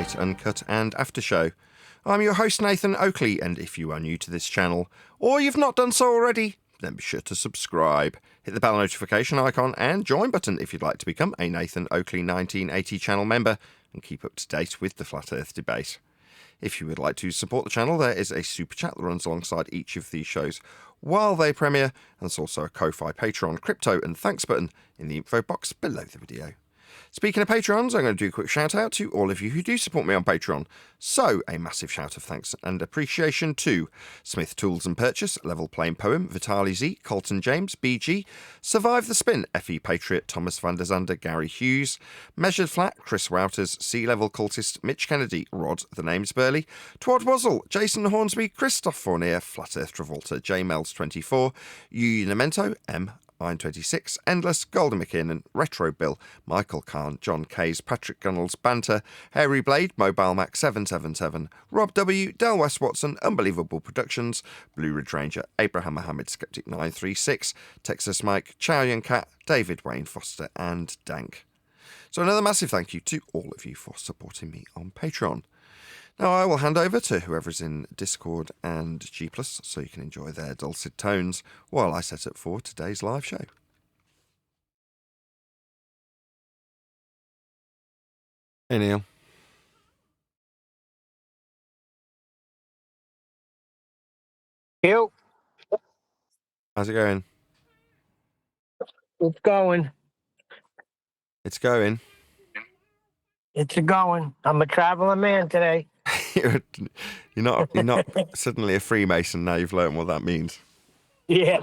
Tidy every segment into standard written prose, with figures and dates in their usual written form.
Lite, Uncut and After Show. I'm your host Nathan Oakley, and if you are new to this channel, or you've not done so already, then be sure to subscribe. Hit the bell notification icon and join button if you'd like to become a Nathan Oakley 1980 channel member and keep up to date with the Flat Earth debate. If you would like to support the channel, there is a super chat that runs alongside each of these shows while they premiere, and there's also a Ko-Fi, Patreon, crypto and thanks button in the info box below the video. Speaking of Patrons, I'm going to do a quick shout out to all of you who do support me on Patreon. So, a massive shout of thanks and appreciation to Smith Tools and Purchase, Level Plain Poem, Vitali Z, Colton James, BG, Survive the Spin, FE Patriot, Thomas van der Zander, Gary Hughes, Measured Flat, Chris Wouters, Sea Level Cultist, Mitch Kennedy, Rod, The Name's Burley, Twad Wazzle, Jason Hornsby, Christoph Fournier, Flat Earth Travolta, JMels24, Unamento, M. 926, Endless, Golden McKinnon, Retro Bill, Michael Kahn, John Kays, Patrick Gunnels, Banter, Hairy Blade, Mobile Mac 777, Rob W, Del West Watson, Unbelievable Productions, Blue Ridge Ranger, Abraham Mohammed, Skeptic 936, Texas Mike, Chow Yun Cat, David Wayne Foster, and Dank. So another massive thank you to all of you for supporting me on Patreon. Now I will hand over to whoever's in Discord and G+, so you can enjoy their dulcet tones while I set up for today's live show. Hey Neil. Yo, How's it going? it's going. It's going. It's a going. I'm a traveling man today. You're not suddenly a Freemason now you've learned what that means. Yeah.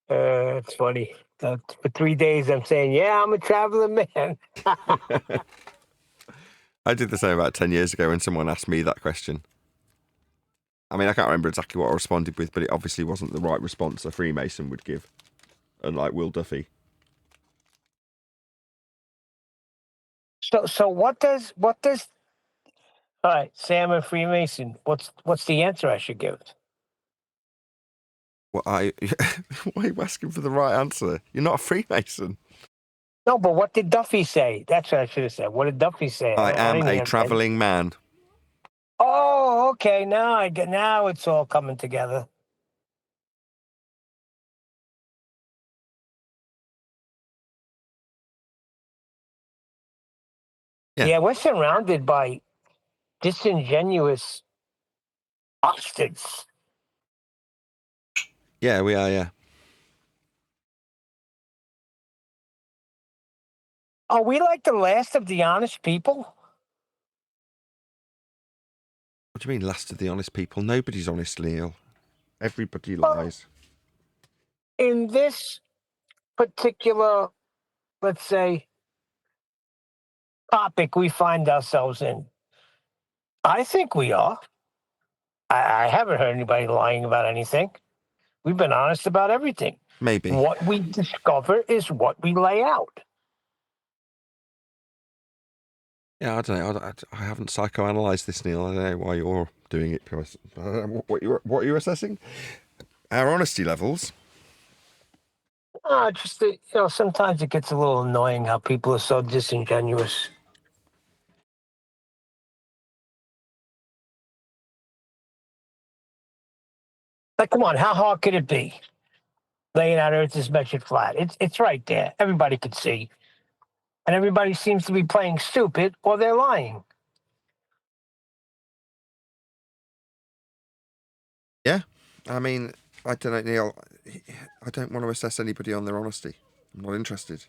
It's funny. For 3 days I'm saying, yeah, I'm a traveling man. I did the same about 10 years ago when someone asked me that question. I mean, I can't remember exactly what I responded with, but it obviously wasn't the right response a Freemason would give, unlike Will Duffy. So what does all right, say I'm a Freemason. What's the answer I should give? Well, why are you asking for the right answer? You're not a Freemason. No, but what did Duffy say? That's what I should have said. What did Duffy say? I am didn't a hear traveling man. Oh, okay. Now it's all coming together. Yeah, we're surrounded by disingenuous bastards. Yeah, we are, yeah. Are we like the last of the honest people? What do you mean, last of the honest people? Nobody's honest, Neil. Everybody lies. In this particular, let's say, topic we find ourselves in, I think we are. I haven't heard anybody lying about anything. We've been honest about everything. Maybe. What we discover is what we lay out. Yeah, I don't know. I haven't psychoanalyzed this, Neil. I don't know why you're doing it. What you're assessing? Our honesty levels. Just that, sometimes it gets a little annoying how people are so disingenuous. Like, come on, how hard could it be? Laying out Earth is measured flat. It's right there. Everybody could see. And everybody seems to be playing stupid or they're lying. Yeah. I mean, I don't know, Neil. I don't want to assess anybody on their honesty. I'm not interested.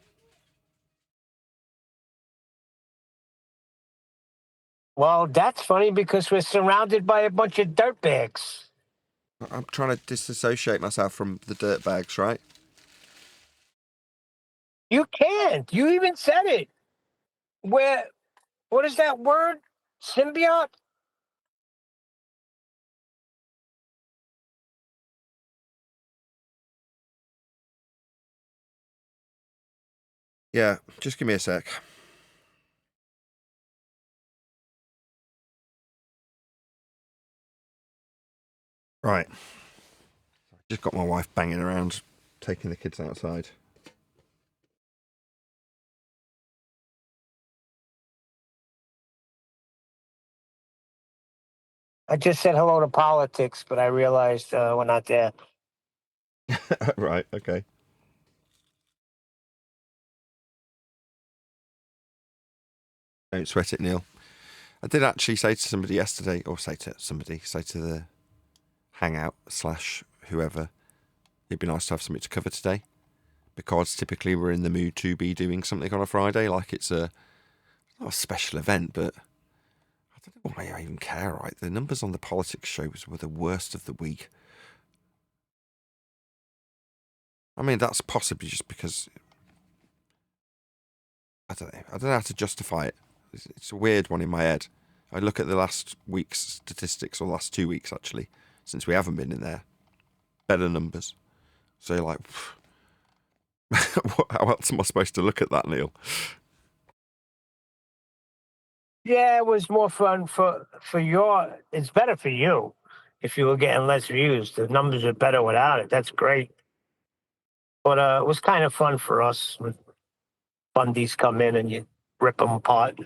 Well, that's funny because we're surrounded by a bunch of dirtbags. I'm trying to disassociate myself from the dirtbags, right? You can't. You even said it. What is that word? Symbiote? Yeah, just give me a sec. Right. Just got my wife banging around, taking the kids outside. I just said hello to politics, but I realized we're not there. Right, okay. Don't sweat it, Neil. I did actually say to somebody yesterday, or say to the hangout / whoever, it'd be nice to have something to cover today, because typically we're in the mood to be doing something on a Friday, like it's not a special event, but I don't know why I even care, right? The numbers on the politics shows were the worst of the week. I mean, that's possibly just because, I don't know how to justify it. It's a weird one in my head. I look at the last week's statistics, or last 2 weeks actually, since we haven't been in there. Better numbers. So you're like, how else am I supposed to look at that, Neil? Yeah, it was more fun for your. It's better for you if you were getting less views. The numbers are better without it. That's great. But it was kind of fun for us when Bundy's come in and you rip them apart.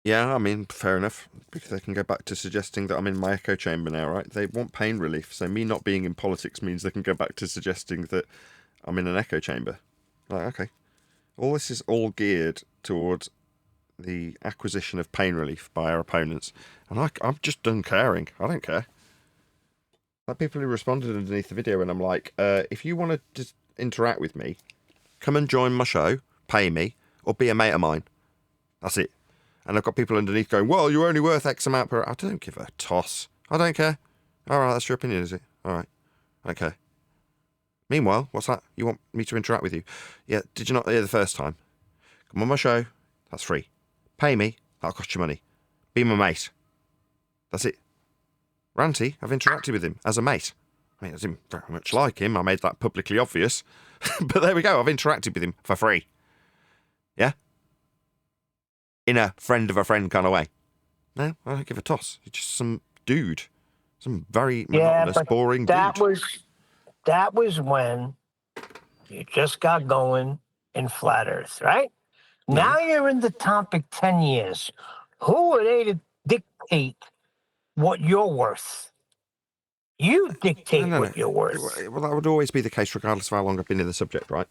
Yeah, I mean, fair enough, because they can go back to suggesting that I'm in my echo chamber now, right? They want pain relief, so me not being in politics means they can go back to suggesting that I'm in an echo chamber. Like, okay. All this is all geared towards the acquisition of pain relief by our opponents, and I'm just done caring. I don't care. Like people who responded underneath the video, and I'm like, if you want to just interact with me, come and join my show, pay me, or be a mate of mine. That's it. And I've got people underneath going, well, you're only worth X amount per... I don't give a toss. I don't care. All right, that's your opinion, is it? All right. Okay. Meanwhile, what's that? You want me to interact with you? Yeah, did you not hear the first time? Come on my show. That's free. Pay me. That'll cost you money. Be my mate. That's it. Ranty, I've interacted with him as a mate. I mean, I didn't very much like him. I made that publicly obvious. But there we go. I've interacted with him for free. Yeah? In a friend of a friend kind of way. No, I don't give a toss. It's just some dude. Some very monotonous, boring that dude. That was when you just got going in flat Earth, right? No. Now you're in the topic 10 years. Who are they to dictate what you're worth? You dictate what you're worth. Well, that would always be the case regardless of how long I've been in the subject, right?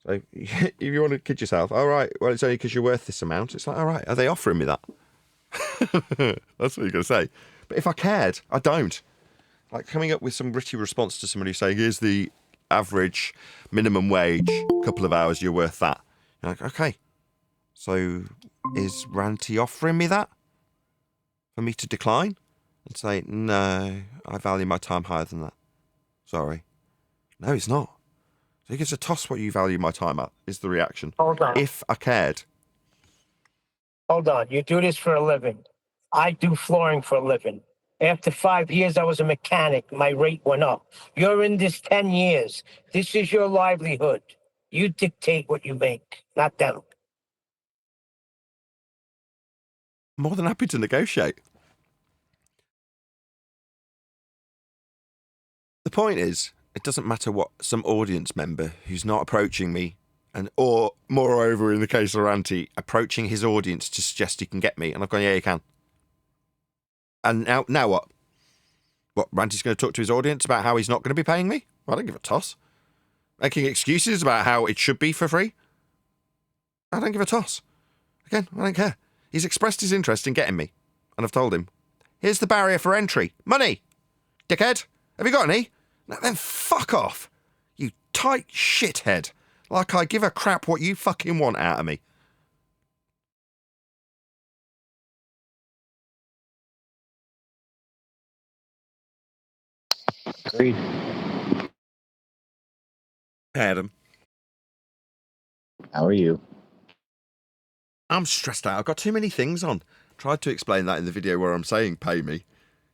So if you want to kid yourself, all right, well, it's only because you're worth this amount. It's like, all right, are they offering me that? That's what you're going to say. But if I cared, I don't. Like coming up with some witty response to somebody saying, here's the average minimum wage, couple of hours, you're worth that. You're like, okay, so is Ranty offering me that? For me to decline? And say, no, I value my time higher than that. Sorry. No, it's not. So he gives a toss what you value my time at, is the reaction. Hold on. If I cared. Hold on. You do this for a living. I do flooring for a living. After 5 years, I was a mechanic. My rate went up. You're in this 10 years. This is your livelihood. You dictate what you make, not them. More than happy to negotiate. The point is, it doesn't matter what some audience member who's not approaching me, or moreover, in the case of Ranty, approaching his audience to suggest he can get me, and I've gone, yeah, you can. And now what? What, Ranty's going to talk to his audience about how he's not going to be paying me? I don't give a toss. Making excuses about how it should be for free? I don't give a toss. Again, I don't care. He's expressed his interest in getting me, and I've told him, here's the barrier for entry. Money! Dickhead! Have you got any? No, then fuck off. You tight shithead. Like I give a crap what you fucking want out of me. Agreed. Adam. How are you? I'm stressed out. I've got too many things on. Tried to explain that in the video where I'm saying pay me.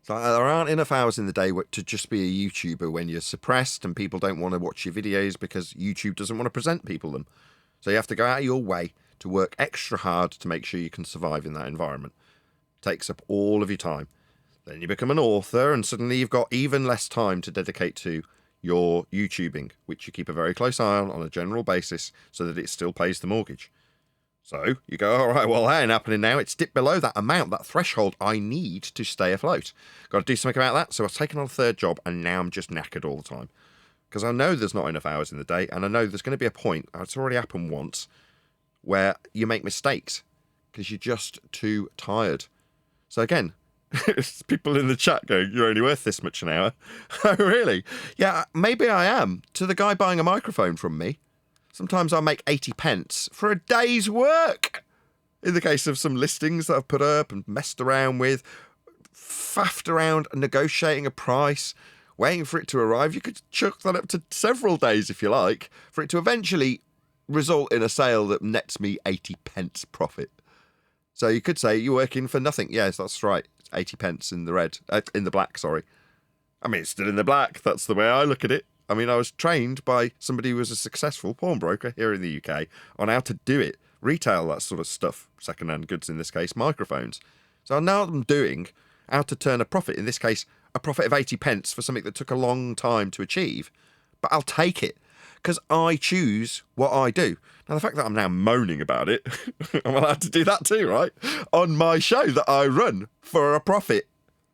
So there aren't enough hours in the day to just be a YouTuber when you're suppressed and people don't want to watch your videos because YouTube doesn't want to present people them. So you have to go out of your way to work extra hard to make sure you can survive in that environment. Takes up all of your time. Then you become an author and suddenly you've got even less time to dedicate to your YouTubing, which you keep a very close eye on a general basis so that it still pays the mortgage. So you go, all right, well, that ain't happening now. It's dipped below that amount, that threshold I need to stay afloat. Got to do something about that. So I've taken on a third job, and now I'm just knackered all the time. Because I know there's not enough hours in the day, and I know there's going to be a point, it's already happened once, where you make mistakes because you're just too tired. So again, people in the chat going, you're only worth this much an hour. Oh, really? Yeah, maybe I am. To the guy buying a microphone from me, sometimes I make 80 pence for a day's work. In the case of some listings that I've put up and messed around with, faffed around negotiating a price, waiting for it to arrive, you could chuck that up to several days if you like, for it to eventually result in a sale that nets me 80 pence profit. So you could say you're working for nothing. Yes, that's right. It's 80 pence in the black, sorry. I mean, it's still in the black. That's the way I look at it. I mean, I was trained by somebody who was a successful pawnbroker here in the UK on how to do it, retail that sort of stuff, second-hand goods in this case, microphones. So now I'm doing how to turn a profit, in this case, a profit of 80 pence for something that took a long time to achieve. But I'll take it because I choose what I do. Now, the fact that I'm now moaning about it, I'm allowed to do that too, right? On my show that I run for a profit.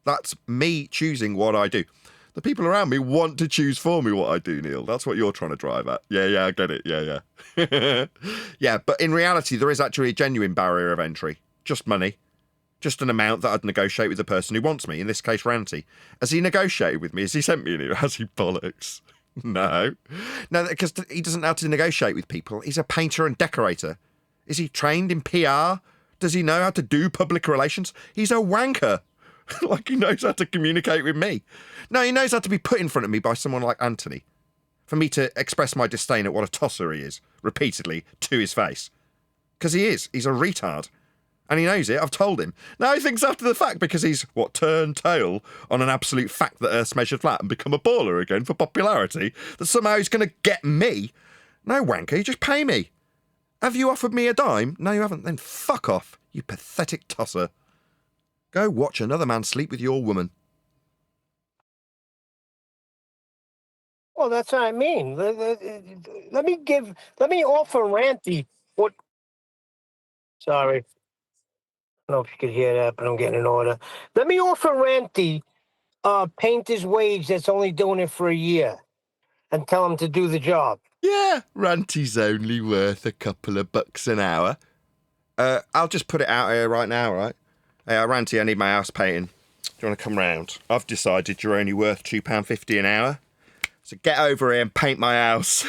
That's me choosing what I do. The people around me want to choose for me what I do, Neil. That's what you're trying to drive at. Yeah, I get it. Yeah. Yeah, but in reality, there is actually a genuine barrier of entry. Just money. Just an amount that I'd negotiate with the person who wants me, in this case, Ranty. Has he negotiated with me? Has he sent me any? Has he bollocks? No, because he doesn't know how to negotiate with people. He's a painter and decorator. Is he trained in PR? Does he know how to do public relations? He's a wanker. Like he knows how to communicate with me. No, he knows how to be put in front of me by someone like Anthony. For me to express my disdain at what a tosser he is, repeatedly, to his face. Because he is. He's a retard. And he knows it. I've told him. Now he thinks after the fact because he's, turned tail on an absolute fact that Earth's measured flat and become a baller again for popularity, that somehow he's going to get me. No, wanker, you just pay me. Have you offered me a dime? No, you haven't. Then fuck off, you pathetic tosser. Go watch another man sleep with your woman. Well, that's what I mean. Let me offer Ranty what. Sorry. I don't know if you could hear that, but I'm getting an order. Let me offer Ranty painter's wage that's only doing it for a year and tell him to do the job. Yeah, Ranty's only worth a couple of bucks an hour. I'll just put it out here right now, right? Hey, Ranty, I need my house painting. Do you want to come round? I've decided you're only worth £2.50 an hour. So get over here and paint my house.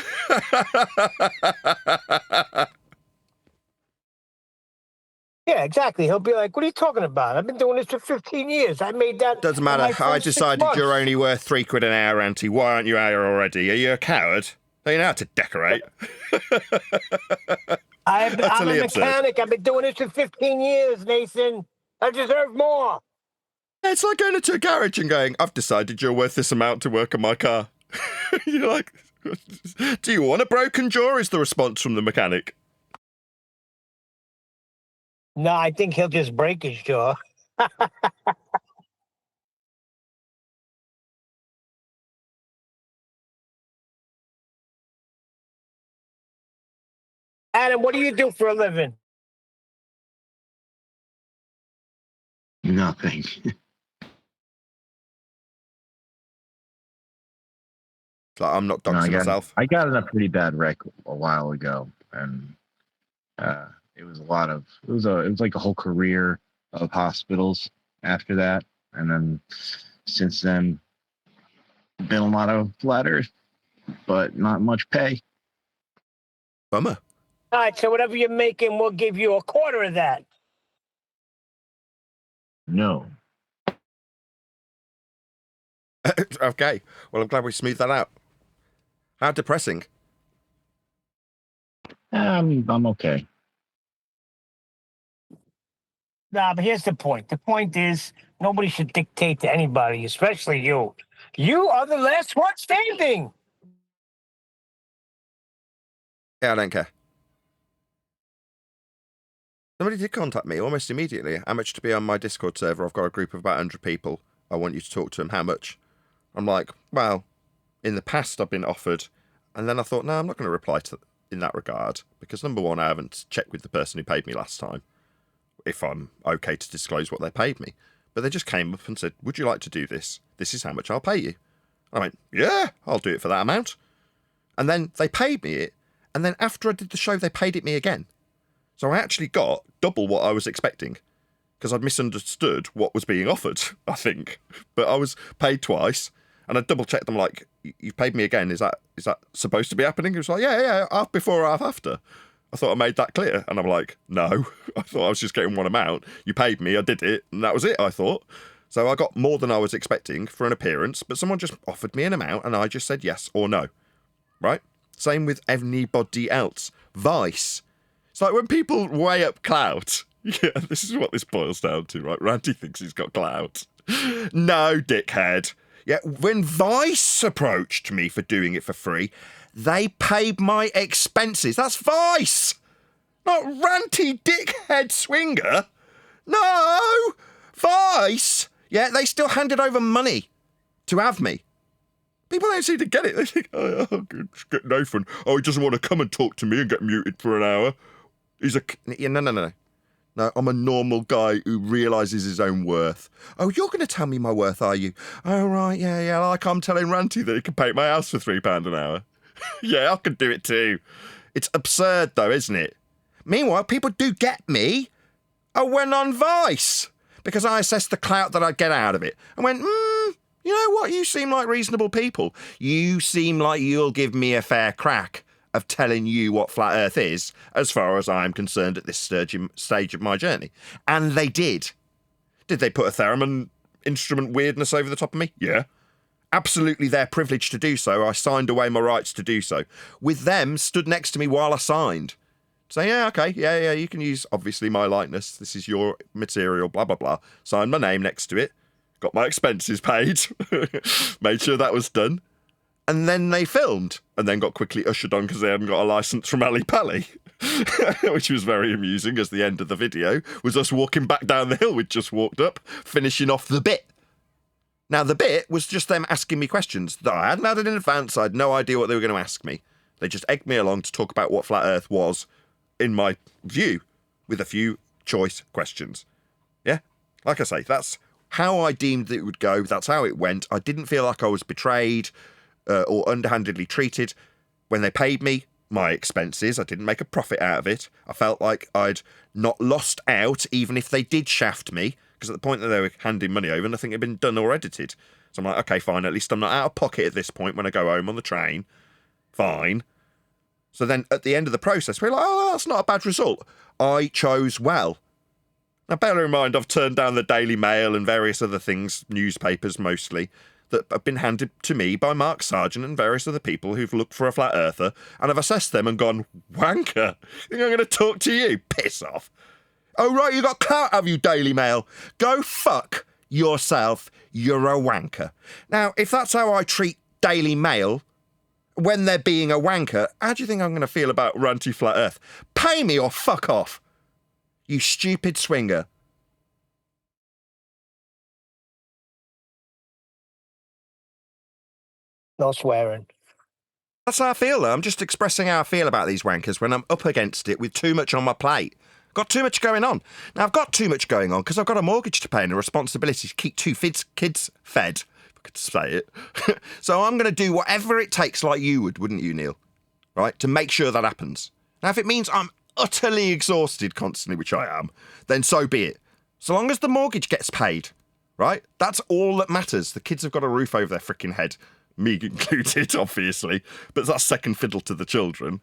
Yeah, exactly. He'll be like, what are you talking about? I've been doing this for 15 years. I made that. Doesn't matter. I decided you're only worth £3 an hour, Ranty. Why aren't you here already? Are you a coward? Don't you know how to decorate? I'm a mechanic. I've been doing this for 15 years, Nathan. I deserve more. It's like going into a garage and going, I've decided you're worth this amount to work on my car. You're like, do you want a broken jaw? Is the response from the mechanic. No, I think he'll just break his jaw. Adam, what do you do for a living? Nothing. Like, I'm not doxing myself. I got in a pretty bad wreck a while ago, and it was like a whole career of hospitals after that, and then since then, been a lot of flat earth, but not much pay. Bummer. All right, so whatever you're making, we'll give you a quarter of that. No. Okay. Well, I'm glad we smoothed that out. How depressing. I'm okay. Nah, but here's the point. The point is, nobody should dictate to anybody, especially you. You are the last one standing. Yeah, I don't care. Somebody did contact me almost immediately. How much to be on my Discord server? I've got a group of about 100 people. I want you to talk to them. How much? I'm like, well, in the past I've been offered, and then I thought, no, I'm not going to reply to in that regard, because number one, I haven't checked with the person who paid me last time if I'm okay to disclose what they paid me. But they just came up and said, would you like to do this? This is how much I'll pay you. I went, yeah, I'll do it for that amount. And then they paid me it, and then after I did the show, they paid it me again. So I actually got double what I was expecting, because I'd misunderstood what was being offered, I think. But I was paid twice, and I double-checked them, like, you paid me again, is that supposed to be happening? It was like, yeah, half before or half after. I thought I made that clear, and I'm like, no. I thought I was just getting one amount. You paid me, I did it, and that was it, I thought. So I got more than I was expecting for an appearance, but someone just offered me an amount, and I just said yes or no. Right? Same with anybody else. Vice. It's like when people weigh up clout. Yeah, this is what this boils down to, right? Randy thinks he's got clout. No, dickhead. Yeah, when Vice approached me for doing it for free, they paid my expenses. That's Vice! Not Ranty dickhead swinger. No! Vice! Yeah, they still handed over money to have me. People don't seem to get it. They think, oh, get Nathan. Oh, he doesn't want to come and talk to me and get muted for an hour. He's a... Yeah, no. No, I'm a normal guy who realises his own worth. Oh, you're going to tell me my worth, are you? Oh, right, yeah, like I'm telling Ranty that he can paint my house for £3 an hour. Yeah, I can do it too. It's absurd, though, isn't it? Meanwhile, people do get me. I went on Vice because I assessed the clout that I'd get out of it. I went, you know what? You seem like reasonable people. You seem like you'll give me a fair crack of telling you what flat Earth is, as far as I'm concerned at this stage of my journey. And they did. Did they put a theremin instrument weirdness over the top of me? Yeah. Absolutely their privilege to do so. I signed away my rights to do so. With them stood next to me while I signed. So, yeah, okay, yeah, you can use, obviously, my likeness. This is your material, blah, blah, blah. Signed my name next to it. Got my expenses paid. Made sure that was done. And then they filmed, and then got quickly ushered on because they hadn't got a licence from Ali Pally, which was very amusing, as the end of the video was us walking back down the hill we'd just walked up, finishing off the bit. Now, the bit was just them asking me questions that I hadn't had in advance. I had no idea what they were going to ask me. They just egged me along to talk about what flat Earth was, in my view, with a few choice questions. Yeah? Like I say, that's how I deemed that it would go. That's how it went. I didn't feel like I was betrayed or underhandedly treated. When they paid me my expenses, I didn't make a profit out of it. I felt like I'd not lost out, even if they did shaft me, because at the point that they were handing money over, nothing had been done or edited. So I'm like, okay, fine, at least I'm not out of pocket at this point when I go home on the train. Fine. So then at the end of the process, we're like, oh, that's not a bad result. I chose well. Now, bear in mind, I've turned down the Daily Mail and various other things, newspapers mostly, that have been handed to me by Mark Sargent and various other people who've looked for a flat earther, and I've assessed them and gone, wanker, think I'm going to talk to you? Piss off. Oh, right, you got clout, have you, Daily Mail? Go fuck yourself, you're a wanker. Now, if that's how I treat Daily Mail when they're being a wanker, how do you think I'm going to feel about Ranty Flat Earth? Pay me or fuck off, you stupid swinger. No swearing. That's how I feel, though. I'm just expressing how I feel about these wankers when I'm up against it with too much on my plate. Got too much going on. Now, I've got too much going on because I've got a mortgage to pay and a responsibility to keep two kids fed, if I could say it. So I'm going to do whatever it takes, like you would, wouldn't you, Neil? Right? To make sure that happens. Now, if it means I'm utterly exhausted constantly, which I am, then so be it. So long as the mortgage gets paid, right? That's all that matters. The kids have got a roof over their freaking head. Me included, obviously, but that's second fiddle to the children.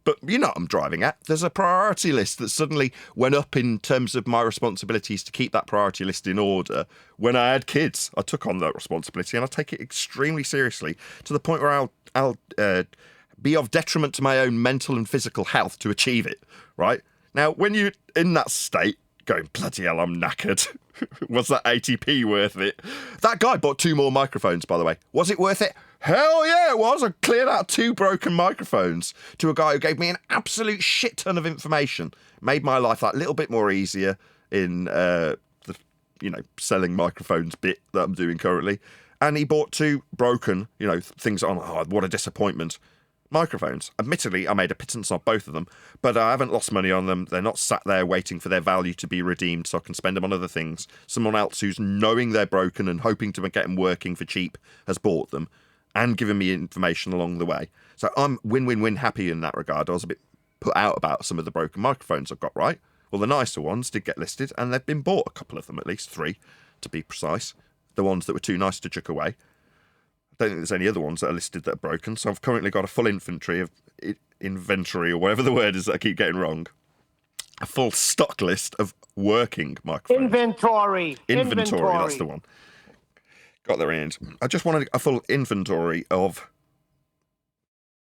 But you know what I'm driving at. There's a priority list that suddenly went up in terms of my responsibilities to keep that priority list in order. When I had kids, I took on that responsibility, and I take it extremely seriously to the point where I'll be of detriment to my own mental and physical health to achieve it, right? Now, when you're in that state, going, bloody hell, I'm knackered. Was that 80p worth it? That guy bought 2 more microphones, by the way. Was it worth it? Hell yeah, it was. I cleared out 2 broken microphones to a guy who gave me an absolute shit ton of information. Made my life that little bit more easier in the selling microphones bit that I'm doing currently. And he bought 2 broken, things on, oh, what a disappointment, microphones. Admittedly, I made a pittance on both of them, but I haven't lost money on them. They're not sat there waiting for their value to be redeemed so I can spend them on other things. Someone else who's knowing they're broken and hoping to get them working for cheap has bought them and given me information along the way. So I'm win-win-win happy in that regard. I was a bit put out about some of the broken microphones I've got, right? Well, the nicer ones did get listed, and they've been bought, a couple of them, at least 3, to be precise. The ones that were too nice to chuck away. I don't think there's any other ones that are listed that are broken, so I've currently got a full inventory, or whatever the word is that I keep getting wrong. A full stock list of working microphones. Inventory, that's the one. Got there in the end. I just wanted a full inventory of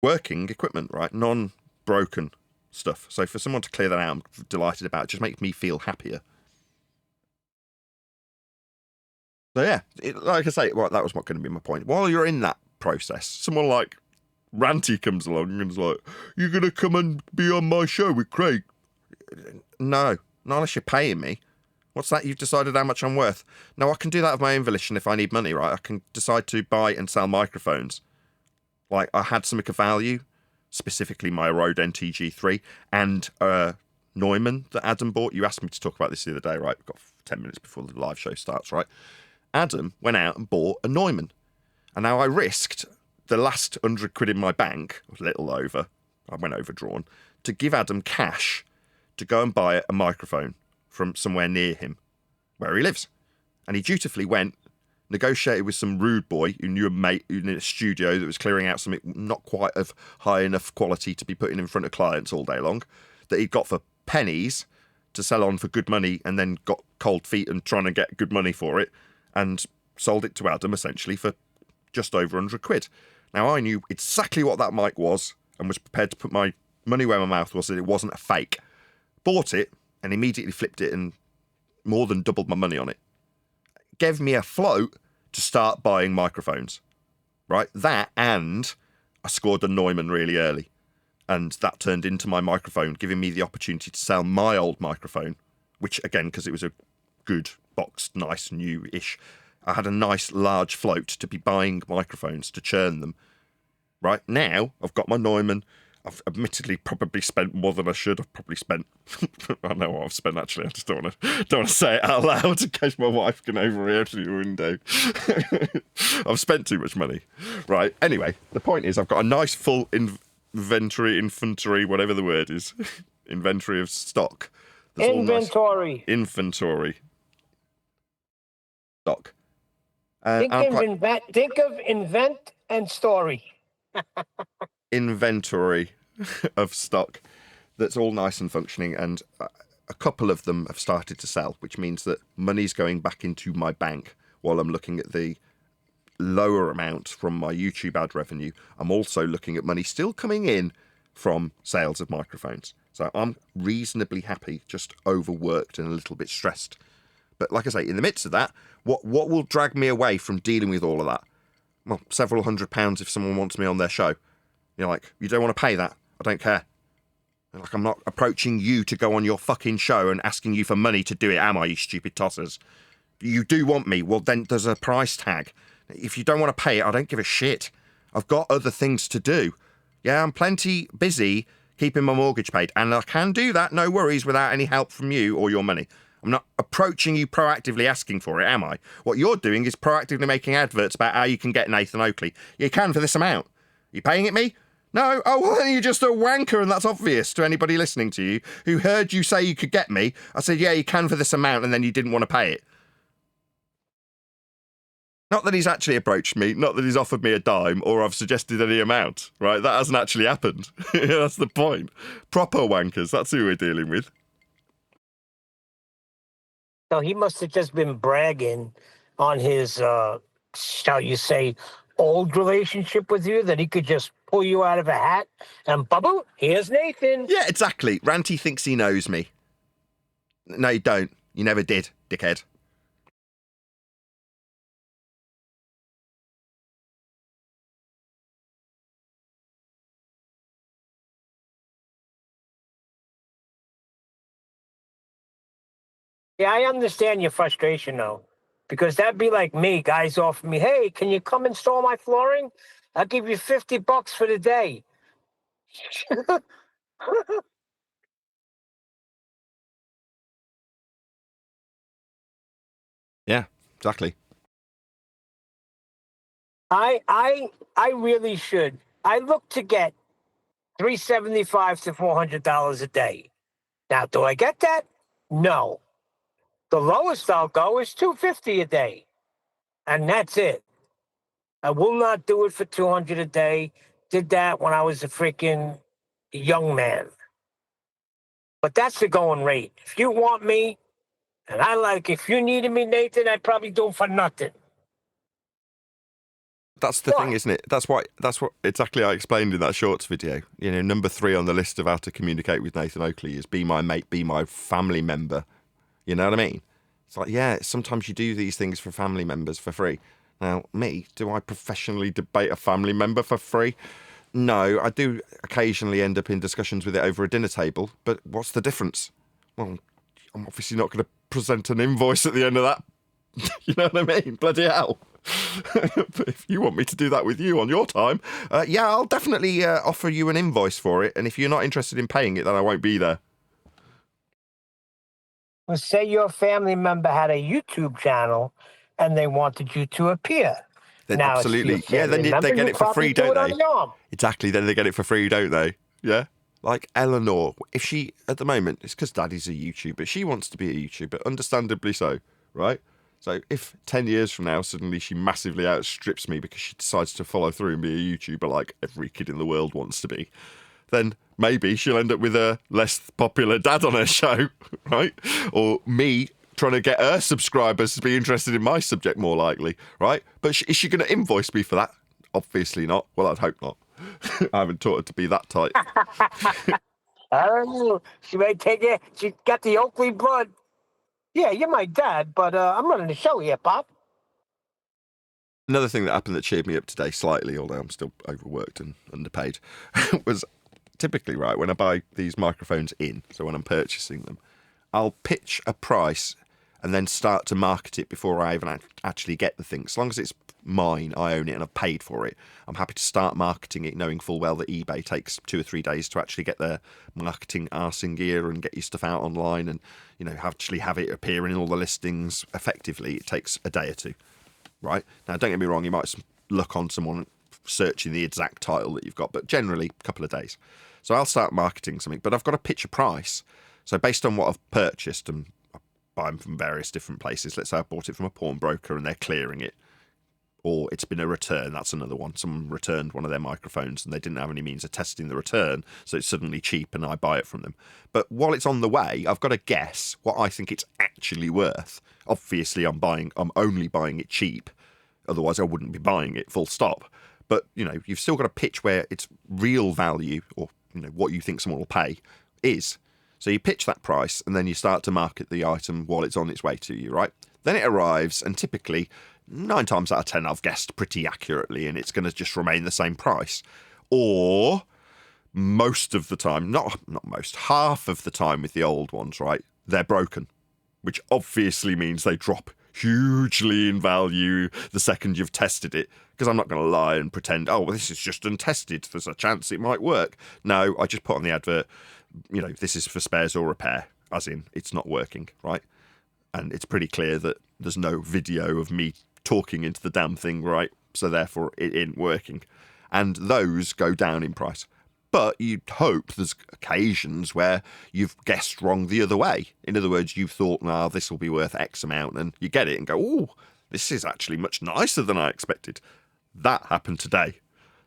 working equipment, right? Non-broken stuff. So for someone to clear that out, I'm delighted about it. Just makes me feel happier. So yeah, like I say, well, that was not going to be my point. While you're in that process, someone like Ranty comes along and is like, "You're going to come and be on my show with Craig?" No, not unless you're paying me. What's that? You've decided how much I'm worth. No, I can do that of my own volition if I need money, right? I can decide to buy and sell microphones. Like, I had something of value, specifically my Rode NTG3 and Neumann that Adam bought. You asked me to talk about this the other day, right? We've got 10 minutes before the live show starts, right? Adam went out and bought a Neumann. And now I risked the last 100 quid in my bank, a little over, I went overdrawn, to give Adam cash to go and buy a microphone from somewhere near him, where he lives. And he dutifully went, negotiated with some rude boy who knew a mate in a studio that was clearing out something not quite of high enough quality to be putting in front of clients all day long, that he'd got for pennies to sell on for good money, and then got cold feet and trying to get good money for it, and sold it to Adam essentially for just over 100 quid. Now, I knew exactly what that mic was and was prepared to put my money where my mouth was, that it wasn't a fake. Bought it and immediately flipped it and more than doubled my money on it. Gave me a float to start buying microphones, right? That, and I scored a Neumann really early, and that turned into my microphone, giving me the opportunity to sell my old microphone, which, again, because it was a good boxed, nice, new-ish, I had a nice large float to be buying microphones to churn them. Right now, I've got my Neumann. I've admittedly probably spent more than I should. I've probably spent, I know what I've spent actually. I just don't want to say it out loud in case my wife can overhear through the window. I've spent too much money. Right. Anyway, the point is I've got a nice full inventory, whatever the word is, inventory of stock. Inventory. Nice inventory. Stock. Think of invent and story. Inventory of stock that's all nice and functioning, and a couple of them have started to sell, which means that money's going back into my bank while I'm looking at the lower amount from my YouTube ad revenue. I'm also looking at money still coming in from sales of microphones. So I'm reasonably happy, just overworked and a little bit stressed. But like I say, in the midst of that, what will drag me away from dealing with all of that? Well, several £100 if someone wants me on their show. You're like, you don't want to pay that? I don't care. Like, I'm not approaching you to go on your fucking show and asking you for money to do it, am I, you stupid tossers? You do want me, well, then there's a price tag. If you don't want to pay it, I don't give a shit. I've got other things to do. Yeah, I'm plenty busy keeping my mortgage paid, and I can do that, no worries, without any help from you or your money. I'm not approaching you proactively asking for it, am I? What you're doing is proactively making adverts about how you can get Nathan Oakley. You can for this amount. You paying it me? No? Oh, well, then you're just a wanker, and that's obvious to anybody listening to you who heard you say you could get me. I said, yeah, you can for this amount, and then you didn't want to pay it. Not that he's actually approached me, not that he's offered me a dime, or I've suggested any amount, right? That hasn't actually happened. That's the point. Proper wankers, that's who we're dealing with. So he must have just been bragging on his, shall you say, old relationship with you, that he could just pull you out of a hat and bubble, here's Nathan. Yeah, exactly. Ranty thinks he knows me. No, you don't. You never did, dickhead. Yeah, I understand your frustration, though. Because that'd be like me. Guys offer me, hey, can you come install my flooring? I'll give you $50 for the day. Yeah, exactly. I really should. I look to get $375 to $400 a day. Now, do I get that? No. The lowest I'll go is $250 a day, and that's it. I will not do it for $200 a day. Did that when I was a freaking young man. But that's the going rate. If you want me, and if you needed me, Nathan, I'd probably do it for nothing. That's the thing, isn't it? That's what exactly I explained in that shorts video. You know, number 3 on the list of how to communicate with Nathan Oakley is be my mate, be my family member. You know what I mean? It's like, yeah, sometimes you do these things for family members for free. Now, me, do I professionally debate a family member for free? No, I do occasionally end up in discussions with it over a dinner table, but what's the difference? Well, I'm obviously not going to present an invoice at the end of that. You know what I mean? Bloody hell. But if you want me to do that with you on your time, yeah, I'll definitely offer you an invoice for it. And if you're not interested in paying it, then I won't be there. Well, say your family member had a YouTube channel and they wanted you to appear. Then Now, absolutely. Yeah, then they get it for free, don't they? Exactly, then they get it for free, don't they? Yeah? Like Eleanor, if she, at the moment, it's because Daddy's a YouTuber. She wants to be a YouTuber, understandably so, right? So if 10 years from now, suddenly she massively outstrips me because she decides to follow through and be a YouTuber like every kid in the world wants to be, then maybe she'll end up with a less popular dad on her show, right? Or me trying to get her subscribers to be interested in my subject more likely, right? But is she going to invoice me for that? Obviously not. Well, I'd hope not. I haven't taught her to be that tight. I don't know. She may take it. She got the Oakley blood. Yeah, you're my dad, but I'm running the show here, Pop. Another thing that happened that cheered me up today slightly, although I'm still overworked and underpaid, was typically, right, when I buy these microphones so when I'm purchasing them, I'll pitch a price and then start to market it before I even actually get the thing. As long as it's mine, I own it and I've paid for it, I'm happy to start marketing it, knowing full well that eBay takes 2 or 3 days to actually get their marketing arse in gear and get your stuff out online and, you know, actually have it appear in all the listings effectively. It takes a day or two, right? Now, don't get me wrong, you might look on someone searching the exact title that you've got, but generally a couple of days. So I'll start marketing something, but I've got to pitch a price. So based on what I've purchased, and I buy them from various different places, let's say I bought it from a pawnbroker and they're clearing it, or it's been a return, that's another one. Someone returned one of their microphones and they didn't have any means of testing the return, so it's suddenly cheap and I buy it from them. But while it's on the way, I've got to guess what I think it's actually worth. Obviously, I'm only buying it cheap, otherwise I wouldn't be buying it, full stop. But, you know, you've still got to pitch where its real value, or, you know, what you think someone will pay is. So you pitch that price and then you start to market the item while it's on its way to you, right? Then it arrives and typically 9 times out of 10 I've guessed pretty accurately and it's going to just remain the same price. Or most of the time, not most, half of the time with the old ones, right, they're broken, which obviously means they drop hugely in value the second you've tested it. Because I'm not going to lie and pretend, oh, well, this is just untested, there's a chance it might work. No, I just put on the advert, you know, this is for spares or repair, as in it's not working, right? And it's pretty clear that there's no video of me talking into the damn thing, right? So therefore it isn't working. And those go down in price. But you'd hope there's occasions where you've guessed wrong the other way. In other words, you've thought, nah, this will be worth X amount, and you get it and go, oh, this is actually much nicer than I expected. That happened today.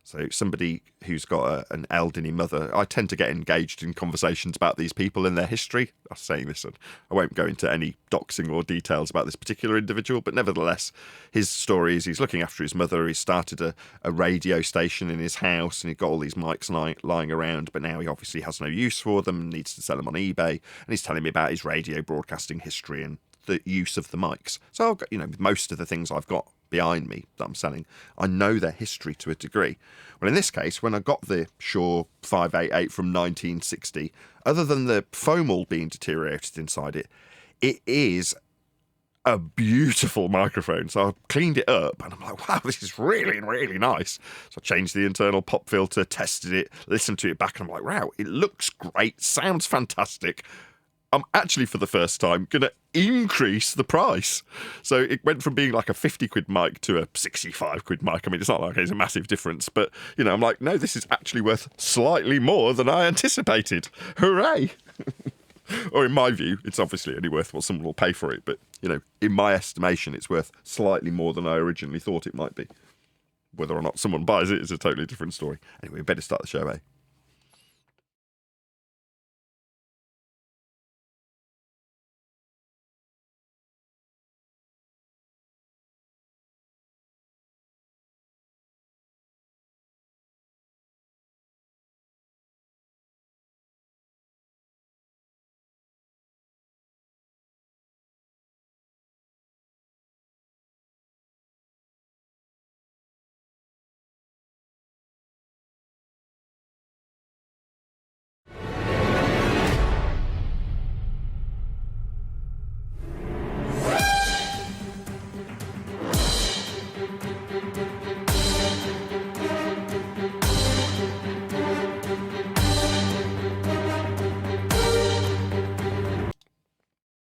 So somebody who's got an elderly mother, I tend to get engaged in conversations about these people and their history. I'm saying this, and I won't go into any doxing or details about this particular individual, but nevertheless, his story is he's looking after his mother. He started a radio station in his house, and he's got all these mics lying around, but now he obviously has no use for them and needs to sell them on eBay. And he's telling me about his radio broadcasting history and the use of the mics. So, I've got, you know, most of the things I've got behind me that I'm selling, I know their history to a degree. Well, in this case, when I got the Shaw 588 from 1960, other than the foam all being deteriorated inside it, it is a beautiful microphone. So I cleaned it up and I'm like, wow, this is really, really nice. So I changed the internal pop filter, tested it, listened to it back, and I'm like, wow, it looks great, sounds fantastic. I'm actually, for the first time, going to increase the price. So it went from being like a 50 quid mic to a 65 quid mic. I mean, it's not like it's a massive difference, but, you know, I'm like, no, this is actually worth slightly more than I anticipated. Hooray! Or in my view, it's obviously only worth what someone will pay for it. But, you know, in my estimation, it's worth slightly more than I originally thought it might be. Whether or not someone buys it is a totally different story. Anyway, we better start the show, eh?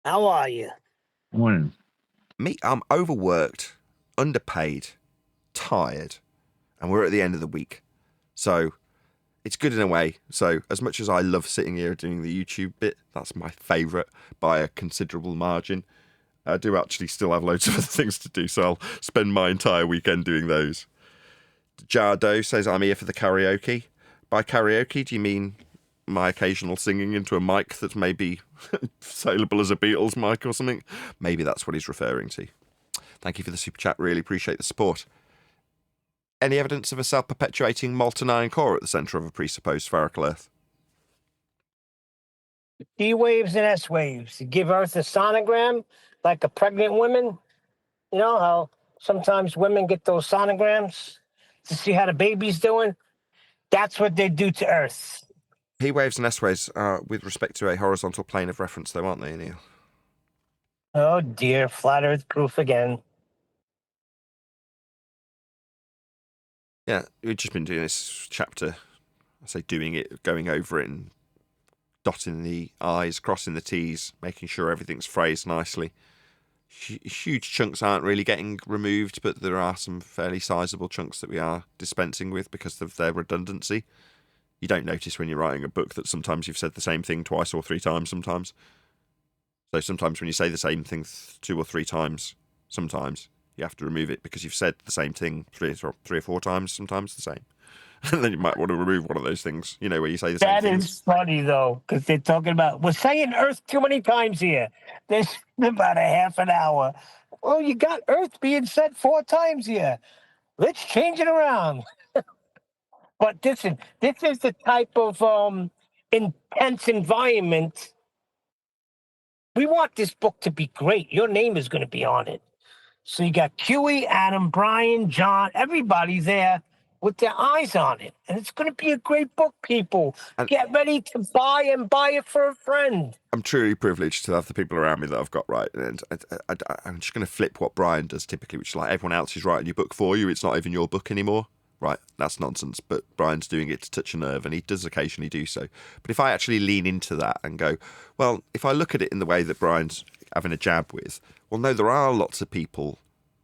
How are you? Morning. Me, I'm overworked, underpaid, tired, and we're at the end of the week. So it's good in a way. So as much as I love sitting here doing the YouTube bit, that's my favourite by a considerable margin. I do actually still have loads of other things to do, so I'll spend my entire weekend doing those. Jardo says I'm here for the karaoke. By karaoke, do you mean my occasional singing into a mic that's maybe saleable as a Beatles mic or something? Maybe that's what he's referring to. Thank you for the super chat. Really appreciate the support. Any evidence of a self-perpetuating molten iron core at the centre of a presupposed spherical Earth? D waves and S waves. You give Earth a sonogram like a pregnant woman. You know how sometimes women get those sonograms to see how the baby's doing? That's what they do to Earth. P waves and S waves are with respect to a horizontal plane of reference, though, aren't they, Neil? Oh dear, flat Earth proof again. Yeah, we've just been doing this chapter. I say doing it, going over it and dotting the I's, crossing the T's, making sure everything's phrased nicely. Huge chunks aren't really getting removed, but there are some fairly sizable chunks that we are dispensing with because of their redundancy. You don't notice when you're writing a book that sometimes you've said the same thing twice or three times sometimes. So sometimes when you say the same thing 2 or 3 times, sometimes you have to remove it because you've said the same thing 3 or 4 times, sometimes the same. And then you might want to remove one of those things, you know, where you say the same thing. That is funny, though, because they're talking about, we're saying Earth too many times here. There's about a half an hour. Well, you got Earth being said 4 times here. Let's change it around. But listen, this is the type of intense environment. We want this book to be great. Your name is going to be on it. So you got Huey, Adam, Brian, John, everybody there with their eyes on it. And it's going to be a great book, people. And get ready to buy and buy it for a friend. I'm truly privileged to have the people around me that I've got right. And I'm just going to flip what Brian does typically, which is like everyone else is writing your book for you. It's not even your book anymore. Right, that's nonsense, but Brian's doing it to touch a nerve, and he does occasionally do so. But if I actually lean into that and go, well, if I look at it in the way that Brian's having a jab with, well, no, there are lots of people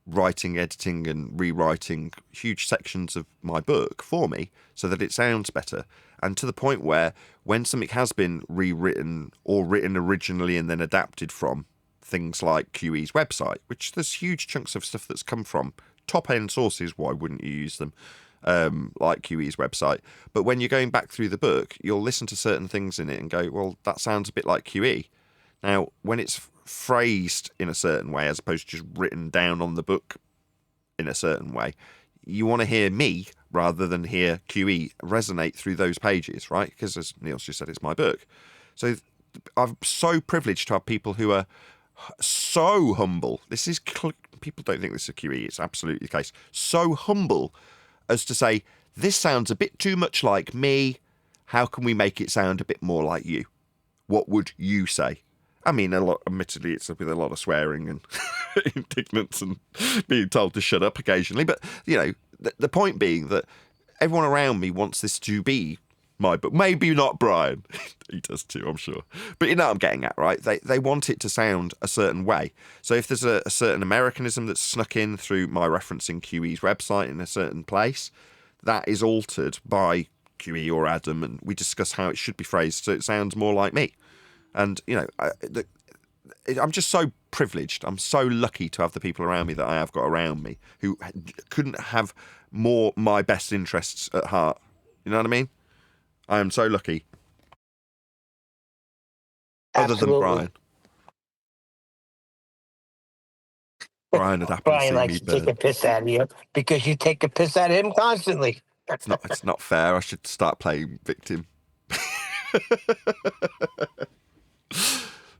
writing, editing, and rewriting huge sections of my book for me so that it sounds better. And to the point where when something has been rewritten or written originally and then adapted from things like QE's website, which there's huge chunks of stuff that's come from top-end sources, why wouldn't you use them? Like QE's website. But when you're going back through the book, you'll listen to certain things in it and go, well, that sounds a bit like QE. Now, when it's phrased in a certain way, as opposed to just written down on the book in a certain way, you want to hear me rather than hear QE resonate through those pages, right? Because as Neil's just said, it's my book. So I'm so privileged to have people who are so humble. This is, people don't think this is QE, it's absolutely the case. So humble as to say, this sounds a bit too much like me. How can we make it sound a bit more like you? What would you say? I mean, admittedly, it's with a lot of swearing and indignant and being told to shut up occasionally. But, you know, the point being that everyone around me wants this to be my book. Maybe not Brian. He does too, I'm sure. But you know what I'm getting at, right? They want it to sound a certain way. So if there's a certain Americanism that's snuck in through my referencing QE's website in a certain place, that is altered by QE or Adam, and we discuss how it should be phrased so it sounds more like me. And, you know, I'm just so privileged. I'm so lucky to have the people around me that I have got around me who couldn't have more my best interests at heart. You know what I mean? I am so lucky. Absolutely. Other than Brian. Brian would happen Brian to see likes me to take burn. a piss out of you because you take a piss out of him constantly. It's not fair. I should start playing victim.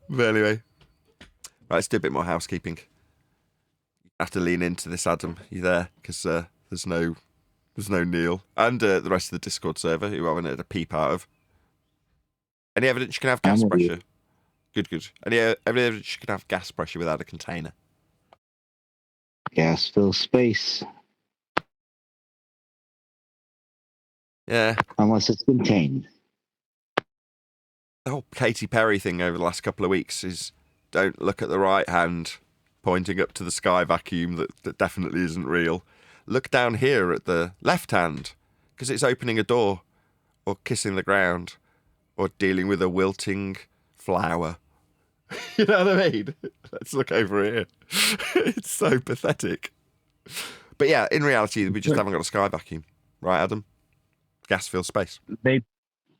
But anyway. Right, let's do a bit more housekeeping. You have to lean into this, Adam. You there? Because there's no Neil. And the rest of the Discord server, who I haven't had a peep out of. Any evidence you can have gas pressure? Good. Any evidence you can have gas pressure without a container? Gas fills space. Yeah. Unless it's contained. The whole Katy Perry thing over the last couple of weeks is don't look at the right hand pointing up to the sky vacuum that definitely isn't real. Look down here at the left hand because it's opening a door or kissing the ground or dealing with a wilting flower. You know what I mean? Let's look over here. It's so pathetic. But yeah, in reality, we just haven't got a sky vacuum. Right, Adam? Gas fills space.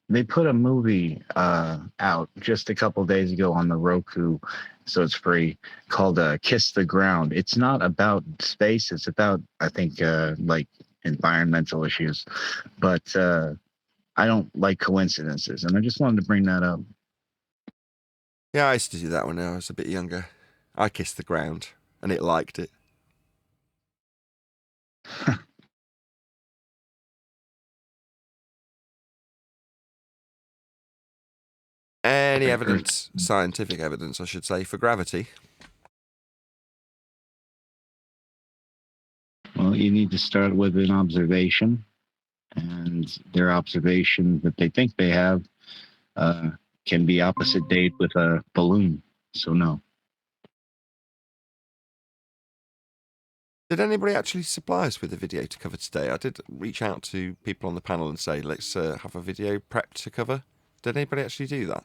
They put a movie out just a couple days ago on the Roku, so it's free, called Kiss the Ground. It's not about space. It's about, I think, like environmental issues. But I don't like coincidences, and I just wanted to bring that up. Yeah, I used to do that when I was a bit younger. I kissed the ground, and it liked it. Any evidence, scientific evidence, I should say, for gravity? Well, you need to start with an observation, and their observation that they think they have can be opposite date with a balloon. So no. Did anybody actually supply us with a video to cover today? I did reach out to people on the panel and say, let's have a video prepped to cover. Did anybody actually do that?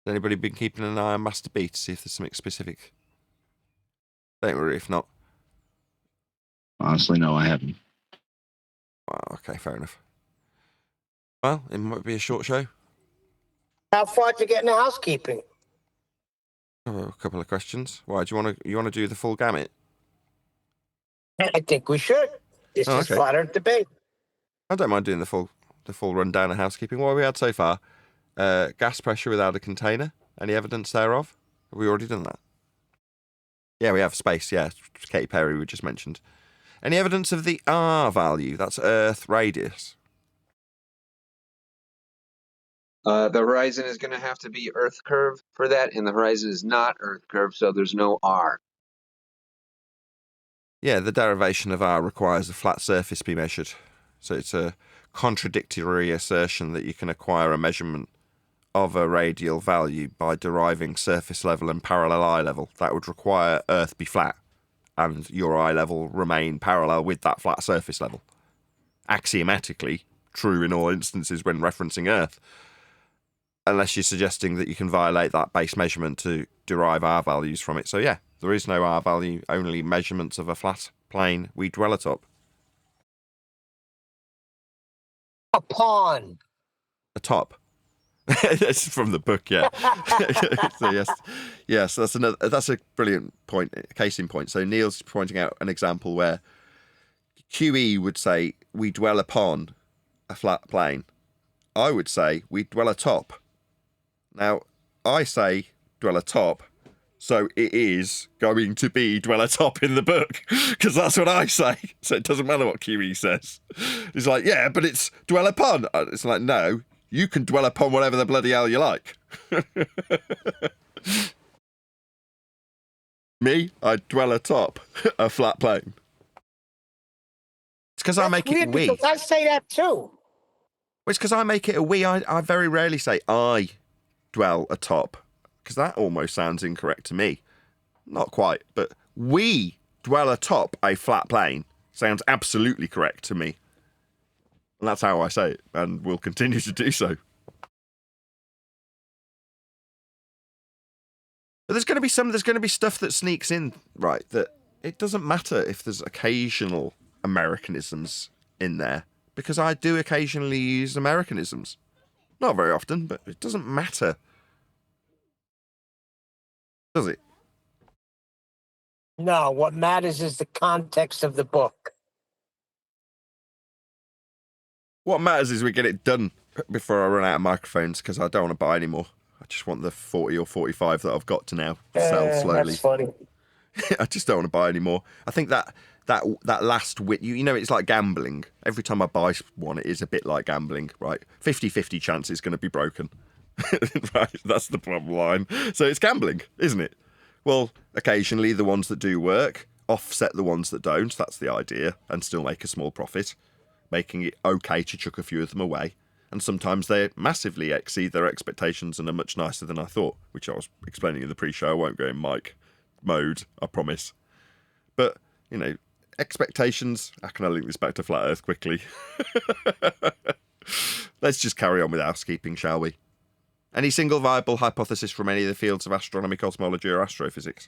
Has anybody been keeping an eye on Master B to see if there's something specific? Don't worry if not. Honestly, no, I haven't. Well, okay, fair enough. Well, it might be a short show. How far to get into housekeeping? A couple of questions. Why do you want to do the full gamut? I think we should. This is okay. flat earth debate. I don't mind doing the full rundown of housekeeping. What have we had so far? Gas pressure without a container. Any evidence thereof? Have we already done that? Yeah, we have space. Yeah, Katy Perry we just mentioned. Any evidence of the R value? That's Earth radius. The horizon is going to have to be Earth curve for that, and the horizon is not Earth curve, so there's no R. Yeah, the derivation of R requires a flat surface be measured. So it's a contradictory assertion that you can acquire a measurement of a radial value by deriving surface level and parallel eye level. That would require Earth be flat and your eye level remain parallel with that flat surface level. Axiomatically true in all instances when referencing Earth. Unless you're suggesting that you can violate that base measurement to derive R values from it. So yeah, there is no R value, only measurements of a flat plane we dwell atop. A pawn. Atop. That's from the book, yeah. So yes, that's a brilliant point, case in point. So Neil's pointing out an example where QE would say we dwell upon a flat plane. I would say we dwell atop. Now, I say dwell atop, so it is going to be dwell atop in the book, because that's what I say. So it doesn't matter what QE says. It's like, yeah, but it's dwell upon. It's like, no, you can dwell upon whatever the bloody hell you like. Me, I dwell atop a flat plane. It's because I make it weird we. because I say that too. Well, it's because I make it a we. I very rarely say I dwell atop, because that almost sounds incorrect to me. Not quite, but we dwell atop a flat plane sounds absolutely correct to me. And that's how I say it, and will continue to do so. But there's going to be stuff that sneaks in, right, that it doesn't matter if there's occasional Americanisms in there, because I do occasionally use Americanisms. Not very often, but it doesn't matter. Does it? No, what matters is the context of the book. What matters is we get it done before I run out of microphones, because I don't want to buy any more. I just want the 40 or 45 that I've got to now sell slowly. That's funny. I just don't want to buy any more. I think that last wit, you know, it's like gambling. Every time I buy one, it is a bit like gambling, right? 50-50 chance it's going to be broken. Right, that's the bottom line. So it's gambling, isn't it? Well, occasionally the ones that do work offset the ones that don't. That's the idea, and still make a small profit, making it okay to chuck a few of them away. And sometimes they massively exceed their expectations and are much nicer than I thought, which I was explaining in the pre-show. I won't go in mic mode, I promise. But, you know, expectations, how can I link this back to Flat Earth quickly? Let's just carry on with housekeeping, shall we? Any single viable hypothesis from any of the fields of astronomy, cosmology, or astrophysics?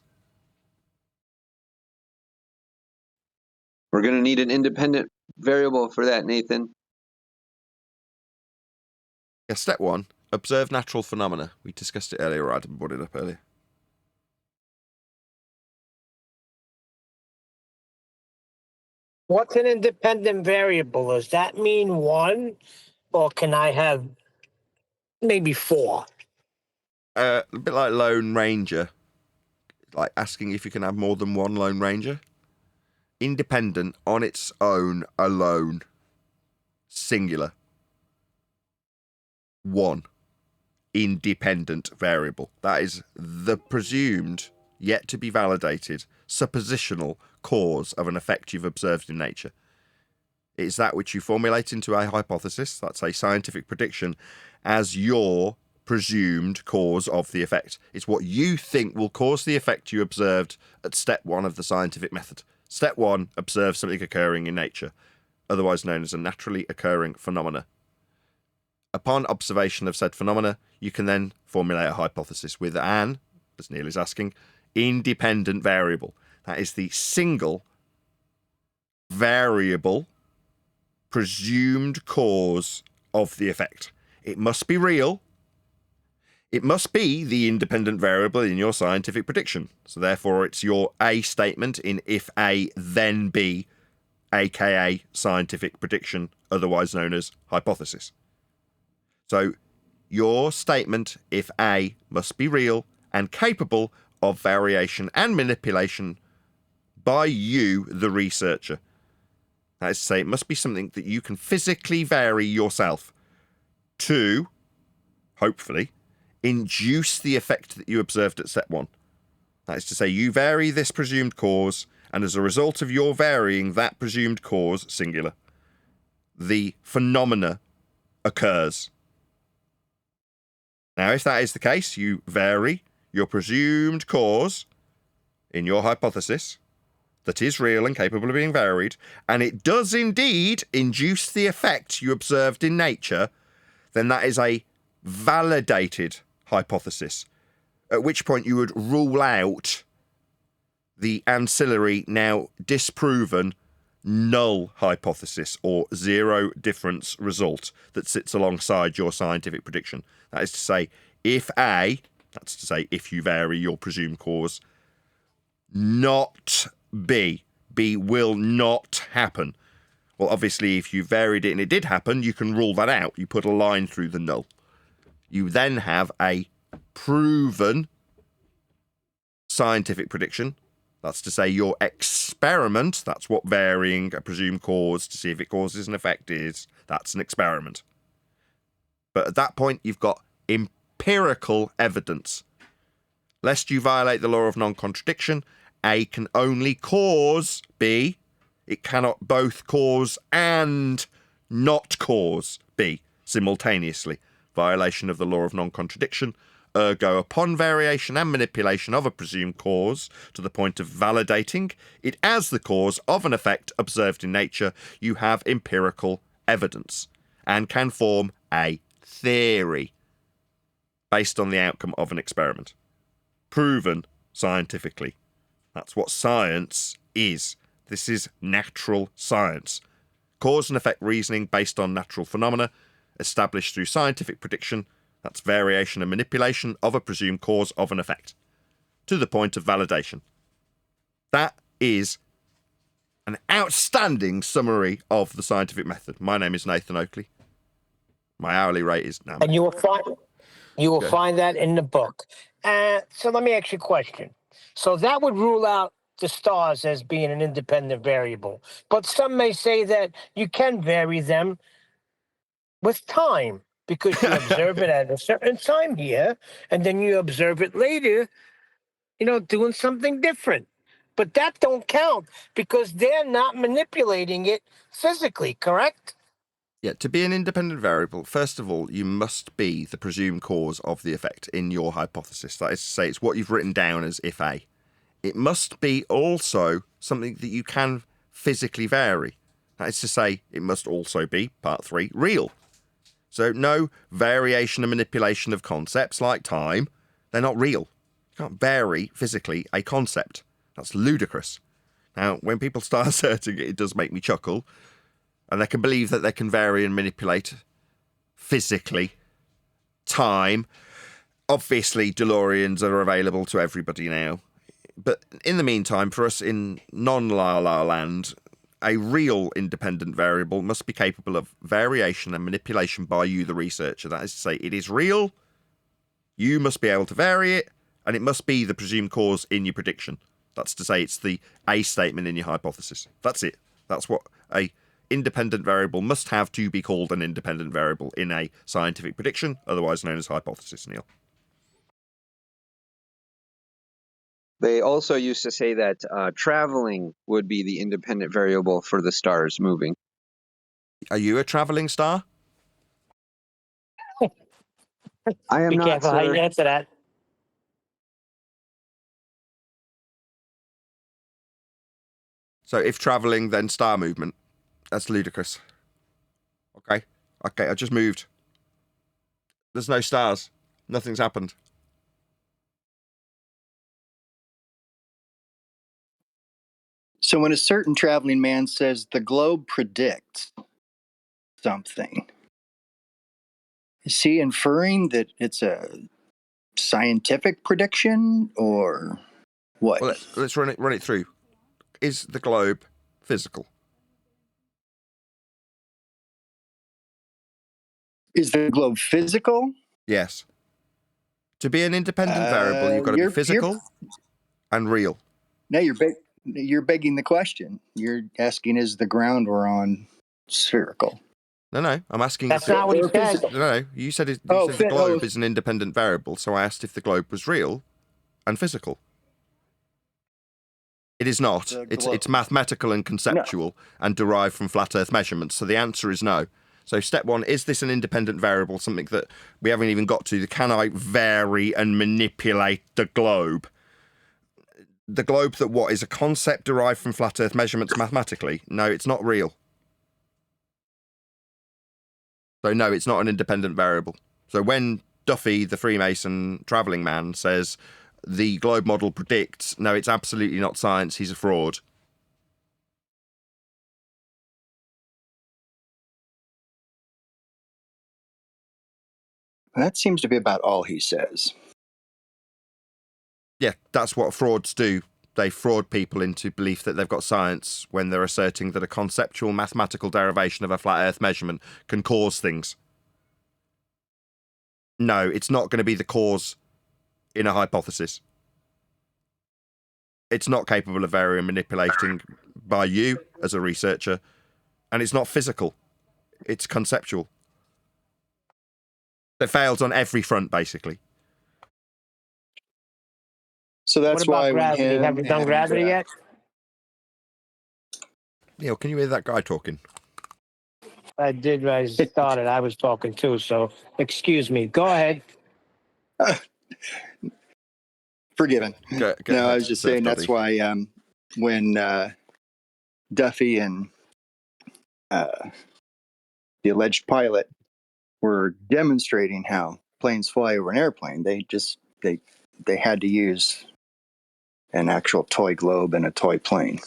We're going to need an independent variable for that, Nathan. Yeah, step one, observe natural phenomena. We discussed it earlier, or Adam brought it up earlier. What's an independent variable? Does that mean one, or can I have maybe four? A bit like Lone Ranger, like asking if you can have more than one Lone Ranger. Independent, on its own, alone, singular. One. Independent variable. That is the presumed, yet to be validated, suppositional cause of an effect you've observed in nature. It is that which you formulate into a hypothesis, that's a scientific prediction, as your presumed cause of the effect. It's what you think will cause the effect you observed at step one of the scientific method. Step one, observe something occurring in nature, otherwise known as a naturally occurring phenomena. Upon observation of said phenomena, you can then formulate a hypothesis with an, as Neil is asking, independent variable. That is the single variable presumed cause of the effect. It must be real. It must be the independent variable in your scientific prediction. So therefore, it's your A statement in if A, then B, aka scientific prediction, otherwise known as hypothesis. So your statement, if A, must be real and capable of variation and manipulation by you, the researcher. That is to say, it must be something that you can physically vary yourself to, hopefully, induce the effect that you observed at step one. That is to say, you vary this presumed cause, and as a result of your varying that presumed cause, singular, the phenomena occurs. Now, if that is the case, you vary your presumed cause in your hypothesis that is real and capable of being varied, and it does indeed induce the effect you observed in nature, then that is a validated hypothesis, at which point you would rule out the ancillary, now disproven, null hypothesis or zero difference result that sits alongside your scientific prediction. That is to say, if A, that's to say, if you vary your presumed cause, not B, B will not happen. Well, obviously, if you varied it and it did happen, you can rule that out. You put a line through the null. You then have a proven scientific prediction. That's to say, your experiment, that's what varying a presumed cause to see if it causes an effect is. That's an experiment. But at that point, you've got empirical evidence. Lest you violate the law of non-contradiction A can only cause B. It cannot both cause and not cause B simultaneously. Violation of the law of non-contradiction. Ergo, upon variation and manipulation of a presumed cause to the point of validating it as the cause of an effect observed in nature, you have empirical evidence and can form a theory based on the outcome of an experiment. Proven scientifically. That's what science is. This is natural science. Cause and effect reasoning based on natural phenomena, established through scientific prediction. That's variation and manipulation of a presumed cause of an effect, to the point of validation. That is an outstanding summary of the scientific method. My name is Nathan Oakley. My hourly rate is now. And you will find that in the book. So let me ask you a question. So that would rule out the stars as being an independent variable. But some may say that you can vary them with time because you observe it at a certain time here, and then you observe it later, doing something different. But that don't count because they're not manipulating it physically, correct? Yeah, to be an independent variable, first of all, you must be the presumed cause of the effect in your hypothesis. That is to say, it's what you've written down as if A. It must be also something that you can physically vary. That is to say, it must also be, part 3, real. So no variation and manipulation of concepts like time. They're not real. You can't vary physically a concept. That's ludicrous. Now, when people start asserting it, it does make me chuckle. And they can believe that they can vary and manipulate physically time. Obviously, DeLoreans are available to everybody now. But in the meantime, for us in non-La La Land, a real independent variable must be capable of variation and manipulation by you, the researcher. That is to say, it is real, you must be able to vary it, and it must be the presumed cause in your prediction. That's to say, it's the A statement in your hypothesis. That's it. That's what a independent variable must have to be called an independent variable in a scientific prediction, otherwise known as hypothesis, Neil. They also used to say that traveling would be the independent variable for the stars moving. Are you a travelling star? I am Be not, careful how you sir. answer that. So if travelling, then star movement. That's ludicrous. Okay, I just moved. There's no stars. Nothing's happened. So when a certain traveling man says the globe predicts something, is he inferring that it's a scientific prediction or what? Well, let's run it through. Is the globe physical? Is the globe physical? Yes. To be an independent variable, you've got to be physical and real. No, you're begging the question. You're asking, is the ground we're on spherical? No, I'm asking. That's not what he said. No, you said the globe is an independent variable, so I asked if the globe was real and physical. It is not. It's mathematical and conceptual and derived from flat Earth measurements. So the answer is no. So step 1, is this an independent variable, something that we haven't even got to? Can I vary and manipulate the globe? The globe that what is a concept derived from flat Earth measurements mathematically? No, it's not real. So no, it's not an independent variable. So when Duffy, the Freemason travelling man, says the globe model predicts, no, it's absolutely not science, he's a fraud. That seems to be about all he says. Yeah, that's what frauds do. They fraud people into belief that they've got science when they're asserting that a conceptual mathematical derivation of a flat Earth measurement can cause things. No, it's not going to be the cause in a hypothesis. It's not capable of varying and manipulating by you as a researcher, and it's not physical. It's conceptual. It fails on every front, basically. So What that's about why when gravity? him Have you done and, gravity yet? Neil, can you hear that guy talking? I did. I started. I was talking too. So excuse me. Go ahead. forgiven. Go No, I ahead, was just Surf saying that's Doddy. why when Duffy and the alleged pilot were demonstrating how planes fly over an airplane, they had to use an actual toy globe and a toy plane.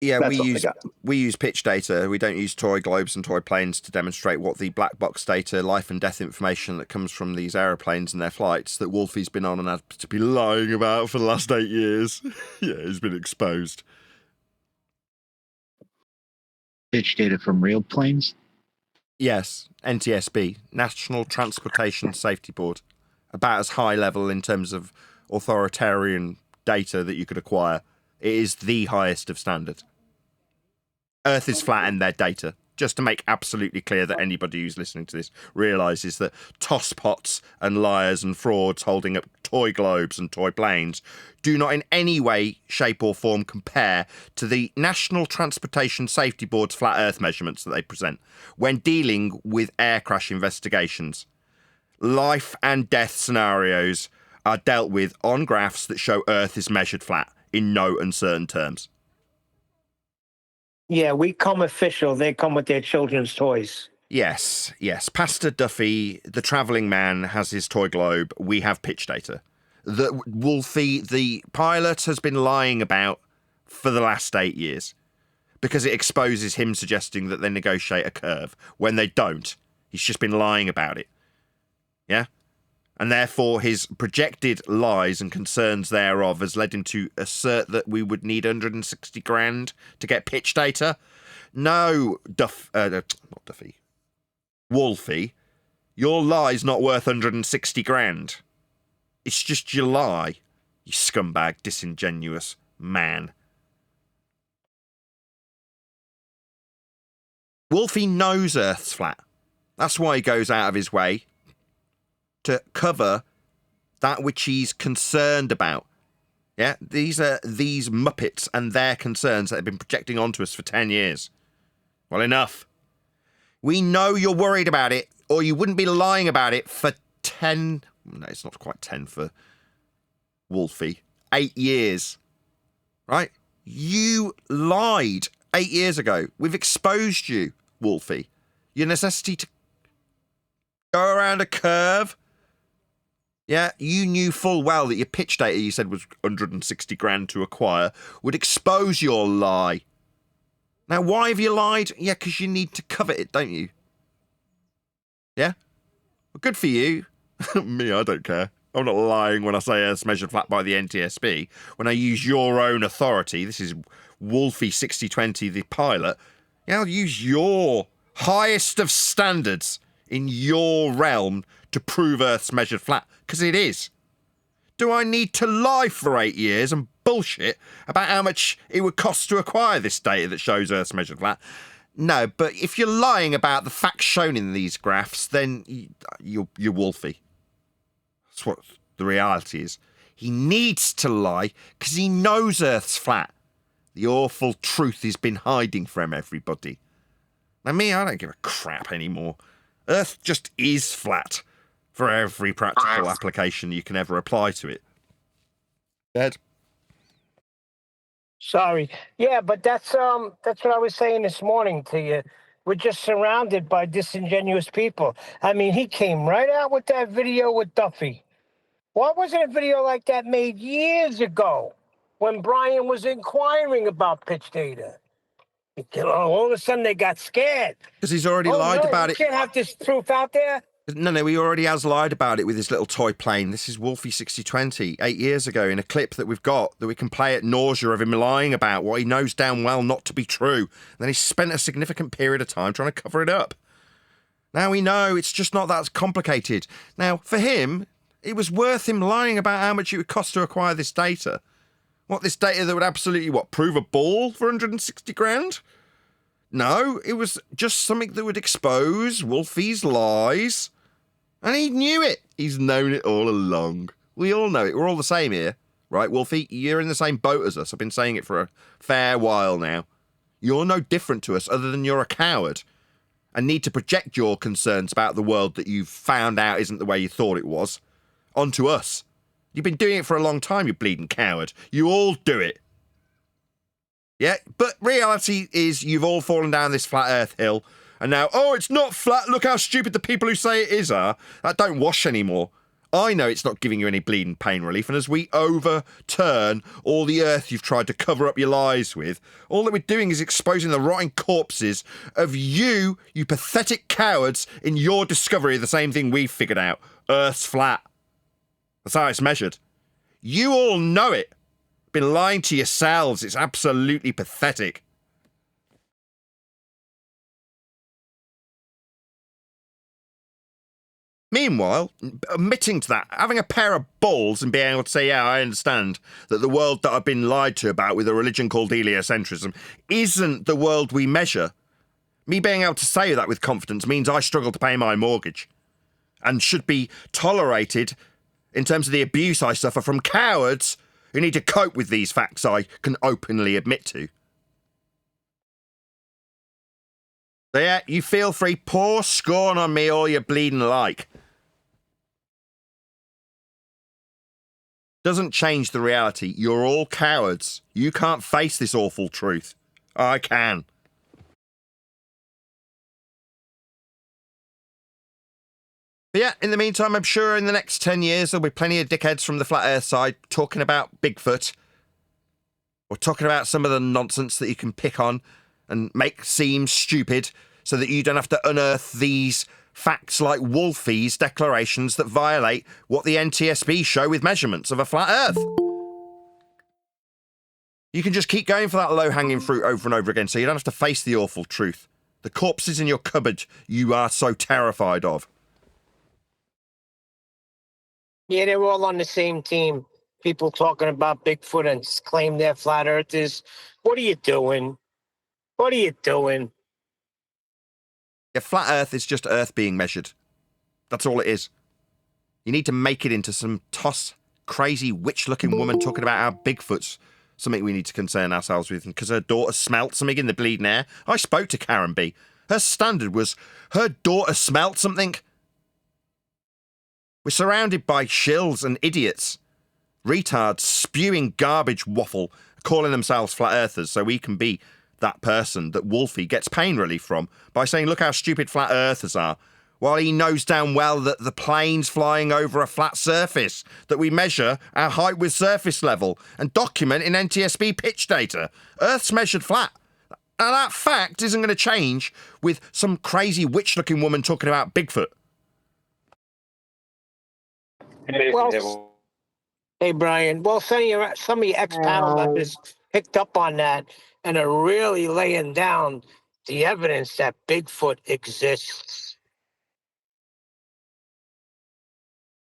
Yeah, That's all they got. we use pitch data. We don't use toy globes and toy planes to demonstrate what the black box data, life and death information that comes from these aeroplanes and their flights that Wolfie's been on and had to be lying about for the last 8 years. Yeah, he's been exposed. Pitch data from real planes. Yes, NTSB, National Transportation Safety Board. About as high level in terms of authoritarian data that you could acquire. It is the highest of standard. Earth is flat in their data. Just to make absolutely clear that anybody who's listening to this realises that tosspots and liars and frauds holding up toy globes and toy planes do not in any way, shape or form compare to the National Transportation Safety Board's flat Earth measurements that they present when dealing with air crash investigations. Life and death scenarios are dealt with on graphs that show Earth is measured flat in no uncertain terms. Yeah, we come official. They come with their children's toys. Yes. Pastor Duffy, the travelling man, has his toy globe. We have pitch data. That Wolfie, the pilot, has been lying about for the last 8 years because it exposes him suggesting that they negotiate a curve when they don't. He's just been lying about it. Yeah? And therefore his projected lies and concerns thereof has led him to assert that we would need 160 grand to get pitch data. No, not Duffy. Wolfie, your lie's not worth 160 grand. It's just your lie, you scumbag, disingenuous man. Wolfie knows Earth's flat. That's why he goes out of his way to cover that which he's concerned about. Yeah, these are these Muppets and their concerns that have been projecting onto us for 10 years. Well, enough. We know you're worried about it, or you wouldn't be lying about it for 10... No, it's not quite 10 for Wolfie. 8 years. Right? You lied 8 years ago. We've exposed you, Wolfie. Your necessity to go around a curve. Yeah, you knew full well that your pitch data you said was 160 grand to acquire would expose your lie. Now, why have you lied? Yeah, because you need to cover it, don't you? Yeah? Well, good for you. Me, I don't care. I'm not lying when I say Earth's measured flat by the NTSB. When I use your own authority, this is Wolfie 6020, the pilot, yeah, I'll use your highest of standards in your realm to prove Earth's measured flat, because it is. Do I need to lie for 8 years and bullshit about how much it would cost to acquire this data that shows Earth's measured flat? No, but if you're lying about the facts shown in these graphs, then you're Wolfie. That's what the reality is. He needs to lie because he knows Earth's flat. The awful truth he's been hiding from everybody. Now, me, I don't give a crap anymore. Earth just is flat for every practical application you can ever apply to it. Ed? Sorry. Yeah, but that's what I was saying this morning to you. We're just surrounded by disingenuous people. I mean, he came right out with that video with Duffy. Why wasn't a video like that made years ago when Brian was inquiring about pitch data? All of a sudden they got scared. Because he's already lied about you it. Can't have this proof out there. No, he already has lied about it with his little toy plane. This is Wolfie 6020, 8 years ago, in a clip that we've got that we can play at nausea of him lying about what he knows damn well not to be true. And then he spent a significant period of time trying to cover it up. Now we know it's just not that complicated. Now, for him, it was worth him lying about how much it would cost to acquire this data. What, this data that would absolutely, prove a ball for 160 grand? No, it was just something that would expose Wolfie's lies. And he knew it. He's known it all along. We all know it. We're all the same here, right, Wolfie? You're in the same boat as us. I've been saying it for a fair while now. You're no different to us other than you're a coward and need to project your concerns about the world that you've found out isn't the way you thought it was onto us. You've been doing it for a long time, you bleeding coward. You all do it. Yeah, but reality is you've all fallen down this flat earth hill and now, oh, it's not flat. Look how stupid the people who say it is are. That don't wash anymore. I know it's not giving you any bleeding pain relief, and as we overturn all the earth you've tried to cover up your lies with, all that we're doing is exposing the rotting corpses of you pathetic cowards, in your discovery of the same thing we've figured out. Earth's flat. That's how it's measured. You all know it. Been lying to yourselves. It's absolutely pathetic. Meanwhile, admitting to that, having a pair of balls and being able to say, yeah, I understand that the world that I've been lied to about with a religion called heliocentrism isn't the world we measure. Me being able to say that with confidence means I struggle to pay my mortgage and should be tolerated in terms of the abuse I suffer from cowards who need to cope with these facts I can openly admit to. So yeah, you feel free, pour scorn on me all you bleeding like. Doesn't change the reality. You're all cowards. You can't face this awful truth. I can. But yeah, in the meantime, I'm sure in the next 10 years there'll be plenty of dickheads from the flat earth side talking about Bigfoot or talking about some of the nonsense that you can pick on and make seem stupid so that you don't have to unearth these facts like Wolfie's declarations that violate what the NTSB show with measurements of a flat earth. You can just keep going for that low-hanging fruit over and over again so you don't have to face the awful truth. The corpses in your cupboard you are so terrified of. Yeah, they're all on the same team. People talking about Bigfoot and claim they're flat earthers. What are you doing? What are you doing? Yeah, flat earth is just earth being measured. That's all it is. You need to make it into some crazy witch-looking woman talking about how Bigfoot's something we need to concern ourselves with because her daughter smelt something in the bleeding air. I spoke to Karen B. Her standard was her daughter smelt something. We're surrounded by shills and idiots, retards spewing garbage waffle, calling themselves flat earthers so we can be that person that Wolfie gets pain relief from by saying, look how stupid flat earthers are, while he knows damn well that the plane's flying over a flat surface, that we measure our height with surface level and document in NTSB pitch data. Earth's measured flat. And that fact isn't going to change with some crazy witch-looking woman talking about Bigfoot. Well, hey, Brian. Well, some of your ex-panel members picked up on that and are really laying down the evidence that Bigfoot exists.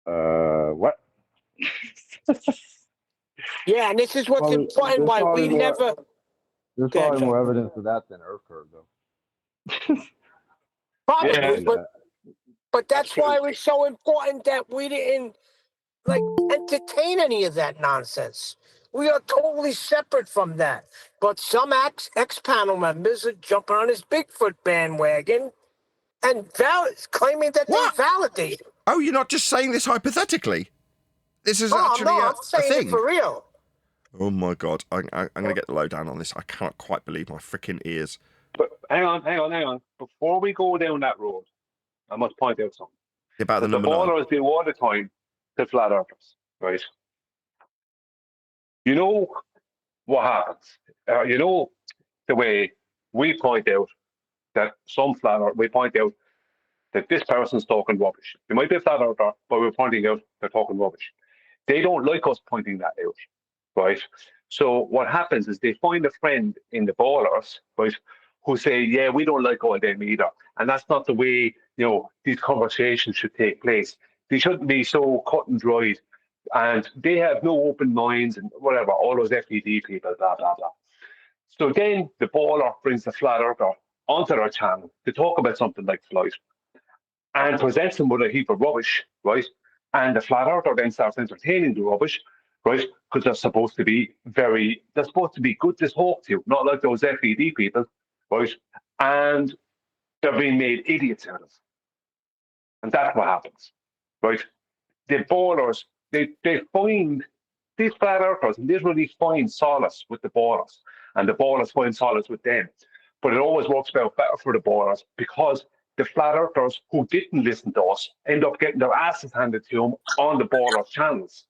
What? Yeah, and this is what's important. Why we never. There's probably more evidence of that than Earth curve, though. Probably, but that's why it was so important that we didn't entertain any of that nonsense. We are totally separate from that. But some ex-panel members are jumping on this Bigfoot bandwagon and claiming that they validate it. Oh, you're not just saying this hypothetically? This is actually I'm saying a thing. it for real. Oh my God, I'm going to get the lowdown on this. I can't quite believe my freaking ears. But hang on. Before we go down that road, I must point out something. About the number 9. The ballers do all the time to flat earthers, right? You know what happens. You know the way we point out that some flat earth, we point out that this person's talking rubbish. They might be a flat earther, but we're pointing out they're talking rubbish. They don't like us pointing that out, right? So what happens is they find a friend in the ballers, right, who say, yeah, we don't like all them either. And that's not the way, these conversations should take place. They shouldn't be so cut and dried. And they have no open minds and whatever, all those FED people, blah, blah, blah. So then the baller brings the flat earther onto their channel to talk about something like flight and presents them with a heap of rubbish, right? And the flat earther then starts entertaining the rubbish, right? Because they're supposed to be good to talk to, not like those FED people, right? And they're being made idiots out of. And that's what happens, right? The ballers, they find these flat earthers literally find solace with the ballers, and the ballers find solace with them. But it always works out better for the ballers because the flat earthers who didn't listen to us end up getting their asses handed to them on the ballers' channels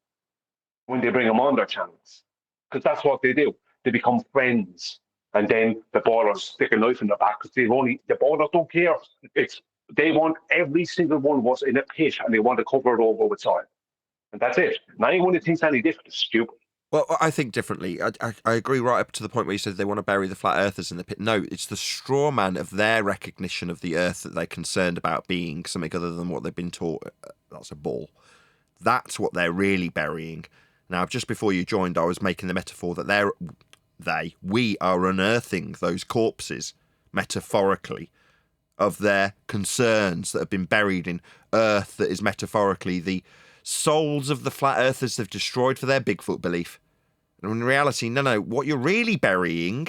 when they bring them on their channels. Because that's what they do. They become friends. And then the ballers stick a knife in their back because the ballers don't care. They want every single one of us in a pit and they want to cover it over with soil. And that's it. And anyone who thinks any different is stupid. Well, I think differently. I agree right up to the point where you said they want to bury the flat earthers in the pit. No, it's the straw man of their recognition of the earth that they're concerned about being something other than what they've been taught. That's a ball. That's what they're really burying. Now, just before you joined, I was making the metaphor that we are unearthing those corpses, metaphorically, of their concerns that have been buried in earth that is metaphorically the souls of the flat earthers they've destroyed for their Bigfoot belief. And in reality, no, what you're really burying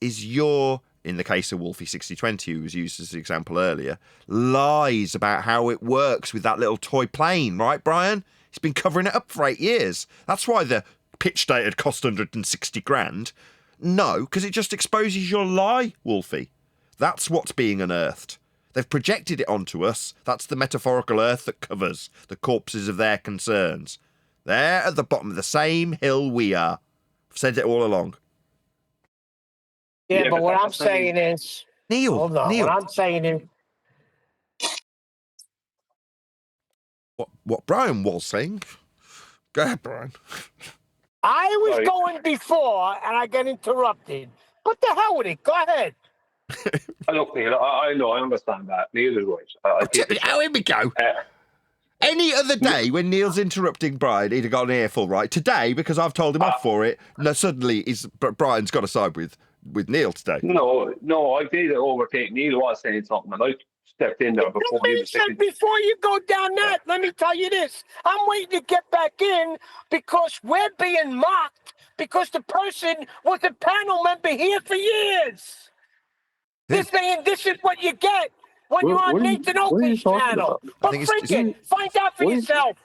is in the case of Wolfie 6020, who was used as an example earlier, lies about how it works with that little toy plane, right, Brian? He's been covering it up for 8 years. That's why the pitch date had cost 160 grand. No, because it just exposes your lie, Wolfie. That's what's being unearthed. They've projected it onto us. That's the metaphorical earth that covers the corpses of their concerns. They're at the bottom of the same hill we are. I've said it all along. Yeah, but what I'm saying is... Neil. Hold on. What I'm saying is... What Brian was saying? Go ahead, Brian. I was going before, and I got interrupted. What the hell with it? Go ahead. Look, Neil, I know, I understand that. Neil is right. Here we go. Any other day when Neil's interrupting Brian, he'd have got an earful, right? Today, because I've told him off for it, no, suddenly Brian's got to side with Neil today. No, I did overtake. Neil was saying something, and I stepped in there before he was saying. Before you go down that, let me tell you this. I'm waiting to get back in because we're being mocked because the person was a panel member here for years. This is what you get when you're on Nathan Oakley's channel. But freaking, find out for yourself.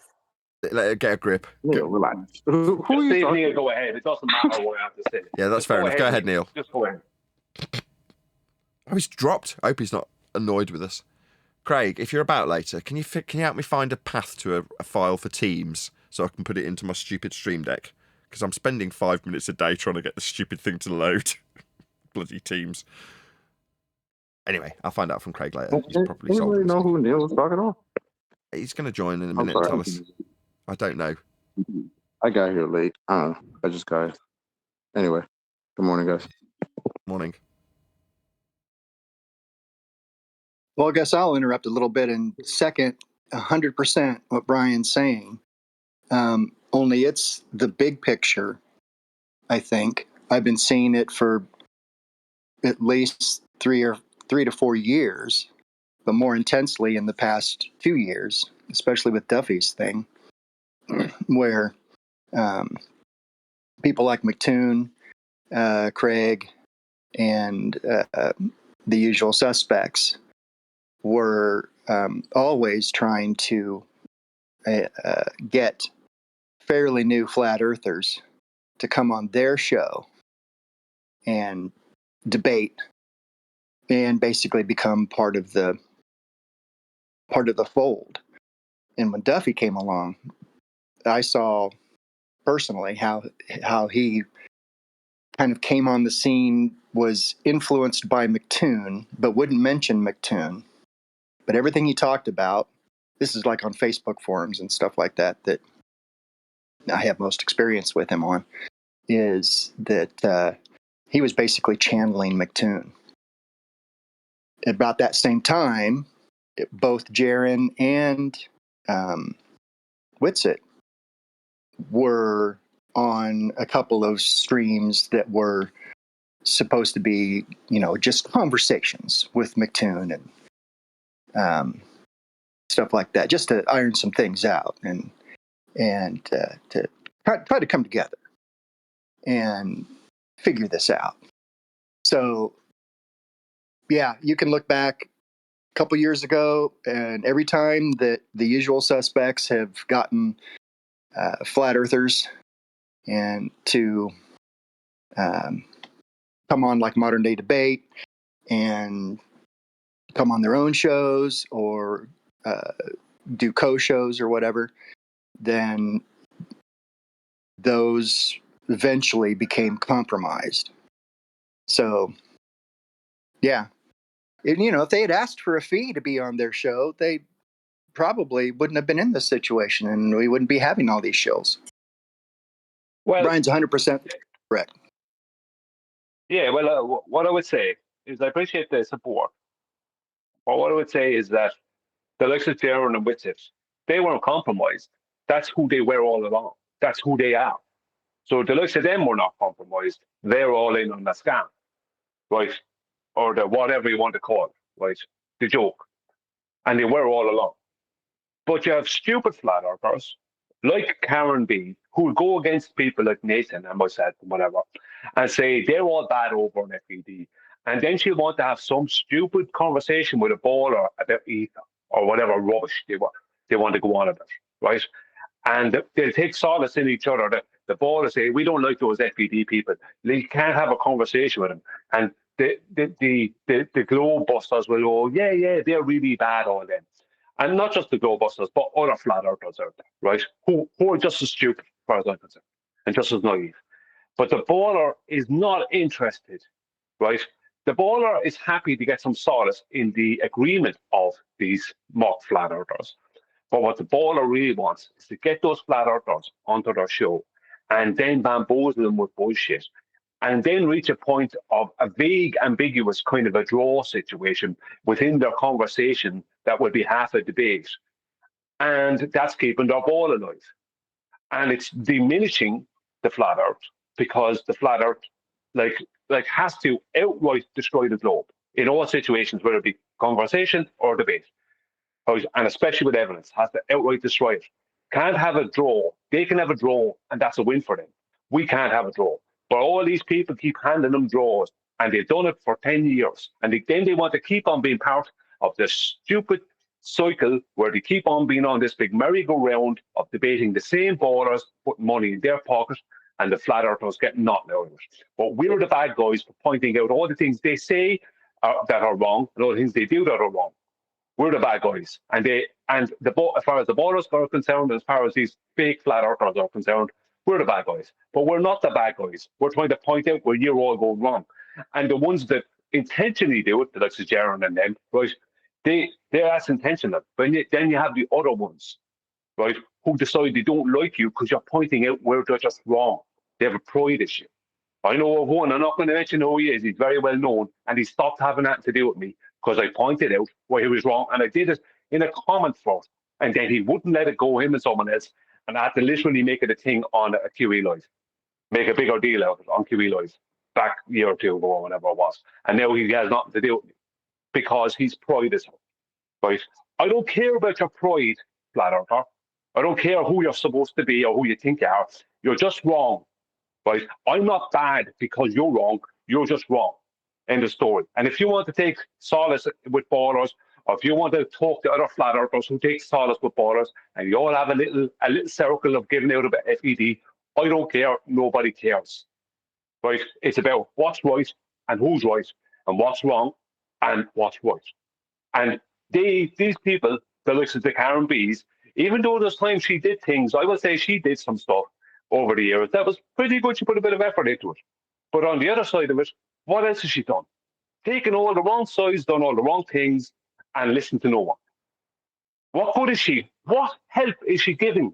Get a grip. Neil, relax. Who are you talking Neil, go ahead. It doesn't matter what I have to say. Yeah, that's fair enough. Go ahead, Neil. Just go ahead. Oh, he's dropped. I hope he's not annoyed with us. Craig, if you're about later, can you help me find a path to a file for Teams so I can put it into my stupid Stream Deck? Because I'm spending 5 minutes a day trying to get the stupid thing to load. Bloody Teams. Anyway, I'll find out from Craig later. He's probably sold. Anybody know who Neil was talking about? He's going to join in a minute and tell us. I don't know. I got here late. I just got it. Anyway, good morning, guys. Morning. Well, I guess I'll interrupt a little bit and second 100% what Brian's saying. Only it's the big picture, I think. I've been seeing it for at least 3 to 4 years, but more intensely in the past 2 years, especially with Duffy's thing, where people like McToon, Craig, and the usual suspects were always trying to get fairly new flat earthers to come on their show and debate and basically become part of the fold. And when Duffy came along, I saw personally how he kind of came on the scene, was influenced by McToon, but wouldn't mention McToon. But everything he talked about, this is like on Facebook forums and stuff like that I have most experience with him on, is that he was basically channeling McToon. About that same time, both Jaron and Whitsitt were on a couple of streams that were supposed to be, just conversations with McToon. And stuff like that, just to iron some things out and to try to come together and figure this out. So, yeah, you can look back a couple years ago, and every time that the usual suspects have gotten flat earthers and to come on like Modern Day Debate and come on their own shows or do co-shows or whatever, then those eventually became compromised. So, yeah, if they had asked for a fee to be on their show, they probably wouldn't have been in this situation, and we wouldn't be having all these shows. Well, Brian's 100% correct. yeah, well, what I would say is I appreciate the support. But what I would say is that the likes of Jaron and Whitsitt, they weren't compromised. That's who they were all along. That's who they are. So the likes of them were not compromised. They're all in on the scam, right? Or the whatever you want to call it, right? The joke. And they were all along. But you have stupid flat earthers like Karen B, who will go against people like Nathan and myself and whatever, and say they're all bad over on FED. And then she'll want to have some stupid conversation with a baller about ether or whatever rubbish they want to go on about, right? And they'll take solace in each other. The baller say, we don't like those FED people. You can't have a conversation with them. And the globe busters will go, yeah, they're really bad, all them. And not just the Globusters, but other flat earthers out there, right? Who are just as stupid, as far as I'm concerned, and just as naive. But the baller is not interested, right? The baller is happy to get some solace in the agreement of these mock flat earthers. But what the baller really wants is to get those flat earthers onto their show and then bamboozle them with bullshit and then reach a point of a vague, ambiguous kind of a draw situation within their conversation that would be half a debate. And that's keeping their ball alive. And it's diminishing the flat earth because the flat earth like has to outright destroy the globe in all situations, whether it be conversation or debate. And especially with evidence, has to outright destroy it. Can't have a draw. They can have a draw, and that's a win for them. We can't have a draw. But all these people keep handing them draws, and they've done it for 10 years. And then they want to keep on being part of this stupid cycle where they keep on being on this big merry-go-round of debating the same ballers, putting money in their pocket, and the flat earthers getting nothing out of it. But we're the bad guys for pointing out all the things they say that are wrong, and all the things they do that are wrong. We're the bad guys, and as far as the ballers are concerned, as far as these fake flat earthers are concerned, we're the bad guys. But we're not the bad guys. We're trying to point out where you're all going wrong, and the ones that intentionally do it, the likes of Jaron and them, right? They're as intentional. But then you have the other ones, right, who decide they don't like you because you're pointing out where they're just wrong. They have a pride issue. I know of one. I'm not going to mention who he is. He's very well known, and he stopped having that to do with me because I pointed out where he was wrong, and I did it in a comment for it. And then he wouldn't let it go, him and someone else, and I had to literally make it a thing on a QE Live, make a bigger deal out of it on QE Live back a year or two ago or whatever it was. And now he has nothing to do with me because his pride is hurt, right? I don't care about your pride, flat earther. I don't care who you're supposed to be or who you think you are. You're just wrong. Right? I'm not bad because you're wrong. You're just wrong. End of story. And if you want to take solace with ballers, or if you want to talk to other flat earthers who take solace with ballers, and you all have a little circle of giving out about FED, I don't care. Nobody cares. Right? It's about what's right and who's right, and what's wrong and what's right. And these people, the likes of the Karen B's, even though there's times she did things, I would say she did some stuff over the years that was pretty good. She put a bit of effort into it. But on the other side of it, what else has she done? Taken all the wrong sides, done all the wrong things, and listened to no one. What good is she? What help is she giving?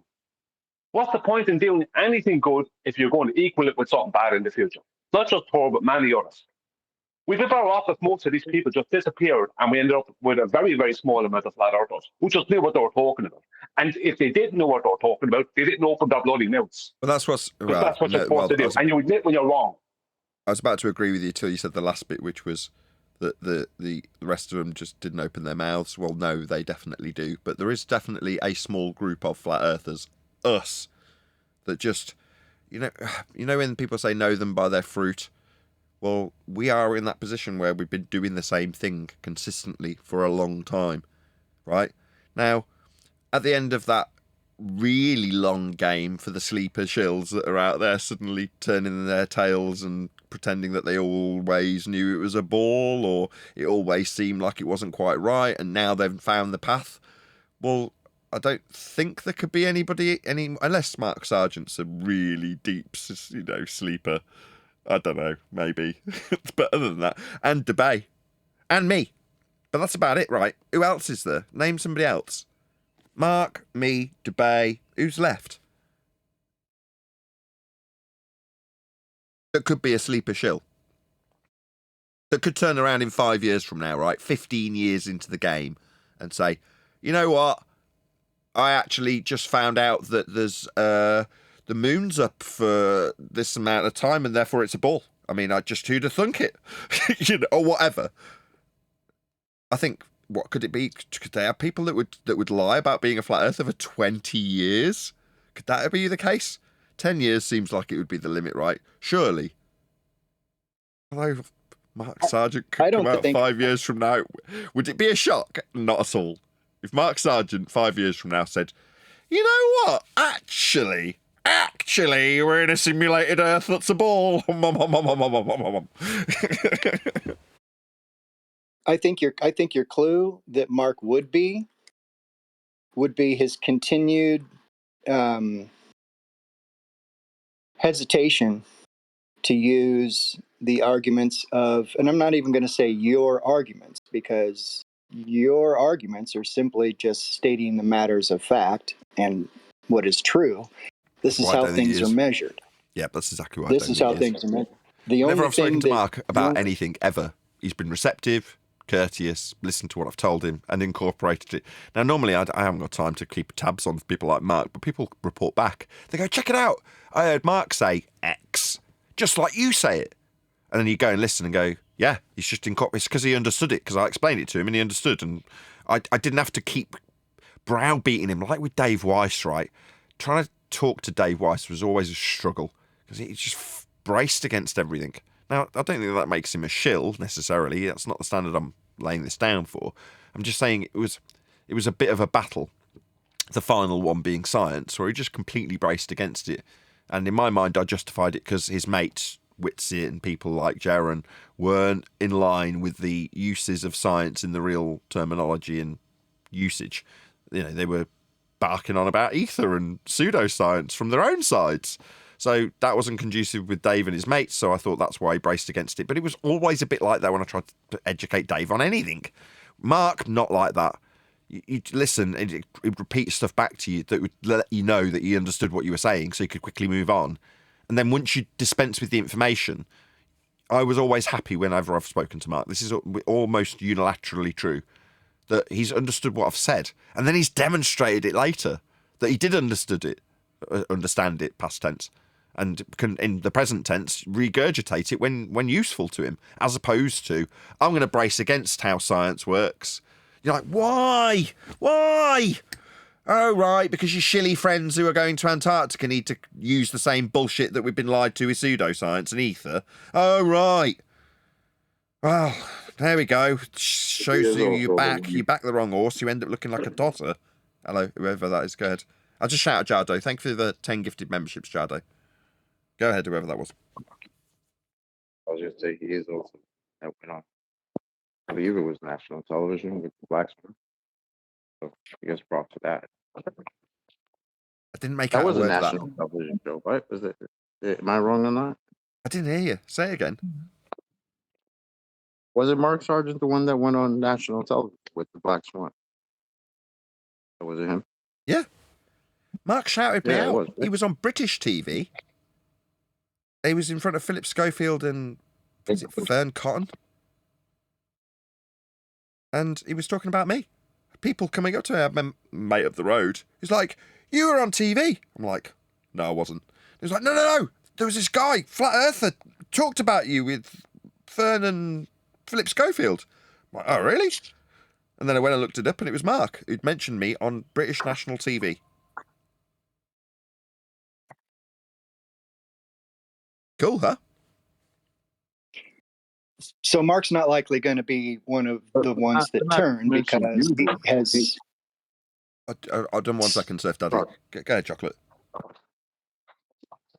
What's the point in doing anything good if you're going to equal it with something bad in the future? Not just her, but many others. We'd be better off if most of these people just disappeared and we ended up with a very, very small amount of flat earthers who just knew what they were talking about. And if they didn't know what they were talking about, they didn't open their bloody mouths. Well, that's what you're supposed to do. And you admit when you're wrong. I was about to agree with you till you said the last bit, which was that the rest of them just didn't open their mouths. Well, no, they definitely do. But there is definitely a small group of flat earthers, us, that just, you know when people say know them by their fruit? Well, we are in that position where we've been doing the same thing consistently for a long time, right? Now, at the end of that really long game for the sleeper shills that are out there suddenly turning their tails and pretending that they always knew it was a ball, or it always seemed like it wasn't quite right, and now they've found the path. Well, I don't think there could be anybody unless Mark Sargent's a really deep, sleeper. I don't know, maybe. But other than that, and DeBay, and me. But that's about it, right? Who else is there? Name somebody else. Mark, me, DeBay. Who's left? That could be a sleeper shill. That could turn around in 5 years from now, right? 15 years into the game and say, you know what? I actually just found out that there's the moon's up for this amount of time and therefore it's a ball. I mean, who'd have thunk it? Or whatever. I think, what could it be? Could they have people that would lie about being a flat earther for 20 years? Could that be the case? 10 years seems like it would be the limit, right? Surely. Although Mark Sargent could come out 5 years from now, would it be a shock? Not at all. If Mark Sargent 5 years from now said, you know what? Actually, we're in a simulated Earth that's a ball. I think your clue that Mark would be his continued hesitation to use the arguments of, and I'm not even going to say your arguments, because your arguments are simply just stating the matters of fact and what is true. This is how things are measured. Yeah, that's exactly what this is how things are measured. Whenever I've spoken to Mark about anything ever, he's been receptive, courteous, listened to what I've told him, and incorporated it. Now, normally I haven't got time to keep tabs on people like Mark, but people report back. They go, check it out. I heard Mark say X, just like you say it. And then you go and listen and go, yeah, he's just it's because he understood it, because I explained it to him and he understood. And I didn't have to keep browbeating him like with Dave Weiss, right? Trying to talk to Dave Weiss was always a struggle because he just braced against everything. Now, I don't think that makes him a shill necessarily. That's not the standard I'm laying this down for. I'm just saying it was a bit of a battle, the final one being science, where he just completely braced against it. And in my mind, I justified it because his mates, Witzy and people like Jaron, weren't in line with the uses of science in the real terminology and usage. They were barking on about ether and pseudoscience from their own sides. So that wasn't conducive with Dave and his mates, so I thought that's why he braced against it. But it was always a bit like that when I tried to educate Dave on anything. Mark, not like that. You listen, and it repeats stuff back to you that would let you know that he understood what you were saying, so you could quickly move on. And then once you dispense with the information, I was always happy whenever I've spoken to Mark. This is almost unilaterally true, that he's understood what I've said. And then he's demonstrated it later, that he did understand it, past tense, and can, in the present tense, regurgitate it when useful to him, as opposed to, I'm going to brace against how science works. You're like, why? Oh, right, because your shilly friends who are going to Antarctica need to use the same bullshit that we've been lied to with pseudoscience and ether. Oh, right. Well, there we go. Shows you back the wrong horse, you end up looking like a dotter. Hello, whoever that is, go ahead. I'll just shout at Jardo. Thank you for the 10 gifted memberships, Jardo. Go ahead, whoever that was. I was just saying he is also helping on. I believe it was national television with the black swan. So I guess props for that. I didn't make that out was a a word national television show, right? Was it? Am I wrong on that? I didn't hear you. Say it again. Was it Mark Sargent, the one that went on national television with the black swan? Or was it him? Yeah. Mark shouted me out. Was. He was on British TV. He was in front of Philip Schofield and Fern Cotton. And he was talking about me. People coming up to me, mate up the road. He's like, you were on TV. I'm like, no, I wasn't. He's like, no. There was this guy, Flat Earther, talked about you with Fern and Philip Schofield. I'm like, oh, really? And then I went and looked it up, and it was Mark who'd mentioned me on British national TV. Cool, huh? So Mark's not likely going to be one of the ones that turn because he has. I'll done 1 second, Surf Daddy. Go ahead, Chocolate.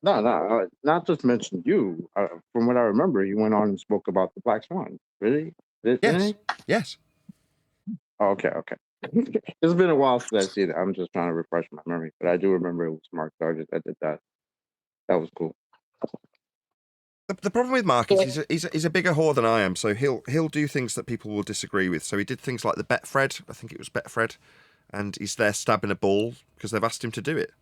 No, not just mentioned you. From what I remember, you went on and spoke about the Black Swan. Really? Yes. Yes. Oh, okay. It's been a while since I've seen it. I'm just trying to refresh my memory, but I do remember it was Mark Sargent that did that. That was cool. The problem with Mark is he's a bigger whore than I am, so he'll do things that people will disagree with. So he did things like the Betfred, I think it was Betfred, and he's there stabbing a ball because they've asked him to do it.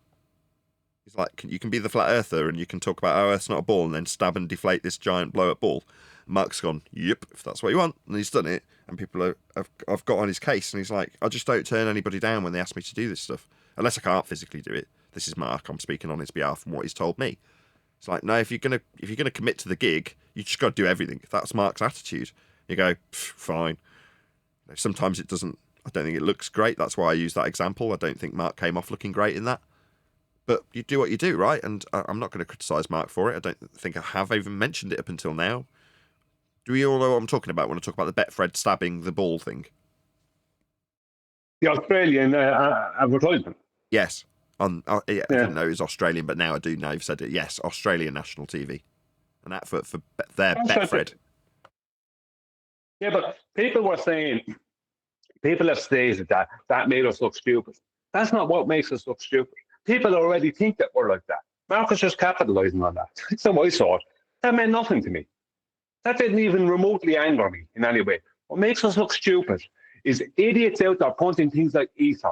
He's like, you can be the flat earther and you can talk about, oh, Earth's not a ball, and then stab and deflate this giant blow-up ball. Mark's gone, yep, if that's what you want, and he's done it, and people have got on his case, and he's like, I just don't turn anybody down when they ask me to do this stuff, unless I can't physically do it. This is Mark, I'm speaking on his behalf from what he's told me. It's like, no, if you're gonna commit to the gig, you just got to do everything. If that's Mark's attitude, you go, fine. Sometimes it doesn't. I don't think it looks great. That's why I use that example. I don't think Mark came off looking great in that. But you do what you do, right? And I'm not going to criticise Mark for it. I don't think I have even mentioned it up until now. Do we all know what I'm talking about when I talk about the Betfred stabbing the ball thing? The Australian advertisement. Yes. I didn't know it was Australian, but now I do know you've said it. Yes, Australian national TV. And that for their Betfred. Yeah, but people have stated that made us look stupid. That's not what makes us look stupid. People already think that we're like that. Marcus just capitalising on that. That's how I saw it. That meant nothing to me. That didn't even remotely anger me in any way. What makes us look stupid is idiots out there pointing things like ether.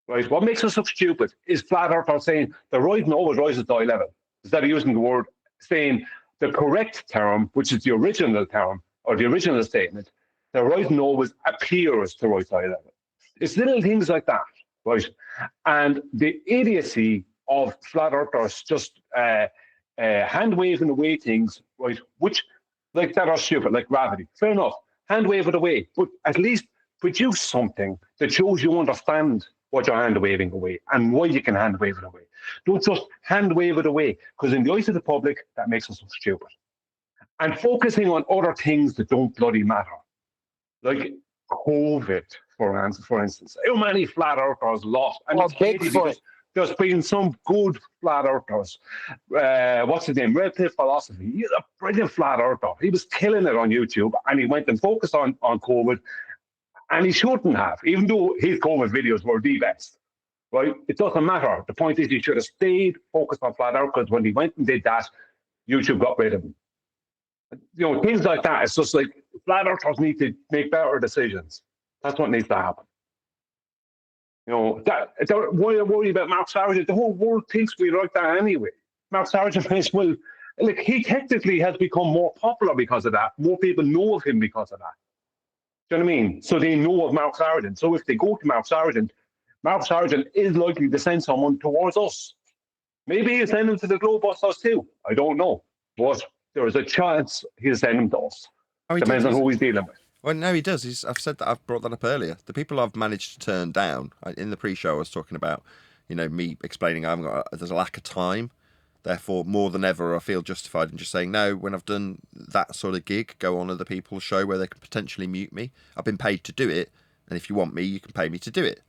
Right? What makes us look stupid is flat earthers saying the rising always rises to eye level. Instead of using the word, saying the correct term, which is the original term, or the original statement, the rising always appears to rise to eye level. It's little things like that, right? And the idiocy of flat earthers just hand waving away things, right, which like that are stupid, like gravity. Fair enough. Hand wave it away, but at least produce something that shows you understand what you're hand waving away and why you can hand wave it away. Don't just hand wave it away, because in the eyes of the public, that makes us look stupid. And focusing on other things that don't bloody matter, like COVID, for instance. How many flat earthers lost? And there's been some good flat earthers. What's his name? Red Pill Philosophy. He's a brilliant flat earther. He was killing it on YouTube, and he went and focused on COVID. And he shouldn't have, even though his COVID videos were the best, right? It doesn't matter. The point is he should have stayed focused on flat earth, because when he went and did that, YouTube got rid of him. You know, things like that. It's just like flat earthers need to make better decisions. That's what needs to happen. You know, why worry about Mark Sargent? The whole world thinks we like that anyway. Mark Sargent is, well, like, he technically has become more popular because of that. More people know of him because of that. Do you know what I mean? So they know of Mark Sargent. So if they go to Mark Sargent is likely to send someone towards us. Maybe he'll send them to the Globebusters too. I don't know. But there is a chance he'll send them to us. Depends on who he's dealing with. Well, no, he does. I've said that. I've brought that up earlier. The people I've managed to turn down, in the pre-show I was talking about, you know, me explaining there's a lack of time. Therefore, more than ever, I feel justified in just saying, no, when I've done that sort of gig, go on other people's show where they can potentially mute me. I've been paid to do it, and if you want me, you can pay me to do it.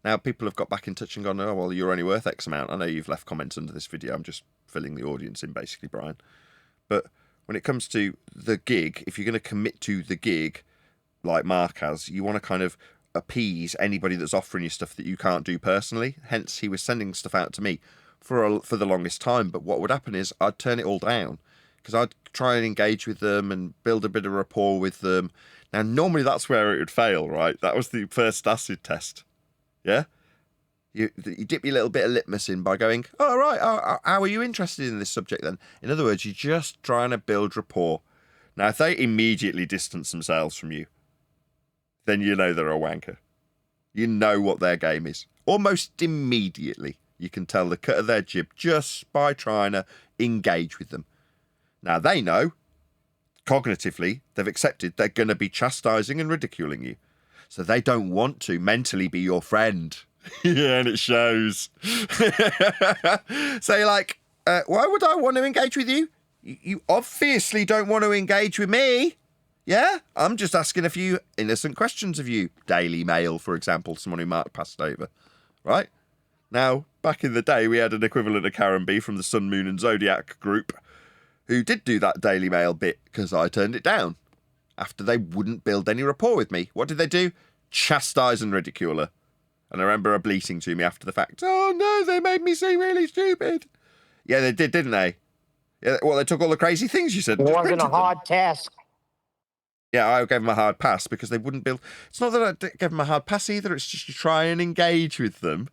Now, people have got back in touch and gone, oh, well, you're only worth X amount. I know you've left comments under this video. I'm just filling the audience in, basically, Brian. But when it comes to the gig, if you're going to commit to the gig, like Mark has, you want to kind of appease anybody that's offering you stuff that you can't do personally. Hence, he was sending stuff out to me for the longest time, but what would happen is I'd turn it all down because I'd try and engage with them and build a bit of rapport with them. Now, normally that's where it would fail, right? That was the first acid test. Yeah? You dip your little bit of litmus in by going, oh, right, how are you interested in this subject then? In other words, you're just trying to build rapport. Now, if they immediately distance themselves from you, then you know they're a wanker. You know what their game is. Almost immediately. You can tell the cut of their jib just by trying to engage with them. Now, they know cognitively, they've accepted they're going to be chastising and ridiculing you. So they don't want to mentally be your friend. Yeah, and it shows. So you're like, why would I want to engage with you? You obviously don't want to engage with me. Yeah? I'm just asking a few innocent questions of you. Daily Mail, for example, someone who Mark passed over. Right? Now, back in the day, we had an equivalent of Karen B from the Sun, Moon and Zodiac group who did do that Daily Mail bit because I turned it down after they wouldn't build any rapport with me. What did they do? Chastise and ridicule her. And I remember her bleating to me after the fact, oh no, they made me seem really stupid. Yeah, they did, didn't they? Yeah, well, they took all the crazy things you said. It wasn't a hard task. Yeah, I gave them a hard pass because they wouldn't build. It's not that I gave them a hard pass either. It's just you try and engage with them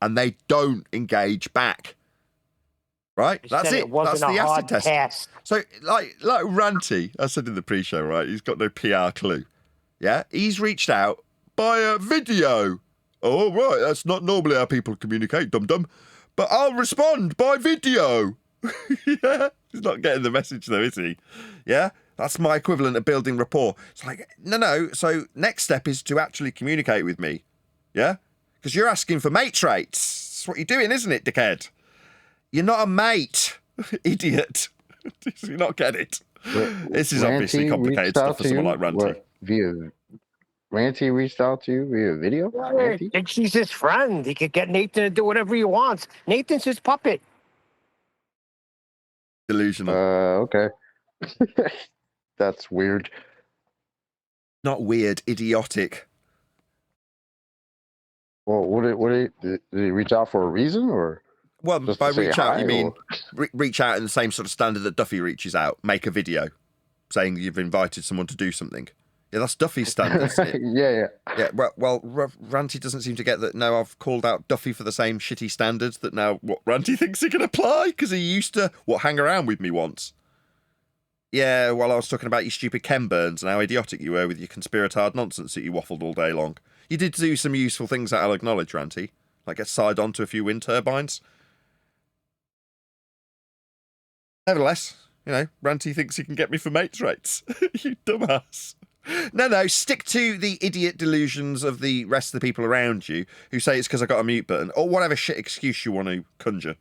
and they don't engage back. Right? That's it. That's the acid test. Task. So, like Ranty, I said in the pre-show, right? He's got no PR clue. Yeah? He's reached out by a video. Oh, right. That's not normally how people communicate, dum-dum. But I'll respond by video. Yeah? He's not getting the message, though, is he? Yeah? That's my equivalent of building rapport. It's like, no. So, next step is to actually communicate with me. Yeah? Because you're asking for mate traits. That's what you're doing, isn't it, dickhead? You're not a mate, idiot. Do you not get it? This is obviously complicated stuff for someone like Ranty. Ranty reached out to you via video? I think she's his friend. He could get Nathan to do whatever he wants. Nathan's his puppet. Delusional. Okay. That's weird. Not weird, idiotic. Well, did he reach out for a reason, or? Well, Just by to say reach out, hi, you mean or- reach out in the same sort of standard that Duffy reaches out. Make a video saying you've invited someone to do something. Yeah, that's Duffy's standard, isn't it? Yeah. Yeah, well, Ranty doesn't seem to get that. No, I've called out Duffy for the same shitty standards that now what Ranty thinks he can apply because he used to hang around with me once. Yeah, well, I was talking about your stupid Ken Burns and how idiotic you were with your conspiratard nonsense that you waffled all day long. You did do some useful things that I'll acknowledge, Ranty, like get side onto a few wind turbines. Nevertheless, Ranty thinks he can get me for mates rates. You dumbass. No, stick to the idiot delusions of the rest of the people around you who say it's because I got a mute button, or whatever shit excuse you want to conjure.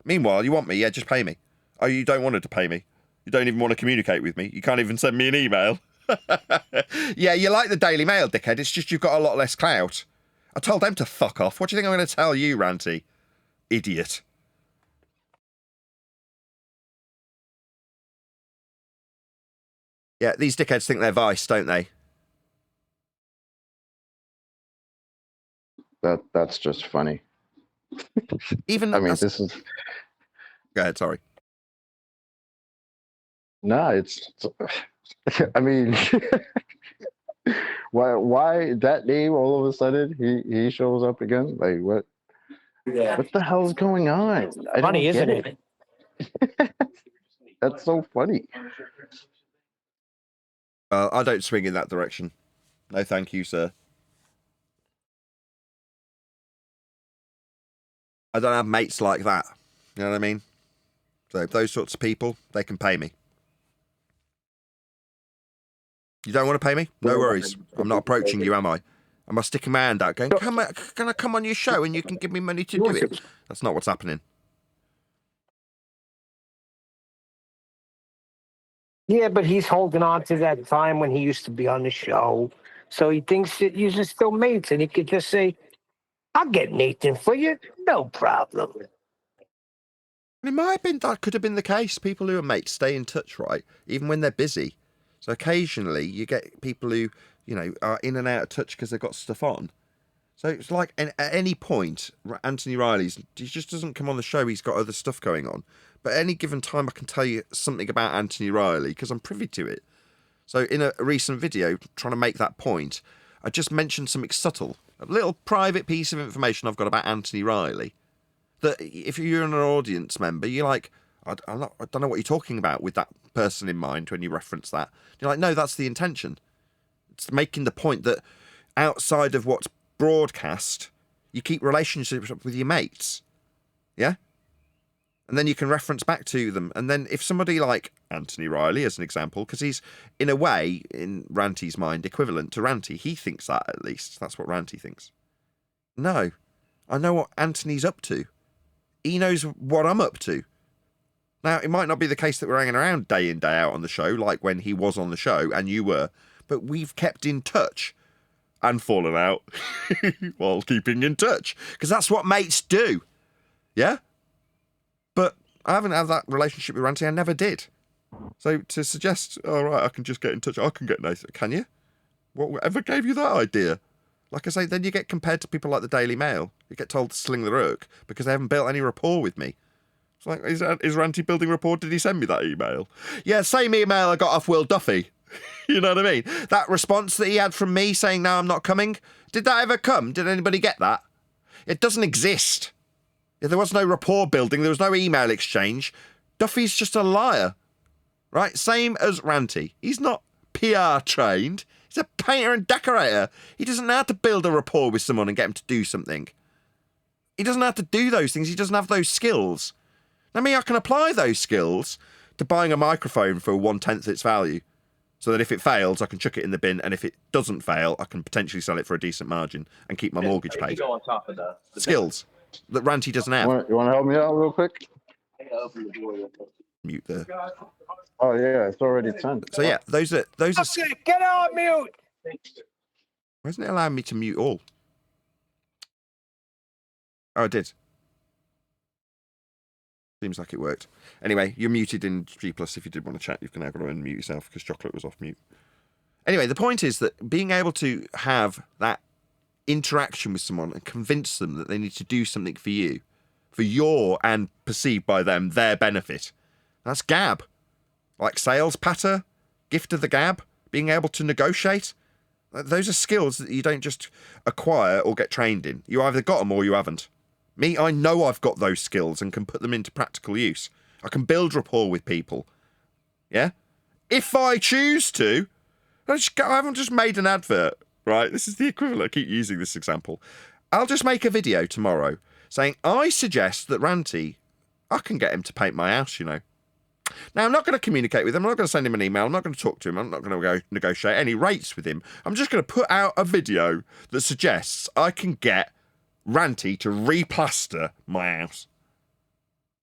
Meanwhile, you want me, yeah, just pay me. Oh, you don't want to pay me. You don't even want to communicate with me. You can't even send me an email. Yeah, you like the Daily Mail, dickhead. It's just you've got a lot less clout. I told them to fuck off. What do you think I'm going to tell you, Ranty? Idiot. Yeah, these dickheads think they're Vice, don't they? That's just funny. Even I mean, this is. Go ahead, sorry. No, it's. I mean, why that name all of a sudden he shows up again? Like what? Yeah. What the hell's going on? Funny, isn't it? That's so funny. I don't swing in that direction. No, thank you, sir. I don't have mates like that. You know what I mean? So those sorts of people, they can pay me. You don't want to pay me? No worries. I'm not approaching you, am I? Am I sticking my hand out going, can I come on your show and you can give me money to do it? That's not what's happening. Yeah, but he's holding on to that time when he used to be on the show. So he thinks that you're still mates and he could just say, I'll get Nathan for you. No problem. It might have been, that could have been the case. People who are mates stay in touch, right? Even when they're busy. So occasionally you get people who, are in and out of touch because they've got stuff on. So it's like at any point, Anthony Riley's, he just doesn't come on the show. He's got other stuff going on. But at any given time, I can tell you something about Anthony Riley because I'm privy to it. So in a recent video, trying to make that point, I just mentioned something subtle, a little private piece of information I've got about Anthony Riley. That if you're an audience member, you're like, I don't know what you're talking about with that person in mind when you reference that. You're like, no, that's the intention. It's making the point that outside of what's broadcast, you keep relationships with your mates. Yeah? And then you can reference back to them. And then if somebody like Anthony Riley, as an example, because he's, in a way, in Ranty's mind, equivalent to Ranty. He thinks that, at least. That's what Ranty thinks. No. I know what Anthony's up to. He knows what I'm up to. Now, it might not be the case that we're hanging around day in, day out on the show, like when he was on the show and you were, but we've kept in touch and fallen out while keeping in touch, because that's what mates do. Yeah? But I haven't had that relationship with Ranty. I never did. So to suggest, all right, I can just get in touch. I can get Nathan. Can you? Whatever gave you that idea? Like I say, then you get compared to people like the Daily Mail. You get told to sling the rook because they haven't built any rapport with me. It's like, is Ranty building rapport? Did he send me that email? Yeah, same email I got off Will Duffy. You know what I mean? That response that he had from me saying, no, I'm not coming. Did that ever come? Did anybody get that? It doesn't exist. If there was no rapport building, there was no email exchange. Duffy's just a liar. Right? Same as Ranty. He's not PR trained. He's a painter and decorator. He doesn't know how to build a rapport with someone and get him to do something. He doesn't have to do those things. He doesn't have those skills. I mean, I can apply those skills to buying a microphone for 1/10 its value, so that if it fails, I can chuck it in the bin, and if it doesn't fail, I can potentially sell it for a decent margin and keep my mortgage paid. Go on top of the Skills that Ranty doesn't have. You want to help me out real quick? Mute there. Oh yeah, it's already 10. So yeah, those are. Okay, get on mute. Why isn't it allowing me to mute all? Oh, it did. Seems like it worked. Anyway, you're muted in G+. If you did want to chat, you can now go and unmute yourself because Chocolate was off mute. Anyway, the point is that being able to have that interaction with someone and convince them that they need to do something for you, for your and perceived by them, their benefit, that's gab. Like sales patter, gift of the gab, being able to negotiate. Those are skills that you don't just acquire or get trained in. You either got them or you haven't. Me, I know I've got those skills and can put them into practical use. I can build rapport with people. Yeah? If I choose to. I haven't just made an advert, right? This is the equivalent. I keep using this example. I'll just make a video tomorrow saying, I suggest that Ranty, I can get him to paint my house, you know. Now, I'm not going to communicate with him. I'm not going to send him an email. I'm not going to talk to him. I'm not going to go negotiate any rates with him. I'm just going to put out a video that suggests I can get Ranty to replaster my house.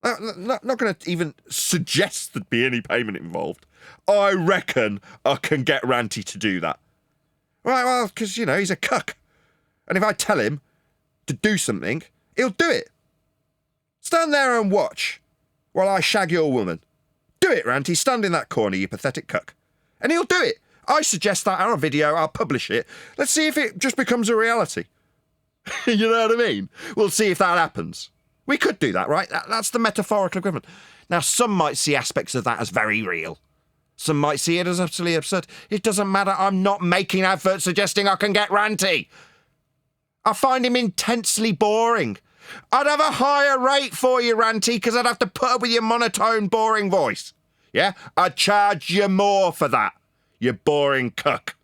Not going to even suggest there'd be any payment involved. I reckon I can get Ranty to do that. Right, well, because, you know, he's a cuck. And if I tell him to do something, he'll do it. Stand there and watch while I shag your woman. Do it, Ranty. Stand in that corner, you pathetic cuck. And he'll do it. I suggest that on a video. I'll publish it. Let's see if it just becomes a reality. You know what I mean? We'll see if that happens. We could do that, right? That's the metaphorical equivalent. Now, some might see aspects of that as very real. Some might see it as utterly absurd. It doesn't matter. I'm not making adverts suggesting I can get Ranty. I find him intensely boring. I'd have a higher rate for you, Ranty, because I'd have to put up with your monotone, boring voice. Yeah? I'd charge you more for that, you boring cuck.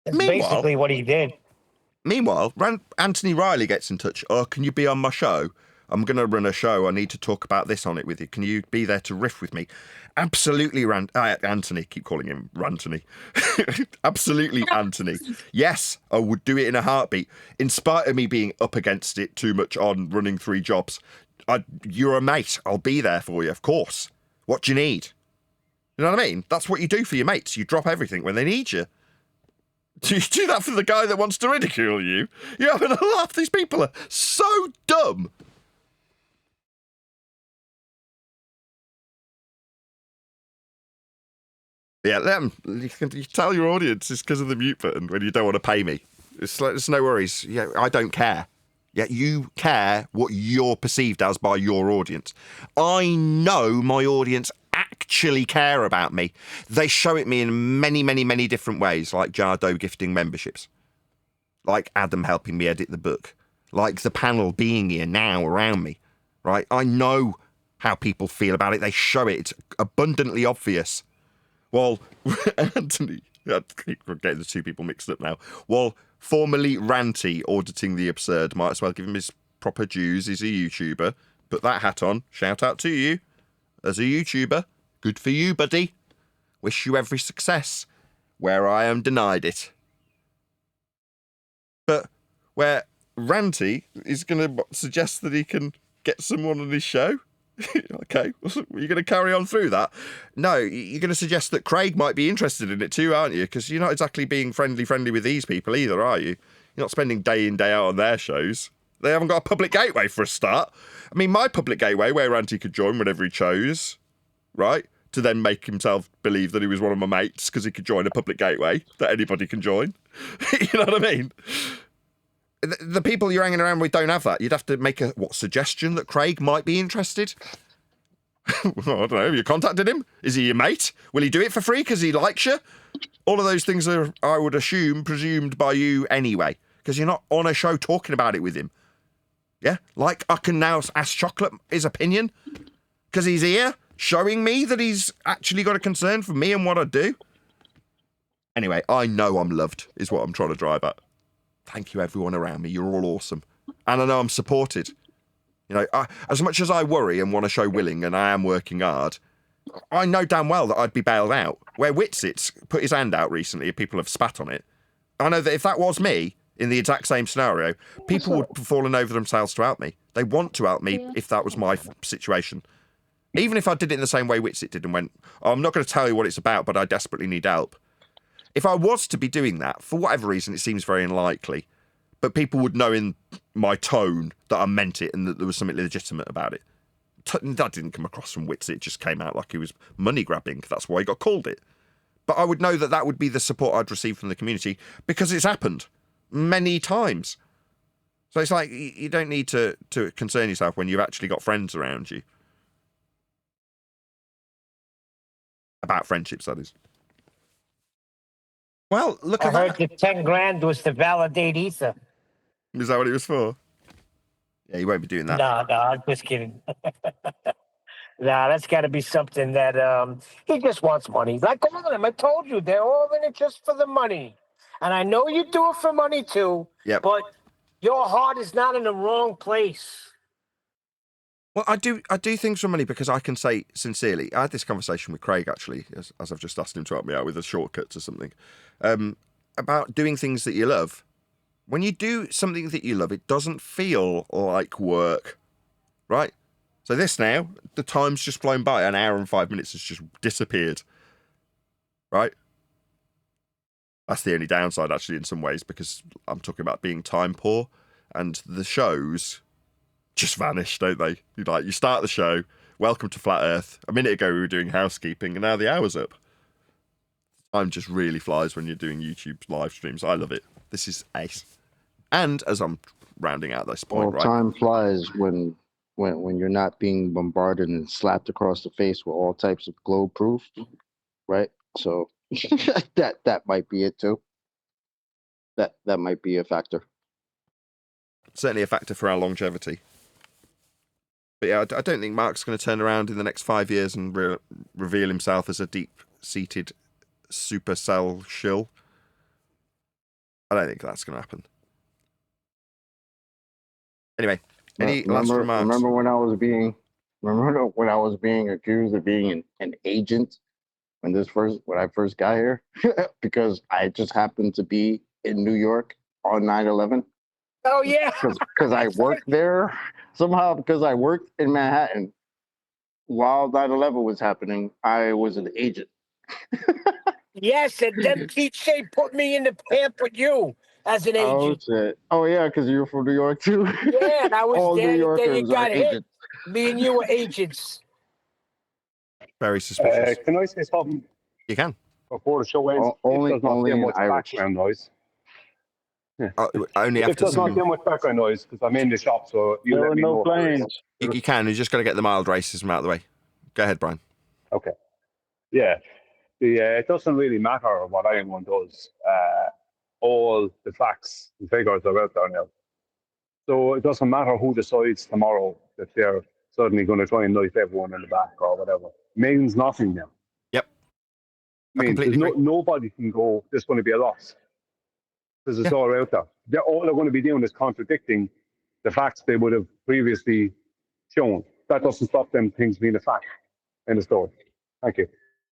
That's basically what he did. Meanwhile, Anthony Riley gets in touch. Oh, can you be on my show? I'm going to run a show. I need to talk about this on it with you. Can you be there to riff with me? Absolutely, Anthony. Keep calling him Rantony. Absolutely, Anthony. Yes, I would do it in a heartbeat. In spite of me being up against it too much on running 3 jobs. You're a mate. I'll be there for you, of course. What do you need? You know what I mean? That's what you do for your mates. You drop everything when they need you. Do you do that for the guy that wants to ridicule you? You're having a laugh. These people are so dumb. Yeah, you can tell your audience it's because of the mute button when you don't want to pay me. It's no worries. Yeah, I don't care. Yeah, you care what you're perceived as by your audience. I know my audience actually care about me. They show it me in many, many, many different ways, like Jardo gifting memberships, like Adam helping me edit the book, like the panel being here now around me, right? I know how people feel about it. They show it. It's abundantly obvious. Well, Anthony, I keep getting the two people mixed up now. While formerly Ranty auditing the absurd, might as well give him his proper dues. He's a YouTuber. Put that hat on. Shout out to you as a YouTuber. Good for you, buddy. Wish you every success where I am denied it. But where Ranty is going to suggest that he can get someone on his show. Okay, you're going to carry on through that? No, you're going to suggest that Craig might be interested in it too, aren't you? Because you're not exactly being friendly with these people either, are you? You're not spending day in, day out on their shows. They haven't got a public gateway for a start. I mean, my public gateway, where Ranty could join whenever he chose, right? To then make himself believe that he was one of my mates because he could join a public gateway that anybody can join. You know what I mean? The people you're hanging around with don't have that. You'd have to make a suggestion that Craig might be interested. I don't know. Have you contacted him? Is he your mate? Will he do it for free because he likes you? All of those things are, I would assume, presumed by you anyway, because you're not on a show talking about it with him. Yeah? Like I can now ask Chocolate his opinion because he's here showing me that he's actually got a concern for me and what I do. Anyway, I know I'm loved is what I'm trying to drive at. Thank you, everyone around me. You're all awesome. And I know I'm supported. You know, as much as I worry and want to show willing, and I am working hard, I know damn well that I'd be bailed out. Where Witsits put his hand out recently, people have spat on it. I know that if that was me, in the exact same scenario, people would have fallen over themselves to help me. They want to help me if that was my situation. Even if I did it in the same way Witsit did and went, oh, I'm not going to tell you what it's about, but I desperately need help. If I was to be doing that, for whatever reason, it seems very unlikely, but people would know in my tone that I meant it and that there was something legitimate about it. That didn't come across from Witsit, it just came out like he was money grabbing. That's why he got called it. But I would know that that would be the support I'd receive from the community because it's happened many times. So it's like you don't need to concern yourself when you've actually got friends around you. About friendships, that is. Well, look I at heard that. the 10 grand was to validate Ether. Is that what it was for? Yeah, you won't be doing that. No, I'm just kidding. Nah, that's got to be something that he just wants money. Like all of them, I told you, they're all in it just for the money. And I know you do it for money too. Yep. But your heart is not in the wrong place. Well, I do things for money because I can say sincerely. I had this conversation with Craig actually, as I've just asked him to help me out with a shortcut to something, about doing things that you love. When you do something that you love, it doesn't feel like work, right? So this now, the time's just flown by. An hour and 5 minutes has just disappeared, right? That's the only downside actually in some ways because I'm talking about being time poor and the shows just vanish, don't they? You start the show, welcome to Flat Earth. A minute ago we were doing housekeeping and now the hour's up. Time just really flies when you're doing YouTube live streams. I love it. This is ace. And as I'm rounding out this point, right? Time flies when you're not being bombarded and slapped across the face with all types of globe proof, right? So that might be it too. That might be a factor. Certainly a factor for our longevity. But yeah, I don't think Mark's going to turn around in the next 5 years and reveal himself as a deep-seated supercell shill. I don't think that's going to happen. Anyway, any last remarks? Remember when I was being accused of being an agent when I first got here because I just happened to be in New York on 9/11. Oh, yeah. Because I worked there somehow, because I worked in Manhattan while 9/11 was happening, I was an agent. Yes, and then TJ put me in the camp with you as an agent. Shit. Oh yeah, because you're from New York too. Yeah, and I was All there New the day you Yorkers got are hit. agents. Me and you were agents. Very suspicious. Can I say something You can. before the show ends? Only It does not get in much Irish. background noise. Only It after does not get much background noise because I'm in the shop, so you There let were me no know. planes. You can. You just got to get the mild racism out of the way. Go ahead, Brian. Okay. Yeah. It doesn't really matter what anyone does. All the facts and figures are out there now. So it doesn't matter who decides tomorrow that they're suddenly going to try and knife everyone in the back or whatever. It means nothing now. Yep. I mean, completely there's agree. nobody can go, there's going to be a loss. Because it's all out there. All they're going to be doing is contradicting the facts they would have previously shown. That doesn't stop them things being a fact in the story. Thank you.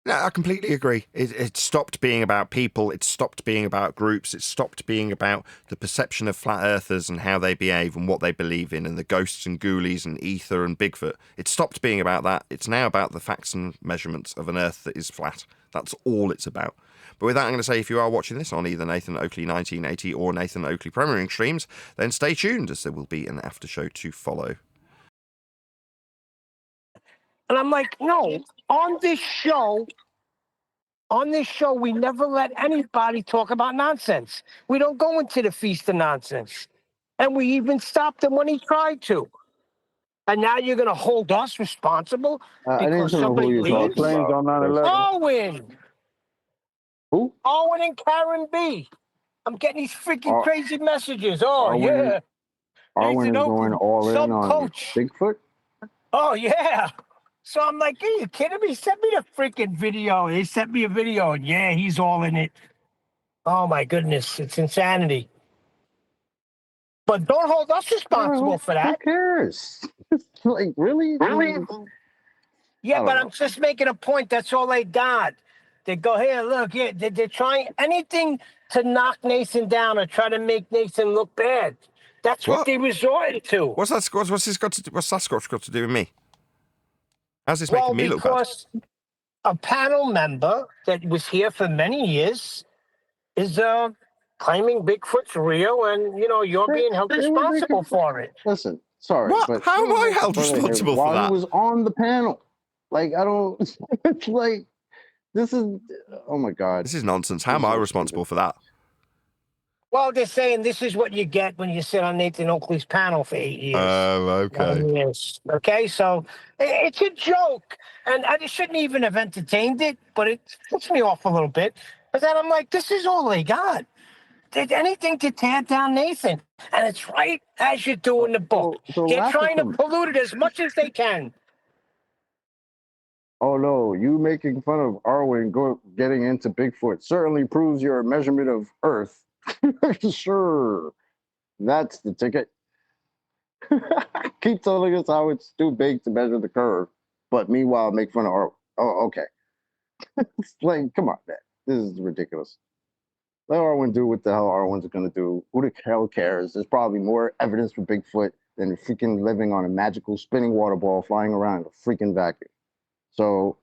No, I completely agree. It stopped being about people. It stopped being about groups. It stopped being about the perception of flat earthers and how they behave and what they believe in and the ghosts and ghoulies and ether and Bigfoot. It stopped being about that. It's now about the facts and measurements of an earth that is flat. That's all it's about. But with that, I'm going to say if you are watching this on either Nathan Oakley 1980 or Nathan Oakley Premiering streams, then stay tuned as there will be an after show to follow. And I'm like, no, on this show, we never let anybody talk about nonsense. We don't go into the feast of nonsense. And we even stopped him when he tried to. And now you're going to hold us responsible I need because to know somebody who you're leaves? talking Planes about. on 9/11. Owen. Who? Owen and Karen B. I'm getting these freaking Are- crazy messages. Oh, Arwen- yeah. Arwen Nathan is Oakley, going all in some on coach. Bigfoot? Oh, yeah. So I'm like, are you kidding me? Send me the freaking video. They sent me a video, and yeah, he's all in it. Oh, my goodness. It's insanity. But don't hold us responsible for that. Who cares? Like, really? Yeah, I but don't I'm just making a point. That's all they got. They go, here, look, yeah, they're trying anything to knock Nathan down or try to make Nathan look bad. That's what they resorted to. What's that Sasquatch got to do with me? How's this Well, making me look bad? because a panel member that was here for many years is claiming Bigfoot's real, and you're being held responsible for it. Listen, sorry, What? but How am I held brother here, responsible for while that? he was on the panel, like I don't. It's like this is. Oh my god. This is nonsense. How am I responsible for that? Well, they're saying this is what you get when you sit on Nathan Oakley's panel for 8 years. Oh, okay. Yes. Okay, so it's a joke, and I shouldn't even have entertained it, but it puts me off a little bit. But then I'm like, this is all they got. Did anything to tear down Nathan, and it's right as you do in the book. So They're lack of trying to pollute it as much as they can. Oh no, you making fun of Arwen getting into Bigfoot certainly proves your measurement of Earth. Sure, that's the ticket. Keep telling us how it's too big to measure the curve, but meanwhile make fun of Arwen. Oh, okay. It's like, come on, man, this is ridiculous. Let Arwen do what the hell Arwen's gonna do. Who the hell cares? There's probably more evidence for Bigfoot than freaking living on a magical spinning water ball flying around in a freaking vacuum. So,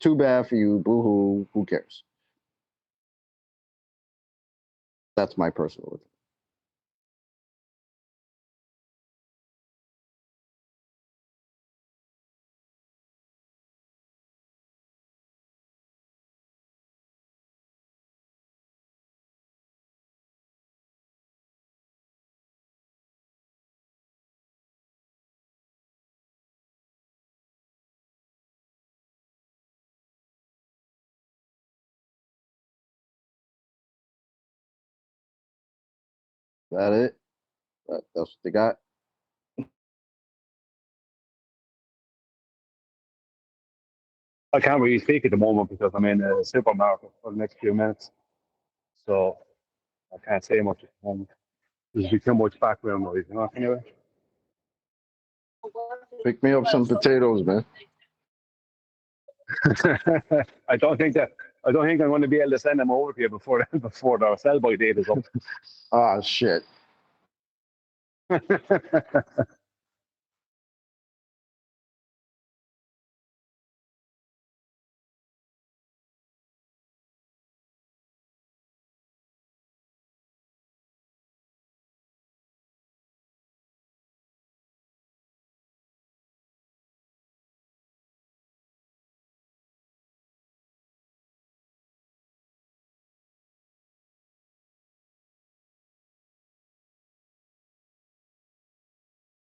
too bad for you. Boo hoo. Who cares? That's my personal opinion. That it? That's what they got. I can't really speak at the moment because I'm in a supermarket for the next few minutes. So I can't say much at the moment. There's too much background noise, anyway. Pick me up some potatoes, man. I don't think I'm going to be able to send them over to you before the sell-by date is up. Ah, shit.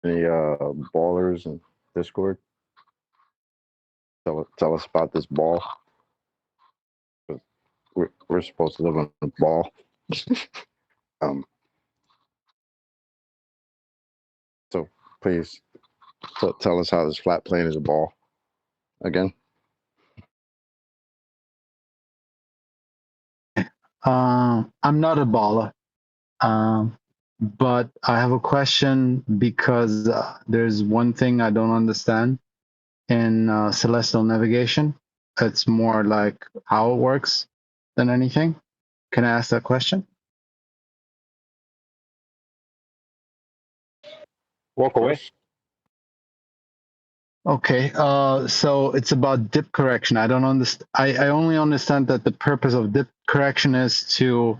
Any ballers in Discord? Tell us about this ball. We're supposed to live on a ball. So please tell us how this flat plane is a ball. Again. I'm not a baller, but I have a question because there's one thing I don't understand in celestial navigation. It's more like how it works than anything. Can I ask that question? Walk Of away. course. Okay, so it's about dip correction. I don't understand. I only understand that the purpose of dip correction is to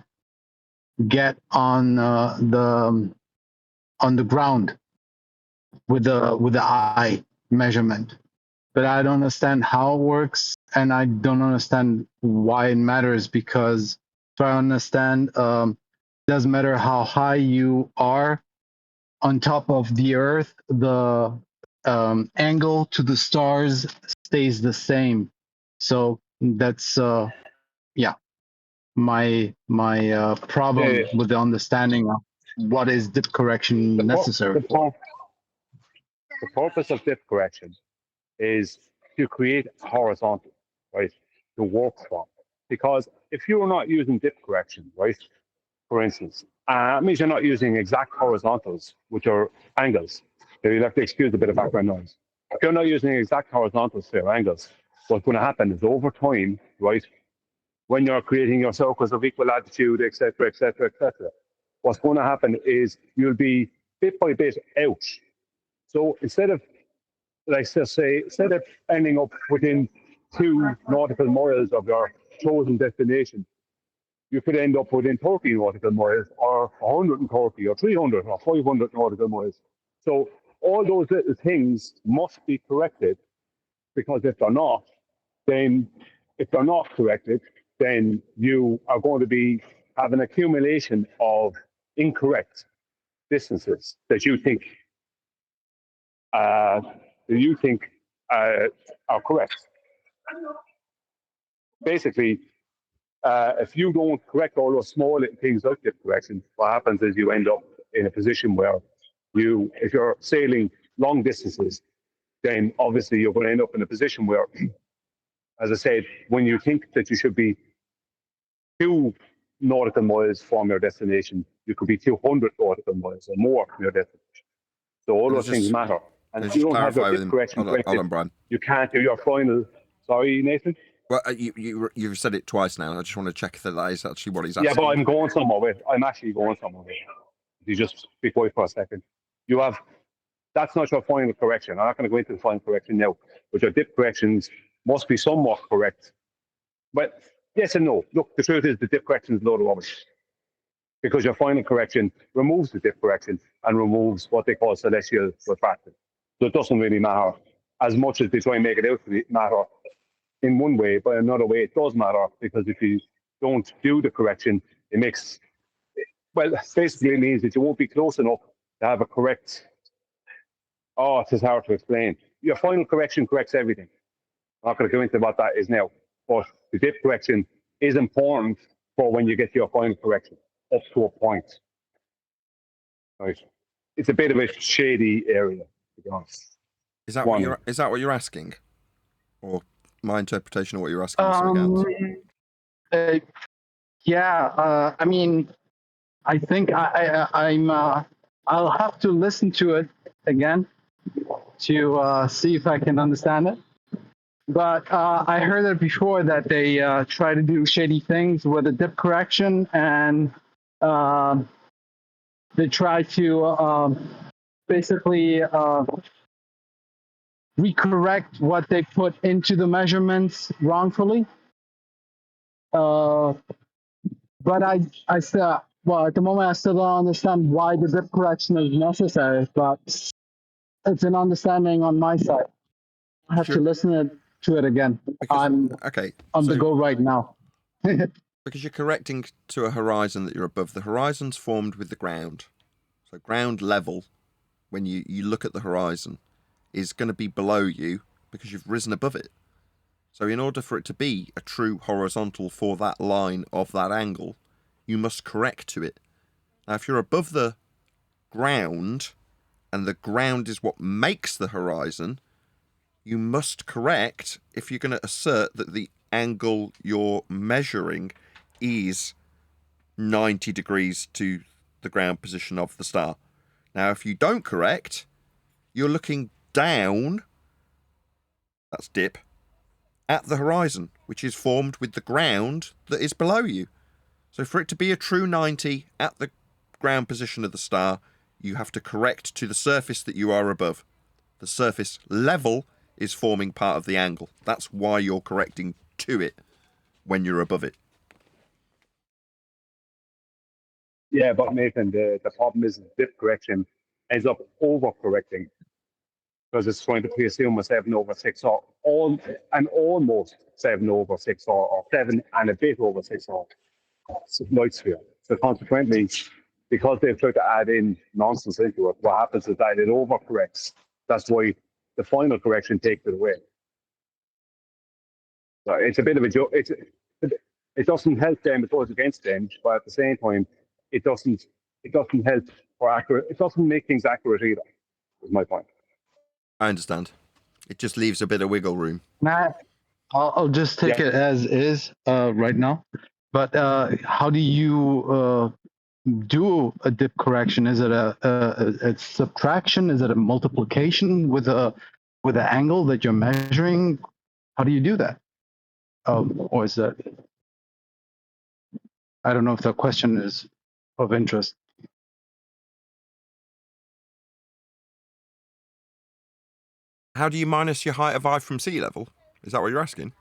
get on the ground with the eye measurement. But I don't understand how it works, and I don't understand why it matters because if I understand, it doesn't matter how high you are on top of the Earth, the angle to the stars stays the same. So that's yeah, my problem The, with the understanding of what is dip the, correction pur- necessary the, for. pur- the purpose of dip correction is to create horizontal, right, to work from. Because if you're not using dip correction, right, for instance, it means you're not using exact horizontals, which are angles. So you'll have to excuse a bit of background noise. If you're not using exact horizontals for your angles, what's going to happen is over time, right, when you're creating your circles of equal latitude, etc., etc., etc., what's going to happen is you'll be bit by bit out. So instead of, like say, instead of ending up within 2 nautical miles of your chosen destination, you could end up within 30 nautical miles or 130 or 300 or 500 nautical miles. So all those little things must be corrected because then if they're not corrected, then you are going to have an accumulation of incorrect distances that uh, you think are correct. Basically, if you don't correct all those small little things like dip correction, what happens is you end up in a position where if you're sailing long distances, then obviously you're going to end up in a position where, as I said, when you think that you should be 2 nautical miles from your destination, you could be 200 nautical miles or more from your destination. So all Can I those things just matter. And can I if you just don't have your clarify with dip him? correction Hold corrected, on, Brian. you can't do your final. Sorry, Nathan? Well, you've said it twice now. I just want to check that is actually what he's Yeah, but asking. I'm going somewhere with. I'm actually going somewhere with. If you just be quiet for a second. You have That's not your final correction. I'm not going to go into the final correction now, but your dip corrections must be somewhat correct. But yes and no. Look, the truth is the dip correction is a load of rubbish because your final correction removes the dip correction and removes what they call celestial refraction. So it doesn't really matter as much as they try and make it out to matter in one way, but another way it does matter because if you don't do the correction, it makes, well, basically it means that you won't be close enough to have a correct. Oh, it's just hard to explain. Your final correction corrects everything. I'm not going to go into what that is now, but the dip correction is important for when you get to your final correction up to a point. Right? It's a bit of a shady area, to be honest. Is that One. what you're asking, or my interpretation of what you're asking? So Um, uh, yeah, I mean, I think I'm. I'll have to listen to it again to see if I can understand it. But I heard it before that they try to do shady things with a dip correction, and um, they try to basically recorrect what they put into the measurements wrongfully. Uh, but I still, well, at the moment, I still don't understand why the dip correction is necessary. But it's an understanding on my side. I have to listen to it again. because I'm okay, on the so go right now. because you're correcting to a horizon that you're above. The horizon's formed with the ground, so ground level. When you look at the horizon, is going to be below you because you've risen above it. So in order for it to be a true horizontal for that line of that angle, you must correct to it. Now, if you're above the ground, and the ground is what makes the horizon, you must correct if you're going to assert that the angle you're measuring is 90 degrees to the ground position of the star. Now, if you don't correct, you're looking down, that's dip, at the horizon, which is formed with the ground that is below you. So for it to be a true 90 at the ground position of the star, you have to correct to the surface that you are above. The surface level is forming part of the angle. That's why you're correcting to it when you're above it. Yeah, but Nathan, the problem is dip correction ends up overcorrecting because it's trying to presume a 7 over 6 or almost 7 over 6 or 7 and a bit over 6 or light sphere. So consequently, because they've tried to add in nonsense into it, what happens is that it overcorrects. That's why the final correction takes it away. So it's a bit of a joke. It doesn't help them, it goes against them, but at the same time, it doesn't help for accurate. It doesn't make things accurate either. Is my point. I understand. It just leaves a bit of wiggle room. Nah, I'll just take it as is right now. But how do you do a dip correction? Is it a subtraction? Is it a multiplication with the angle that you're measuring? How do you do that? Or is that? I don't know if the question is of interest. How do you minus your height of eye from sea level? Is that what you're asking?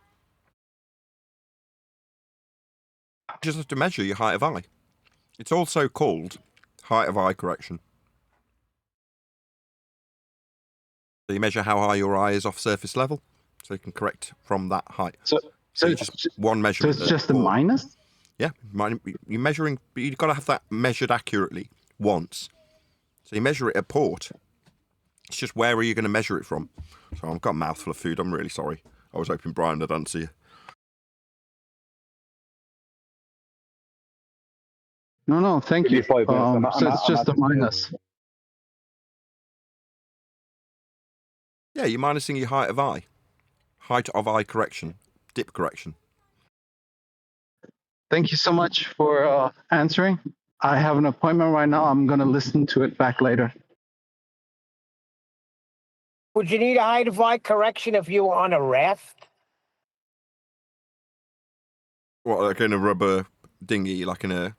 You just have to measure your height of eye. It's also called height of eye correction. So you measure how high your eye is off surface level, so you can correct from that height. So it's just one measurement. So it's just a minus? Yeah, you're measuring, but you've got to have that measured accurately once. So you measure it at port. It's just where are you going to measure it from? So I've got a mouthful of food. I'm really sorry. I was hoping Brian would answer you. No, thank you. 5 minutes. So it's just a minus. Yeah, you're minusing your height of eye. Height of eye correction. Dip correction. Thank you so much for answering. I have an appointment right now. I'm going to listen to it back later. Would you need a height of eye correction if you were on a raft? What, like in a rubber dinghy, like in a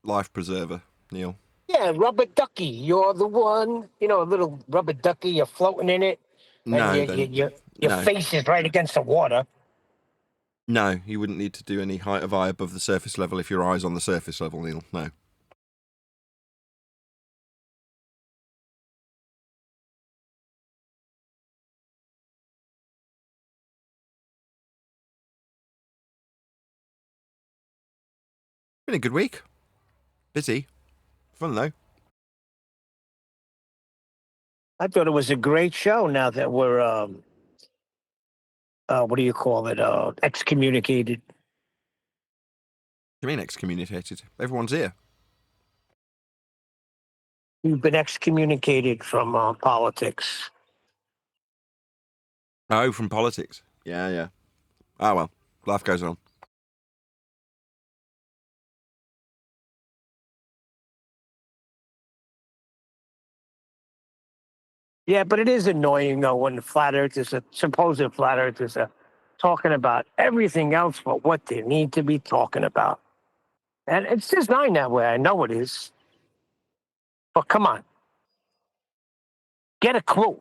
life preserver, Neil? Yeah, rubber ducky. You're the one. You know, a little rubber ducky. You're floating in it. No, And your face is right against the water. No, you wouldn't need to do any height of eye above the surface level if your eye's on the surface level, Neil. No. Been a good week. Busy. Fun though. I thought it was a great show now that we're, what do you call it, excommunicated. What do you mean excommunicated? Everyone's here. You've been excommunicated from politics. Oh, from politics. Yeah. Ah, well, life goes on. Yeah, but it is annoying, though, when flat earthers, supposed flat earthers, are talking about everything else but what they need to be talking about. And it's designed that way. I know it is. But come on. Get a clue.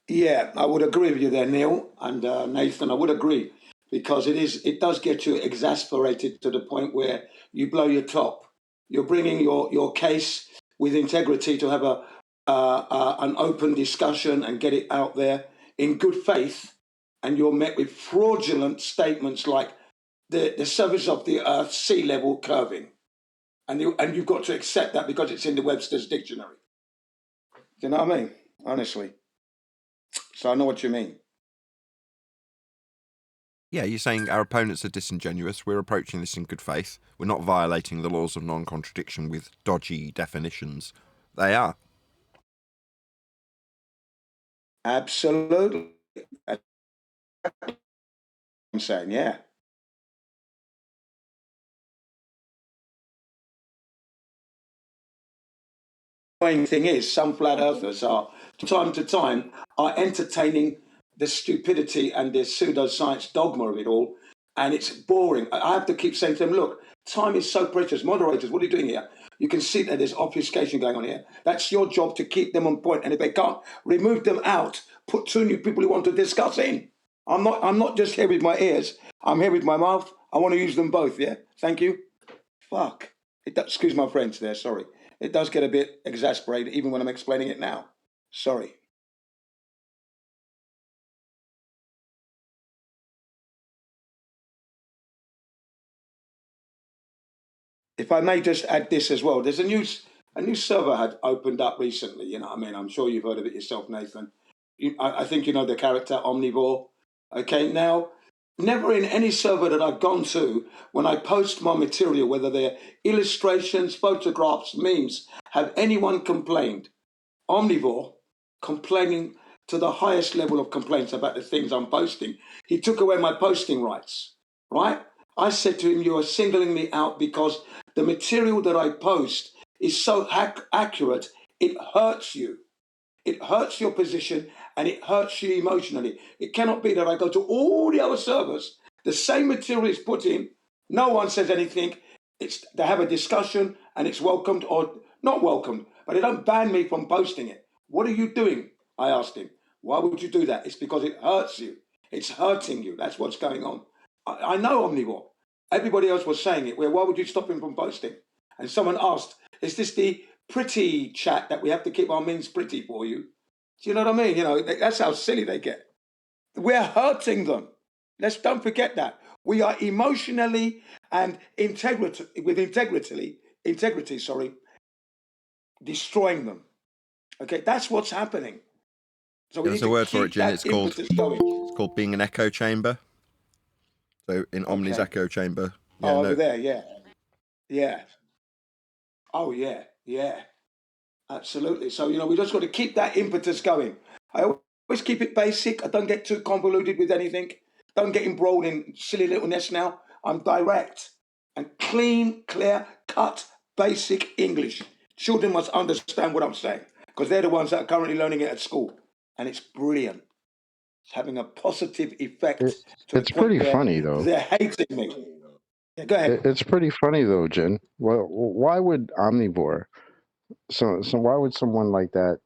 Yeah, I would agree with you there, Neil and Nathan. I would agree because it does get you exasperated to the point where you blow your top. You're bringing your case with integrity to have an open discussion and get it out there in good faith, and you're met with fraudulent statements like the surface of the Earth sea level curving, and you've got to accept that because it's in the Webster's dictionary. Do you know what I mean? Honestly. So I know what you mean. Yeah, you're saying our opponents are disingenuous. We're approaching this in good faith. We're not violating the laws of non-contradiction with dodgy definitions. They are. Absolutely. I'm saying, yeah. annoying thing is some flat earthers are, from time to time, are entertaining the stupidity and the pseudoscience dogma of it all, and it's boring. I have to keep saying to them, look, time is so precious. Moderators, what are you doing here? You can see that there's obfuscation going on here. That's your job, to keep them on point, and if they can't, remove them out. Put 2 new people who want to discuss in. I'm not just here with my ears. I'm here with my mouth. I want to use them both, yeah? Thank you. Fuck. Excuse my French there, sorry. It does get a bit exasperated even when I'm explaining it now. Sorry. If I may just add this as well, there's a new server had opened up recently, you know what I mean? I'm sure you've heard of it yourself, Nathan. I think you know the character Omnivore. Okay, now, never in any server that I've gone to, when I post my material, whether they're illustrations, photographs, memes, have anyone complained. Omnivore, complaining to the highest level of complaints about the things I'm posting. He took away my posting rights, right? I said to him, you are singling me out because the material that I post is so accurate, it hurts you. It hurts your position and it hurts you emotionally. It cannot be that I go to all the other servers, the same material is put in, no one says anything, they have a discussion and it's welcomed or not welcomed, but they don't ban me from posting it. What are you doing? I asked him. Why would you do that? It's because it hurts you. It's hurting you. That's what's going on. I know Omnivore. Everybody else was saying it. Well, why would you stop him from posting? And someone asked, is this the pretty chat that we have to keep our means pretty for you? Do you know what I mean? You know, that's how silly they get. We're hurting them. Don't forget that. We are emotionally and integrity, destroying them. Okay, that's what's happening. So There's a word for it, Jin. It's called being an echo chamber. So in Omni's echo chamber. Yeah, over there, yeah. Yeah. Oh, yeah, yeah. Absolutely. So, you know, we just got to keep that impetus going. I always keep it basic. I don't get too convoluted with anything. Don't get embroiled in silly little nests now. I'm direct and clean, clear, cut, basic English. Children must understand what I'm saying because they're the ones that are currently learning it at school. And it's brilliant. It's having a positive effect. It's pretty funny, though. They're hating me. Yeah, go ahead. It's pretty funny, though, Jin. Well, why would Omnivore? So why would someone like that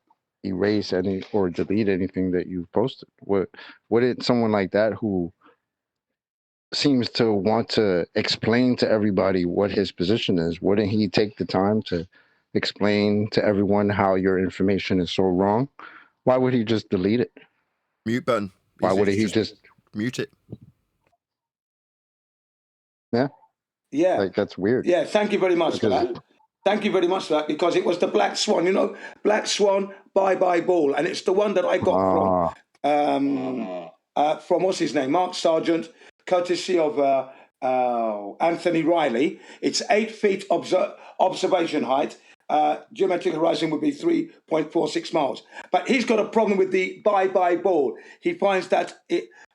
erase any or delete anything that you've posted? Wouldn't someone like that who seems to want to explain to everybody what his position is, wouldn't he take the time to explain to everyone how your information is so wrong? Why would he just delete it? Mute button. Why wouldn't he just mute it? Yeah. Yeah. Like, that's weird. Yeah, thank you very much for that. Thank you very much for that, because it was the Black Swan, you know, Black Swan, bye-bye ball. And it's the one that I got from what's his name, Mark Sargent, courtesy of Anthony Riley. It's 8 feet observation height. Geometric horizon would be 3.46 miles. But he's got a problem with the bye-bye ball. He finds that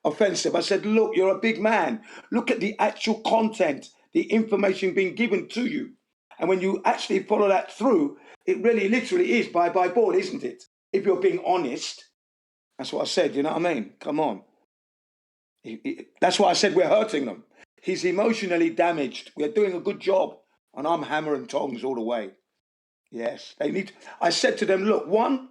offensive. I said, look, you're a big man. Look at the actual content, the information being given to you. And when you actually follow that through, it really literally is bye-bye ball, isn't it? If you're being honest. That's what I said, you know what I mean? Come on. That's why I said we're hurting them. He's emotionally damaged. We're doing a good job. And I'm hammer and tongs all the way. Yes, they need. I said to them, look, one,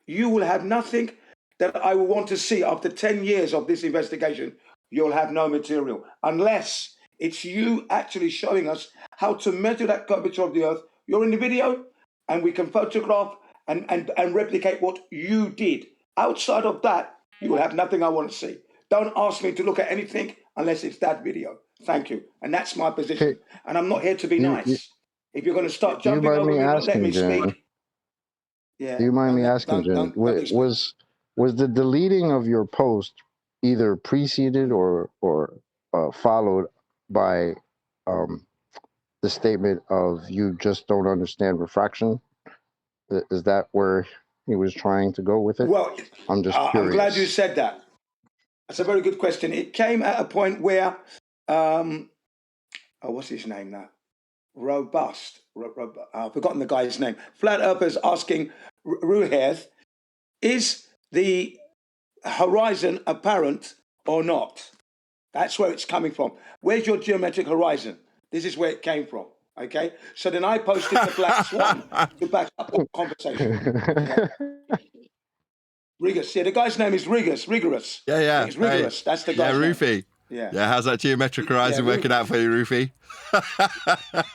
you will have nothing that I will want to see after 10 years of this investigation. You'll have no material unless it's you actually showing us how to measure that curvature of the Earth. You're in the video and we can photograph and replicate what you did. Outside of that, you will have nothing I want to see. Don't ask me to look at anything unless it's that video. Thank you. And that's my position. And I'm not here to be nice. If you're going to start jumping over me, let me speak. Yeah. Do you mind me asking, Jen? Was the deleting of your post either preceded or followed by the statement of you just don't understand refraction? Is that where he was trying to go with it? Well, I'm just curious. I'm glad you said that. That's a very good question. It came at a point where, what's his name now? robust. I've forgotten the guy's name. Flat Earthers asking Ruheth, is the horizon apparent or not? That's where it's coming from. Where's your geometric horizon? This is where it came from. Okay. So then I posted the black swan to back up the conversation. Yeah. Rigorous. Yeah, the guy's name is Rigorous. Yeah. It's Rigorous. Hey. That's the guy's name. Rufy. Yeah. Yeah, how's that geometric horizon working out for you, Rufy?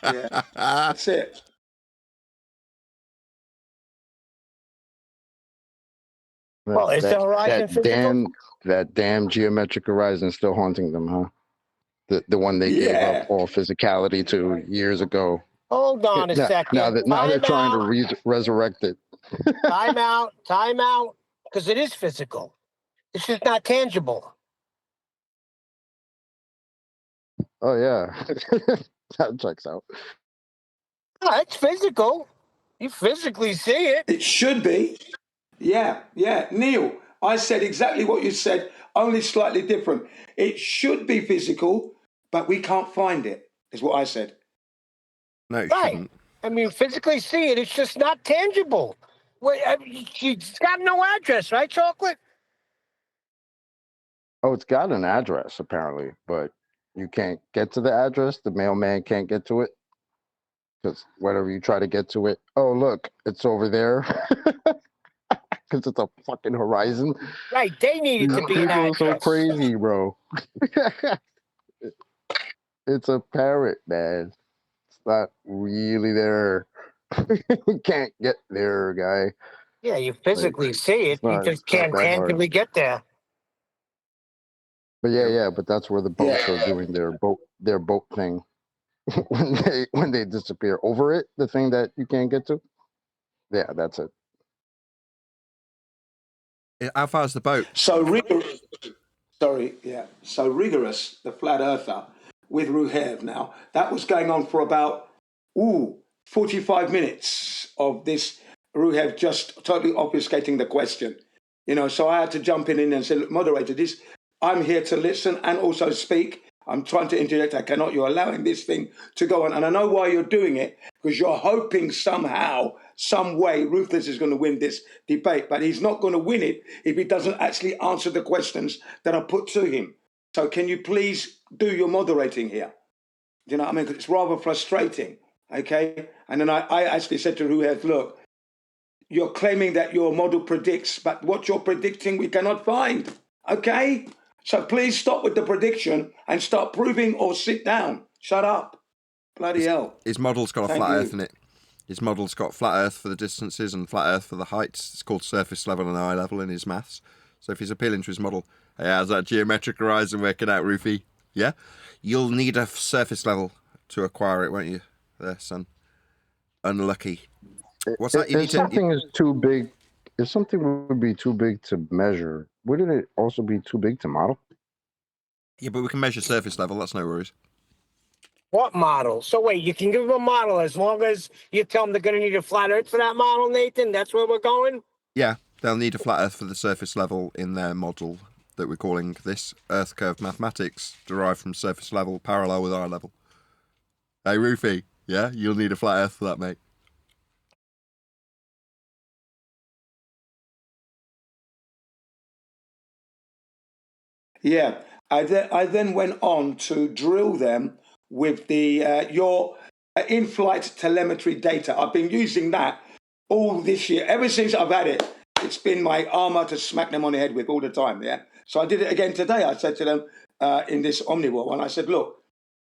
Yeah, that's it. Well, is the horizon physical? That damn geometric horizon still haunting them, huh? The one they gave up all physicality to years ago. Hold on a second. Now they're trying to resurrect it. Time out. Because it is physical. It's just not tangible. Oh, yeah. That checks out. Oh, it's physical. You physically see it. It should be. Yeah. Neil, I said exactly what you said, only slightly different. It should be physical, but we can't find it, is what I said. No, it shouldn't. I mean, physically see it. It's just not tangible. Wait, she's got no address, right, Chocolate? Oh, it's got an address, apparently, but you can't get to the address. The mailman can't get to it. Because whenever you try to get to it, oh, look, it's over there. Because it's a fucking horizon. Right, they need it to be an address. So crazy, bro. It's a parrot, man. It's not really there. You can't get there, guy. Yeah, you physically see it. You just can't tangibly get there. But but that's where the boats are doing their boat thing. when they disappear over it, the thing that you can't get to. Yeah, that's it. How far is the boat? So Rigorous, the flat earther with Ruhev now, that was going on for about 45 minutes of this Ruhev just totally obfuscating the question. So I had to jump in and say, look, moderator, I'm here to listen and also speak. I'm trying to interject. I cannot. You're allowing this thing to go on. And I know why you're doing it, because you're hoping somehow, some way, Ruthless is going to win this debate. But he's not going to win it if he doesn't actually answer the questions that are put to him. So can you please do your moderating here? Do you know what I mean? 'Cause it's rather frustrating. Okay. And then I actually said to Ruhev, look, you're claiming that your model predicts, but what you're predicting we cannot find. Okay. So please stop with the prediction and start proving, or sit down. Shut up. Bloody hell. His model's got a flat Earth in it. His model's got flat Earth for the distances and flat Earth for the heights. It's called surface level and eye level in his maths. So if he's appealing to his model, hey, how's that geometric horizon working out, Rufy? Yeah? You'll need a surface level to acquire it, won't you? There, son. Unlucky. What's that? If something is too big, if something would be too big to measure, wouldn't it also be too big to model? Yeah, but we can measure surface level. That's no worries. What model? So wait, you can give them a model as long as you tell them they're going to need a flat Earth for that model, Nathan? That's where we're going? Yeah, they'll need a flat Earth for the surface level in their model that we're calling this Earth curve mathematics, derived from surface level parallel with eye level. Hey, Rufy, yeah? You'll need a flat Earth for that, mate. Yeah, I then went on to drill them with the your in-flight telemetry data. I've been using that all this year. Ever since I've had it, it's been my armor to smack them on the head with all the time, yeah? So I did it again today. I said to them in this Omnivore one, I said, look,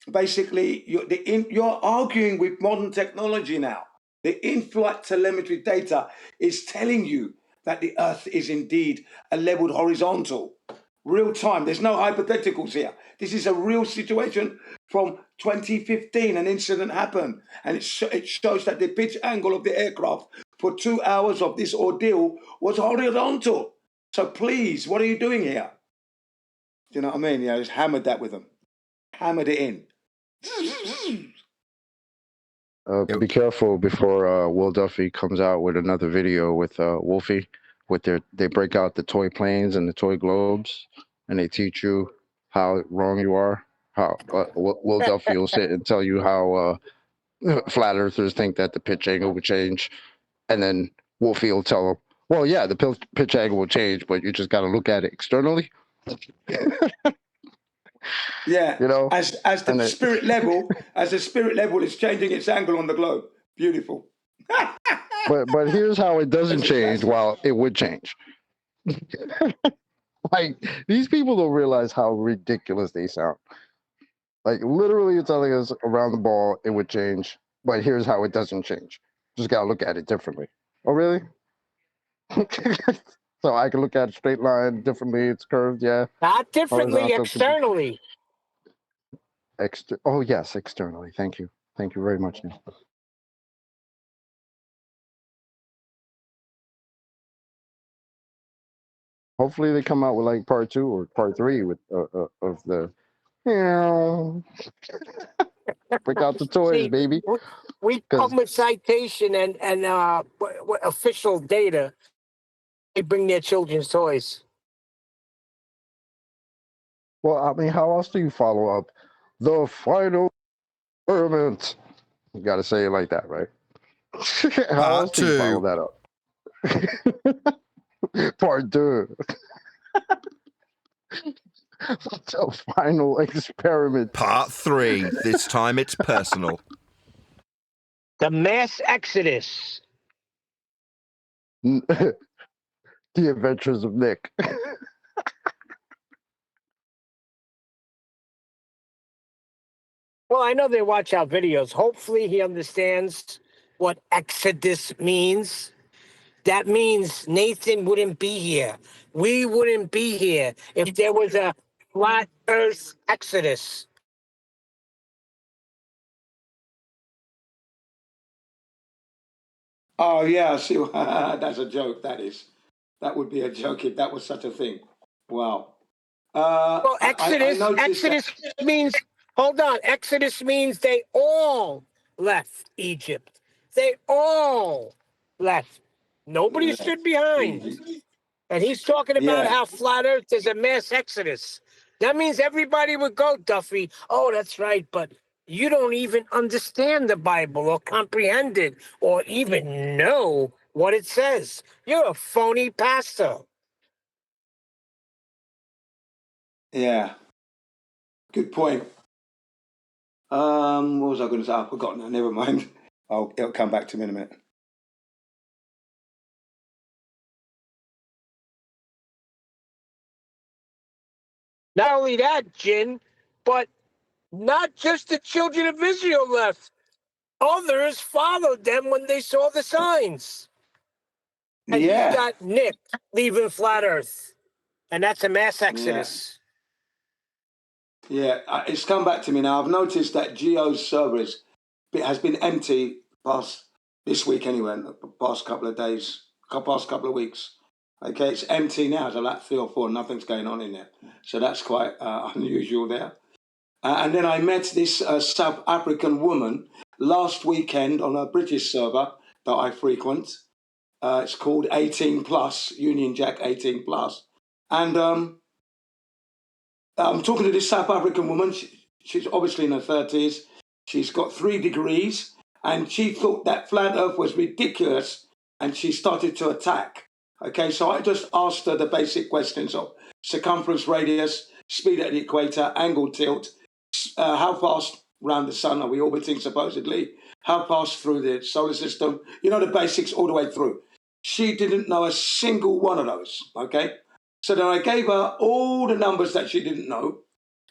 basically, you're arguing with modern technology now. The in-flight telemetry data is telling you that the Earth is indeed a leveled horizontal. Real time. There's no hypotheticals here. This is a real situation from 2015. An incident happened, and it shows that the pitch angle of the aircraft for 2 hours of this ordeal was horizontal. So please, what are you doing here? Do you know what I mean? Yeah, I just hammered that with them. Hammered it in. Be careful before Will Duffy comes out with another video with Wolfie. They break out the toy planes and the toy globes, and they teach you how wrong you are. How Will Duffy will sit and tell you how flat earthers think that the pitch angle would change, and then Wolfie will tell them, well, yeah, the pitch angle will change, but you just got to look at it externally. Yeah, You know, as the spirit level is changing its angle on the globe. Beautiful. but here's how it doesn't That's change fantastic. while it would change. Like, these people don't realize how ridiculous they sound. Like, literally, you're telling us around the ball it would change, but here's how it doesn't change. Just gotta look at it differently. Oh, really? So I can look at a straight line differently. It's curved, yeah. Not differently, Horizontal could be externally. oh, yes, externally. Thank you. Thank you very much, Neil. Hopefully they come out with like part 2 or part 3 with of the, break out the toys, See, baby. we 'Cause- publish citation and what official data. They bring their children's toys. Well, I mean, how else do you follow up the final experiment? You got to say it like that, right? How else do you follow that up? Part 2. The final experiment. Part 3. This time it's personal. The mass exodus. The Adventures of Nick. Well, I know they watch our videos. Hopefully he understands what exodus means. That means Nathan wouldn't be here. We wouldn't be here if there was a flat earth exodus. Oh yeah, I see. That's a joke. That would be a joke if that was such a thing. Wow. Well, Exodus means, hold on. Exodus means they all left Egypt. They all left. Nobody stood behind. And he's talking about Yeah. how flat earth is a mass exodus. That means everybody would go, Duffy. Oh, that's right. But you don't even understand the Bible or comprehend it or even know what it says. You're a phony pastor. Yeah. Good point. What was I going to say? I forgot now. Never mind. It'll come back to me in a minute. Not only that, Jin, but not just the children of Israel left. Others followed them when they saw the signs. And you Yeah. got Nick leaving flat earth. And that's a mass exodus. Yeah. It's come back to me now. I've noticed that Geo's server has been empty past this week anyway, the past couple of days, past couple of weeks. Okay, it's empty now. So like 3 or 4, nothing's going on in there. So that's quite unusual there. And then I met this South African woman last weekend on a British server that I frequent. It's called 18 Plus, Union Jack 18 Plus. And I'm talking to this South African woman. She's obviously in her 30s. She's got 3 degrees. And she thought that flat earth was ridiculous. And she started to attack. Okay, so I just asked her the basic questions of circumference, radius, speed at the equator, angle, tilt, how fast round the sun are we orbiting supposedly, how fast through the solar system, you know, the basics all the way through. She didn't know a single one of those, okay? So then I gave her all the numbers that she didn't know.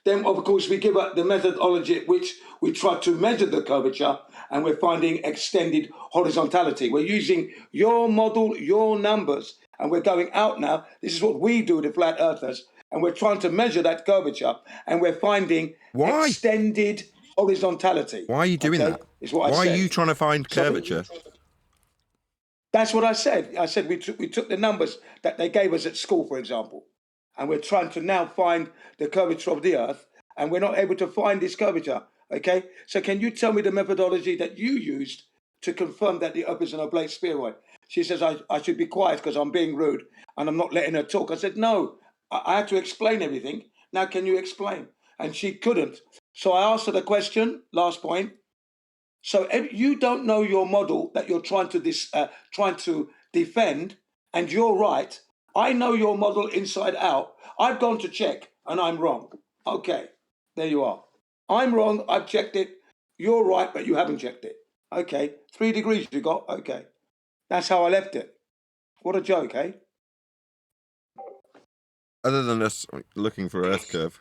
Then, of course, we give her the methodology at which we try to measure the curvature, and we're finding extended horizontality. We're using your model, your numbers, and we're going out now. This is what we do, the flat earthers, and we're trying to measure that curvature, and we're finding extended horizontality. Why are you doing that? Is what I Why said. are you trying to find curvature? That's what I said. I said we took the numbers that they gave us at school, for example, and we're trying to now find the curvature of the Earth, and we're not able to find this curvature. Okay, so can you tell me the methodology that you used to confirm that the Earth is an oblate spheroid? She says I should be quiet because I'm being rude and I'm not letting her talk. I said no, I had to explain everything. Now can you explain? And she couldn't. So I asked her the question. Last point. So you don't know your model that you're trying to defend, and you're right. I know your model inside out. I've gone to check, and I'm wrong. Okay, there you are. I'm wrong. I've checked it. You're right, but you haven't checked it. Okay, 3 degrees you got. Okay, that's how I left it. What a joke, eh? Other than us looking for Earth curve.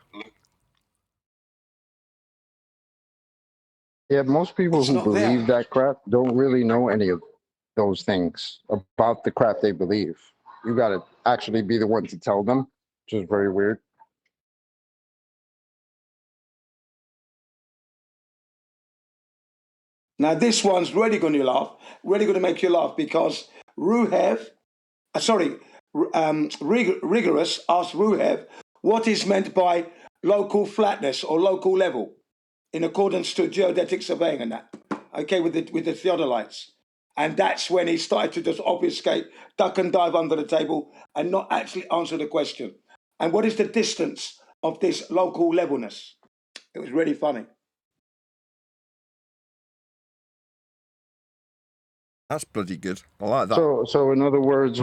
Yeah, most people It's who not there. believe that crap don't really know any of those things about the crap they believe. You got to actually be the one to tell them, which is very weird. Now, this one's really going to make you laugh because Rigorous asked Ruhev what is meant by local flatness or local level in accordance to geodetic surveying and that, okay, with the theodolites. And that's when he started to just obfuscate, duck and dive under the table and not actually answer the question. And what is the distance of this local levelness? It was really funny. That's bloody good. I like that. So in other words,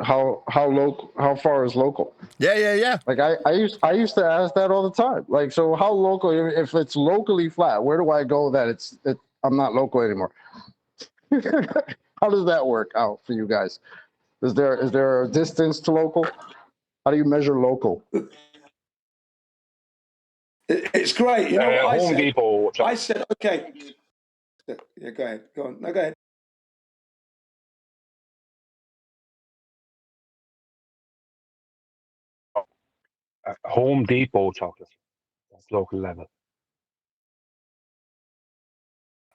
how far is local? Yeah. Like I used to ask that all the time. Like, so how local? If it's locally flat, where do I go that I'm not local anymore? How does that work out for you guys? Is there a distance to local? How do you measure local? It's great. You know what I Home said? Depot. I said, okay. Yeah, go ahead. Go on. No, go ahead. Home Depot chocolate. That's local level.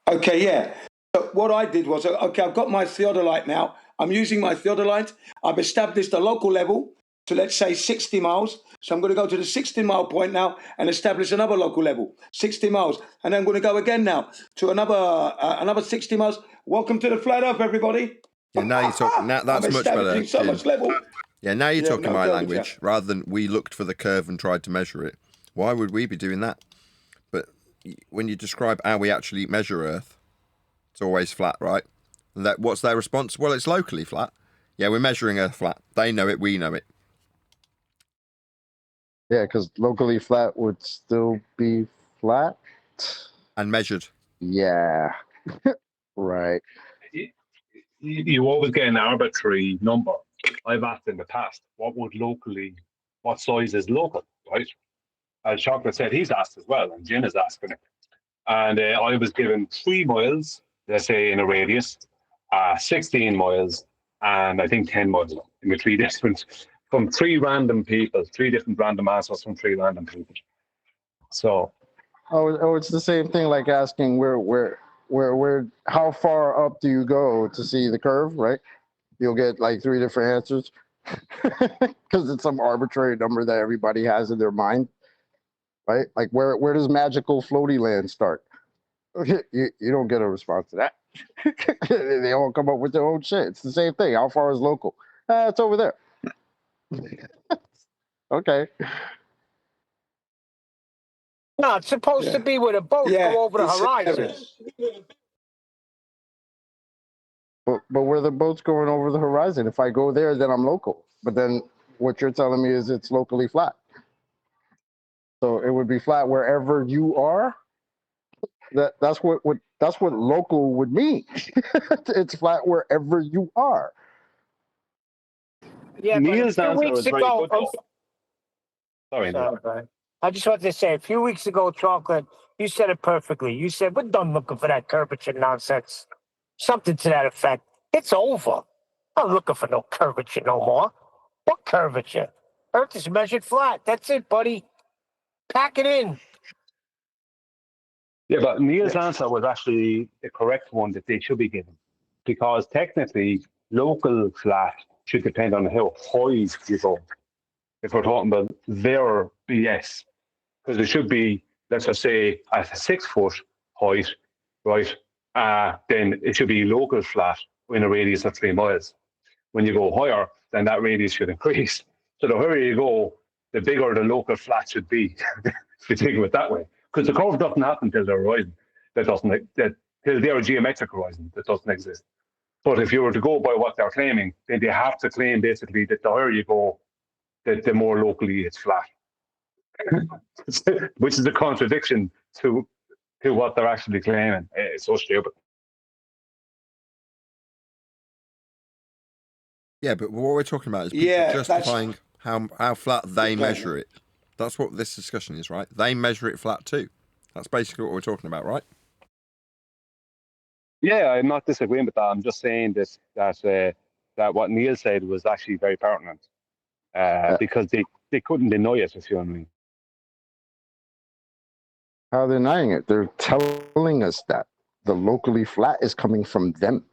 Okay, yeah. So what I did was, okay, I've got my theodolite now. I'm using my theodolite. I've established a local level to, let's say, 60 miles. So I'm going to go to the 60-mile point now and establish another local level, 60 miles. And then I'm going to go again now to another 60 miles. Welcome to the flat earth, everybody. Yeah, now you talk. Now that's I'm much better. establishing so much level. Yeah, now you're talking my go on, language rather than we looked for the curve and tried to measure it. Why would we be doing that? But when you describe how we actually measure Earth, it's always flat, right? And what's their response? Well, it's locally flat. Yeah, we're measuring Earth flat. They know it, we know it. Yeah, because locally flat would still be flat. And measured. Yeah. Right. You always get an arbitrary number. I've asked in the past, what size is local, right? And Chocolate said he's asked as well, and Jin is asking it. And I was given 3 miles, let's say in a radius, 16 miles, and I think 10 miles in from 3 random people, 3 different random answers from 3 random people. So. Oh, it's the same thing like asking where, how far up do you go to see the curve, right? You'll get like 3 different answers because it's some arbitrary number that everybody has in their mind, right? Like where does magical floaty land start? You don't get a response to that. They all come up with their own shit. It's the same thing. How far is local? It's over there. Okay. No, it's supposed to be where the boats go over the horizon. But where the boat's going over the horizon, if I go there, then I'm local. But then what you're telling me is it's locally flat. So it would be flat wherever you are. That's what local would mean. It's flat wherever you are. Yeah, Neil's but a few answer weeks was very ago. good, though. Sorry, Neil. I just wanted to say, a few weeks ago, Chocolate, you said it perfectly. You said, we're done looking for that curvature nonsense. Something to that effect. It's over. I'm not looking for no curvature no more. What curvature? Earth is measured flat. That's it, buddy. Pack it in. Yeah, but Neil's answer was actually the correct one that they should be given. Because technically, local flat should depend on how high you go. If we're talking about their BS. Because it should be, let's just say, at a 6 foot height, right? Then it should be local flat in a radius of 3 miles. When you go higher, then that radius should increase. So the higher you go, the bigger the local flat should be, if you think of it that way. Because the curve doesn't happen till the horizon. That because they're a geometric horizon that doesn't exist. But if you were to go by what they're claiming, then they have to claim basically that the higher you go, that the more locally it's flat, which is a contradiction to what they're actually claiming. It's so stupid. Yeah, but what we're talking about is Yeah, justifying how flat they Okay. measure it. That's what this discussion is, right? They measure it flat too. That's basically what we're talking about, right? Yeah, I'm not disagreeing with that. I'm just saying this that what Neil said was actually very pertinent because they couldn't deny it, if you know what I mean. How they're denying it? They're telling us that the locally flat is coming from them.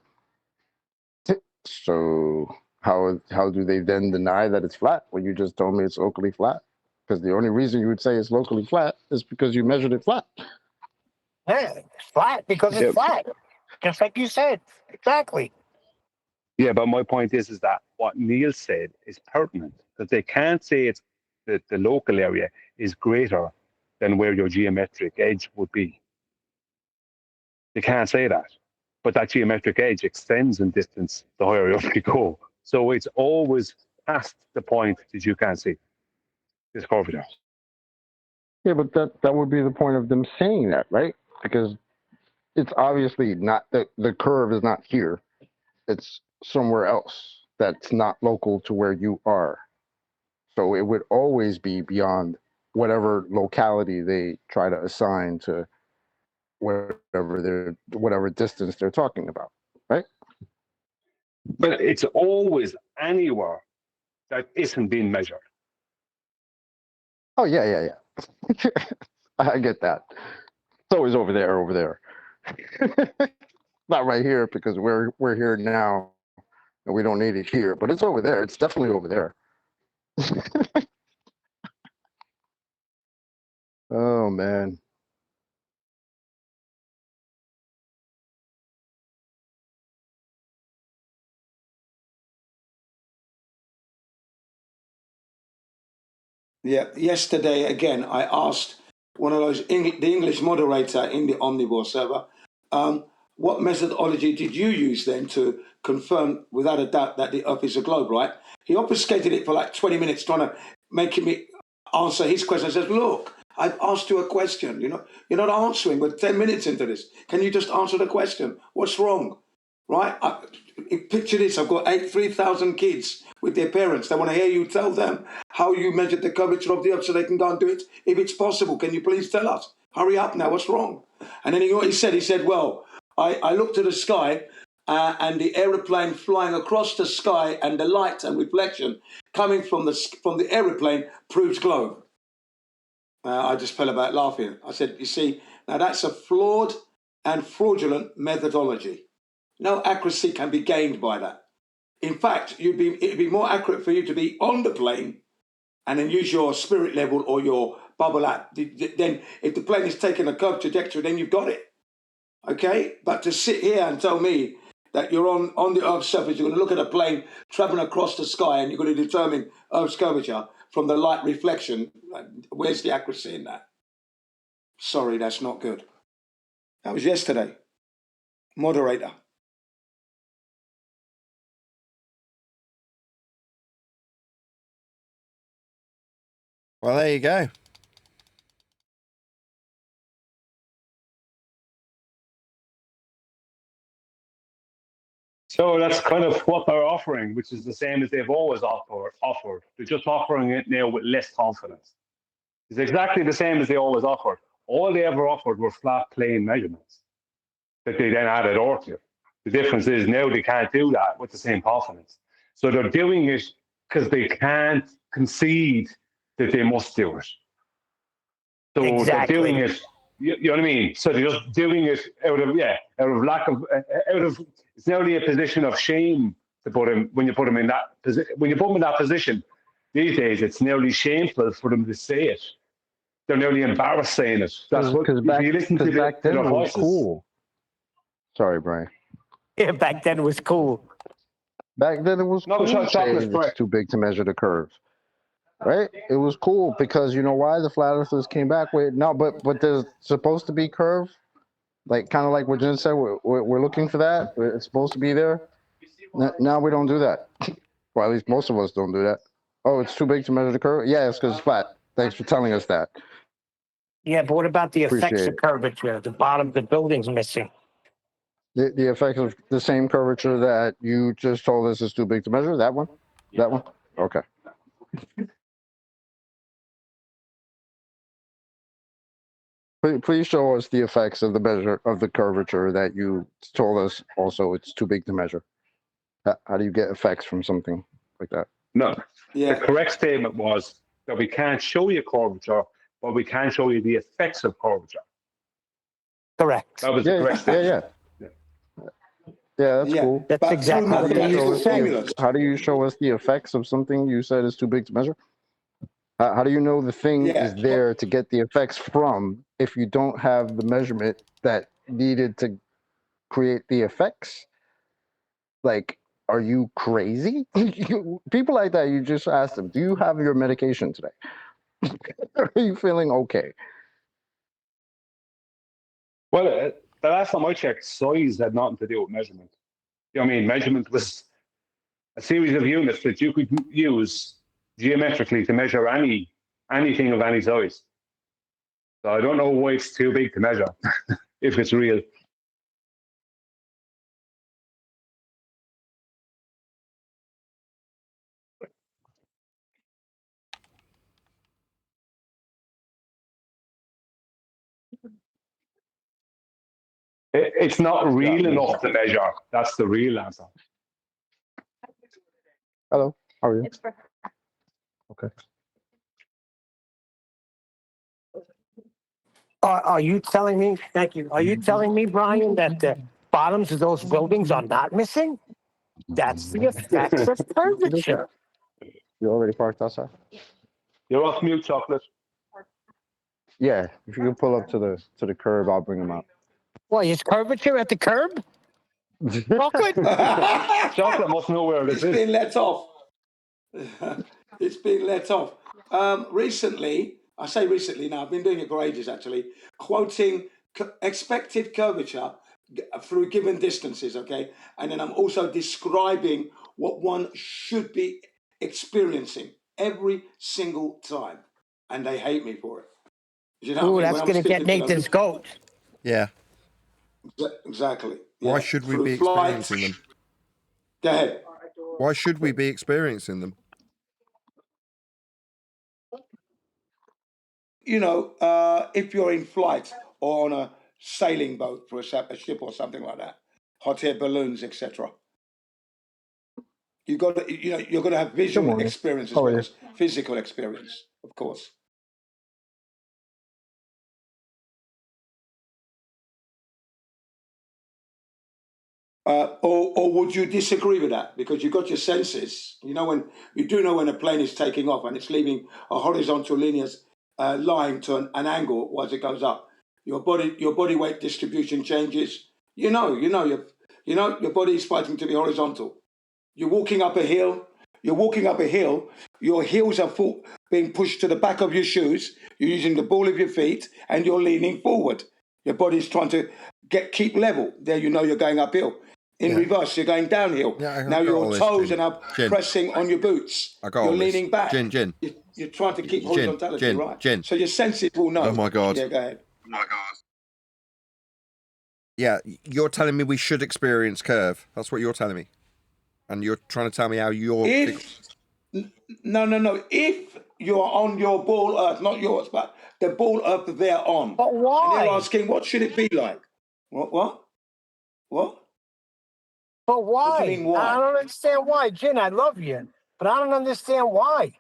So how do they then deny that it's flat when you just told me it's locally flat? Because the only reason you would say it's locally flat is because you measured it flat. Yeah, it's flat because it's Yeah. flat. Just like you said. Exactly. Yeah, but my point is that what Neil said is pertinent, that they can't say it's that the local area is greater than where your geometric edge would be. They can't say that. But that geometric edge extends in distance the higher up you go. So it's always past the point that you can't see this curvature. Yeah, but that would be the point of them saying that, right? Because it's obviously not the curve is not here. It's somewhere else that's not local to where you are. So it would always be beyond whatever locality they try to assign to whatever distance they're talking about, right? But it's always anywhere that isn't being measured. Oh yeah. I get that. It's always over there. Not right here because we're here now and we don't need it here, but it's over there. It's definitely over there. Oh man. Yeah, yesterday again, I asked one of those the English moderator in the Omnivore server, what methodology did you use then to confirm without a doubt that the Earth is a globe, right? He obfuscated it for like 20 minutes trying to make me answer his question. I said, look, I've asked you a question. You're not answering. We're 10 minutes into this. Can you just answer the question? What's wrong? Right? Picture this. I've got 3,000 kids with their parents. They want to hear you tell them how you measured the curvature of the Earth so they can go and do it. If it's possible, can you please tell us? Hurry up now. What's wrong? And then he said, well, I looked to the sky and the aeroplane flying across the sky and the light and reflection coming from the aeroplane proves globe. I just fell about laughing. I said, you see, now that's a flawed and fraudulent methodology. No accuracy can be gained by that. In fact, it'd be more accurate for you to be on the plane and then use your spirit level or your bubble app. Then if the plane is taking a curved trajectory, then you've got it. Okay? But to sit here and tell me that you're on the Earth's surface, you're going to look at a plane traveling across the sky and you're going to determine Earth's curvature from the light reflection, where's the accuracy in that? Sorry, that's not good. That was yesterday. Moderator. Well, there you go. So that's kind of what they're offering, which is the same as they've always offered. They're just offering it now with less confidence. It's exactly the same as they always offered. All they ever offered were flat plane measurements that they then added onto. The difference is now they can't do that with the same confidence. So they're doing it because they can't concede that they must do it. So Exactly. they're doing it. You know what I mean? So they're just doing it out of lack of It's nearly a position of shame to put him when you put him in that position. When you put him in that position these days, it's nearly shameful for them to say it. They're nearly embarrassed saying it. That's what. Because If you listen to back then their it was voices, cool. Sorry, Brian. Yeah, back then it was cool. Back then it was No, cool but saying Chocolate's it's correct. too big to measure the curve. Right? It was cool because you know why the flat earthers came back with no, but there's supposed to be curve. Like kind of like what Jen said, we're looking for that. It's supposed to be there. Now we don't do that. Well, at least most of us don't do that. Oh, it's too big to measure the curve. Yeah, it's because it's flat. Thanks for telling us that. Yeah, but what about the effects Appreciate of it. curvature? The bottom of the building's missing. The effect of the same curvature that you just told us is too big to measure. That one. That one. Okay. Please show us the effects of the measure of the curvature that you told us. Also, it's too big to measure. How do you get effects from something like that? No. Yeah. The correct statement was that we can't show you curvature, but we can show you the effects of curvature. Correct. That was the correct statement. Yeah, that's cool. That's But exactly through what they used to mathematical say. formulas. How do you show us the effects of something you said is too big to measure? How do you know the thing is there to get the effects from if you don't have the measurement that needed to create the effects? Like, are you crazy? People like that, you just ask them, do you have your medication today? Are you feeling okay? Well, the last time I checked, size had nothing to do with measurement. You know what I mean? Measurement was a series of units that you could use geometrically to measure anything of any size. So I don't know why it's too big to measure if it's real. It's not real enough to measure. That's the real answer. Hello, how are you? Okay. Are you telling me? Thank you. Are you telling me, Brian, that the bottoms of those buildings are not missing? That's the effects of curvature. You already parked outside? You're off mute, chocolate. Yeah, if you can pull up to the curb, I'll bring them out. Why, is curvature at the curb? Chocolate? Chocolate must know where It's this is. been let off. It's been let off. Recently, I say recently now, I've been doing it for ages actually, quoting expected curvature through given distances, okay? And then I'm also describing what one should be experiencing every single time. And they hate me for it. You know Ooh, what I mean? that's going to get Nathan's goat. Yeah. Exactly. Why Yeah. should we Through be flight. experiencing them? Go ahead. Why should we be experiencing them? You know, if you're in flight or on a sailing boat for a ship or something like that, hot air balloons, etc. You're going to have visual experience as well as physical experience, of course. Or would you disagree with that? Because you've got your senses. You do know when a plane is taking off and it's leaving a horizontal linear line to an angle as it goes up. Your body weight distribution changes. Your body is fighting to be horizontal. You're walking up a hill. Your heels are being pushed to the back of your shoes. You're using the ball of your feet and you're leaning forward. Your body's trying to keep level. There, you're going uphill. In reverse, you're going downhill. Now your toes are now pressing on your boots. You're leaning back. Jen. You're trying to keep horizontality, right? Jen. So your senses will know. Oh my God. Yeah, go ahead. Oh my God. Yeah, you're telling me we should experience curve. That's what you're telling me. And you're trying to tell me how you're... No. If you're on your ball earth, not yours, but the ball earth they're on. But why? And they're asking, what should it be like? What? But why? What do you mean, why? I don't understand why. Jen, I love you, but I don't understand why.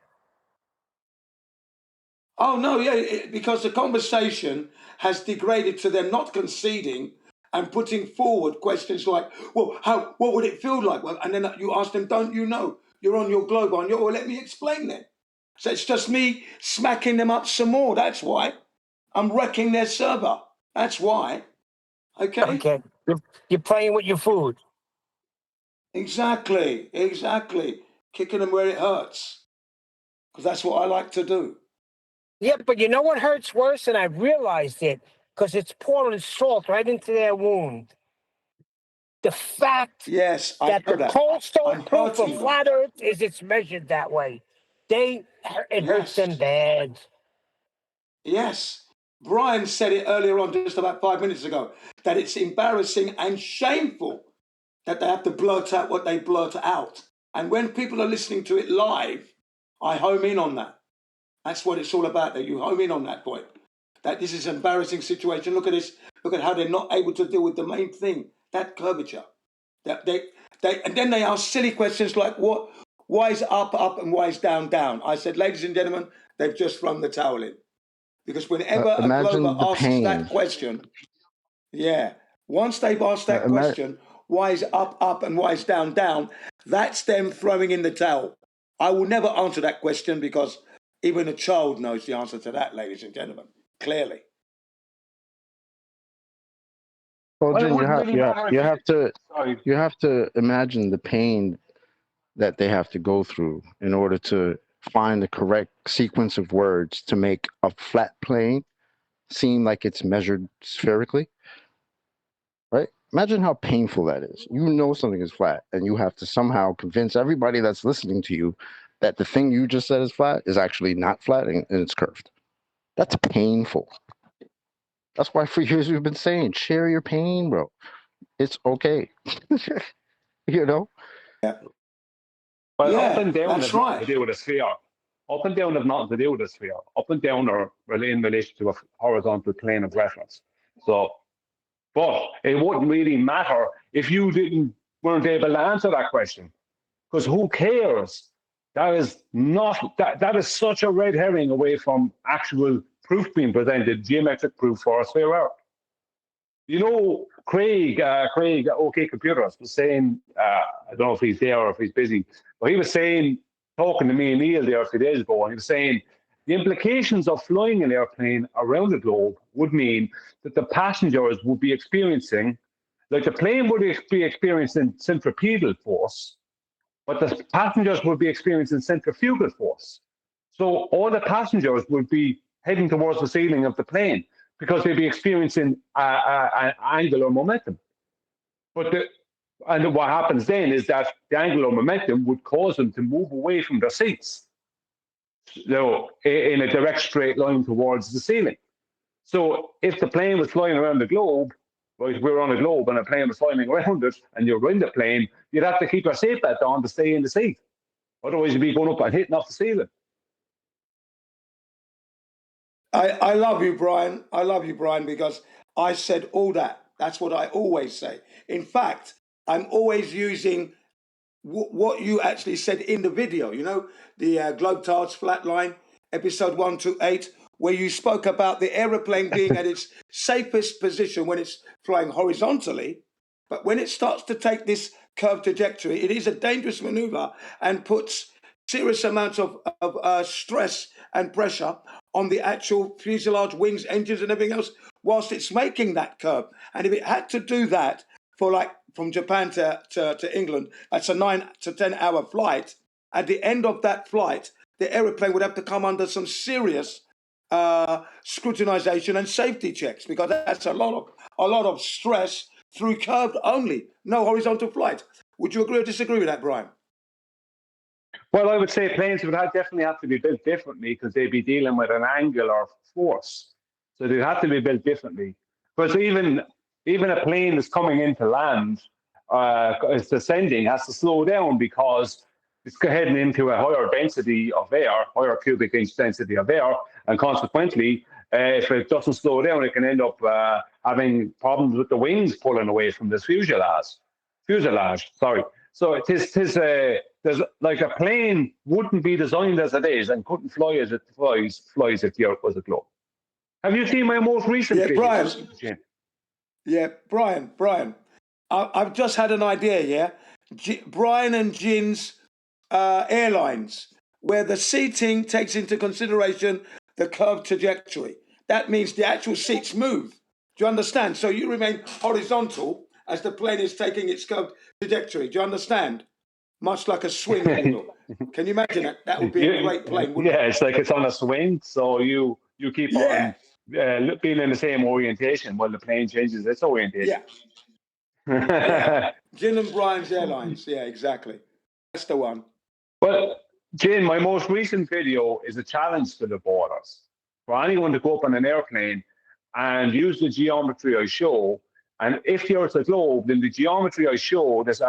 Oh, no, yeah, because the conversation has degraded to them not conceding and putting forward questions like, well, what would it feel like? Well, and then you ask them, don't you know? You're on your globe, aren't you? Well, let me explain then. So it's just me smacking them up some more. That's why. I'm wrecking their server. That's why. Okay? You're playing with your food. Exactly. Kicking them where it hurts. Because that's what I like to do. Yeah, but you know what hurts worse? And I realized it. because it's pouring salt right into their wound. The fact Yes, I that know the that. cold stone I'm proof hurting of them. flat Earth is it's measured that way. It hurts Yes. them bad. Yes. Brian said it earlier on, just about 5 minutes ago, that it's embarrassing and shameful that they have to blurt out what they blurt out. And when people are listening to it live, I home in on that. That's what it's all about, that you home in on that point. That this is an embarrassing situation. Look at this. Look at how they're not able to deal with the main thing, that curvature. That and then they ask silly questions like, why is up, up, and why is down, down? I said, ladies and gentlemen, they've just thrown the towel in. Because whenever a Imagine Glober the asks pain. that question, once they've asked that question, why is up, up, and why is down, down, that's them throwing in the towel. I will never answer that question because even a child knows the answer to that, ladies and gentlemen, clearly. Well, Well, it Jim, wouldn't really matter. you have to imagine the pain that they have to go through in order to find the correct sequence of words to make a flat plane seem like it's measured spherically, right? Imagine how painful that is. You know something is flat, and you have to somehow convince everybody that's listening to you that the thing you just said is flat is actually not flat and it's curved. That's painful. That's why for years we've been saying, share your pain, bro. It's okay. You know? Yeah. Well, Yeah, up and down that's has nothing right. to do with a sphere. Up and down have nothing to do with a sphere. Up and down are in relation to a horizontal plane of reference. So, but it wouldn't really matter if you weren't able to answer that question, because who cares? That is not that is such a red herring away from actual proof being presented, geometric proof for a sphere Earth. You know, Craig, OK Computers, was saying, I don't know if he's there or if he's busy, but he was saying, talking to me and Neil there a few days ago, and he was saying the implications of flying an airplane around the globe would mean that the passengers would be experiencing, like the plane would be experiencing centripetal force, but the passengers would be experiencing centrifugal force. So all the passengers would be heading towards the ceiling of the plane because they'd be experiencing an angular momentum. And what happens then is that the angular momentum would cause them to move away from their seats, in a direct straight line towards the ceiling. So if the plane was flying around the globe, right, we're on a globe and a plane was flying around it, and you're in the plane, you'd have to keep your seatbelt on to stay in the seat. Otherwise, you'd be going up and hitting off the ceiling. I love you, Brian. I love you, Brian, because I said all that. That's what I always say. In fact, I'm always using what you actually said in the video, you know, the Globetards Flatline, episode 128, where you spoke about the aeroplane being at its safest position when it's flying horizontally. But when it starts to take this curved trajectory, it is a dangerous maneuver and puts serious amounts of stress and pressure on the actual fuselage, wings, engines, and everything else whilst it's making that curve. And if it had to do that for like from Japan to England, that's a 9 to 10 hour flight. At the end of that flight, the aeroplane would have to come under some serious scrutinization and safety checks, because that's a lot of stress through curved only, no horizontal flight. Would you agree or disagree with that, Brian? Well, I would say planes would definitely have to be built differently because they'd be dealing with an angular force. So they'd have to be built differently. Because even a plane that's coming into land, it's descending, has to slow down because it's heading into a higher density of air, higher cubic inch density of air, and consequently, if it doesn't slow down, it can end up having problems with the wings pulling away from this fuselage. Sorry. So there's like a plane wouldn't be designed as it is and couldn't fly as it flies if the Earth was a globe. Have you seen my most recent videos? Brian. I've just had an idea, Brian and Jin's Airlines, where the seating takes into consideration the curved trajectory. That means the actual seats move. Do you understand? So you remain horizontal as the plane is taking its curved trajectory. Do you understand? Much like a swing pedal. Can you imagine that? That would be a great plane, wouldn't it? Yeah, it's like it's on a swing, so you keep on being in the same orientation while the plane changes its orientation. Yeah. Gin and Brian's Airlines. Yeah, exactly. That's the one. Well, Jane, my most recent video is a challenge to the boarders for anyone to go up on an airplane and use the geometry I show. And if the Earth's a globe, then the geometry I show, there's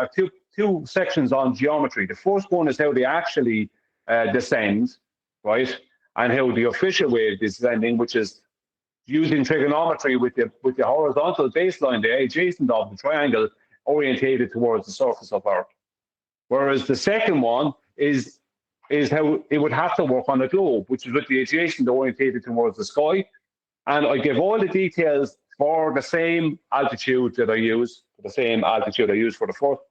two sections on geometry. The first one is how they actually descend, right? And how the official way is descending, which is using trigonometry with the horizontal baseline, the adjacent of the triangle, orientated towards the surface of Earth. Whereas the second one is how it would have to work on a globe, which is with the adjacent orientated towards the sky. And I give all the details for the same altitude that I use, for the the first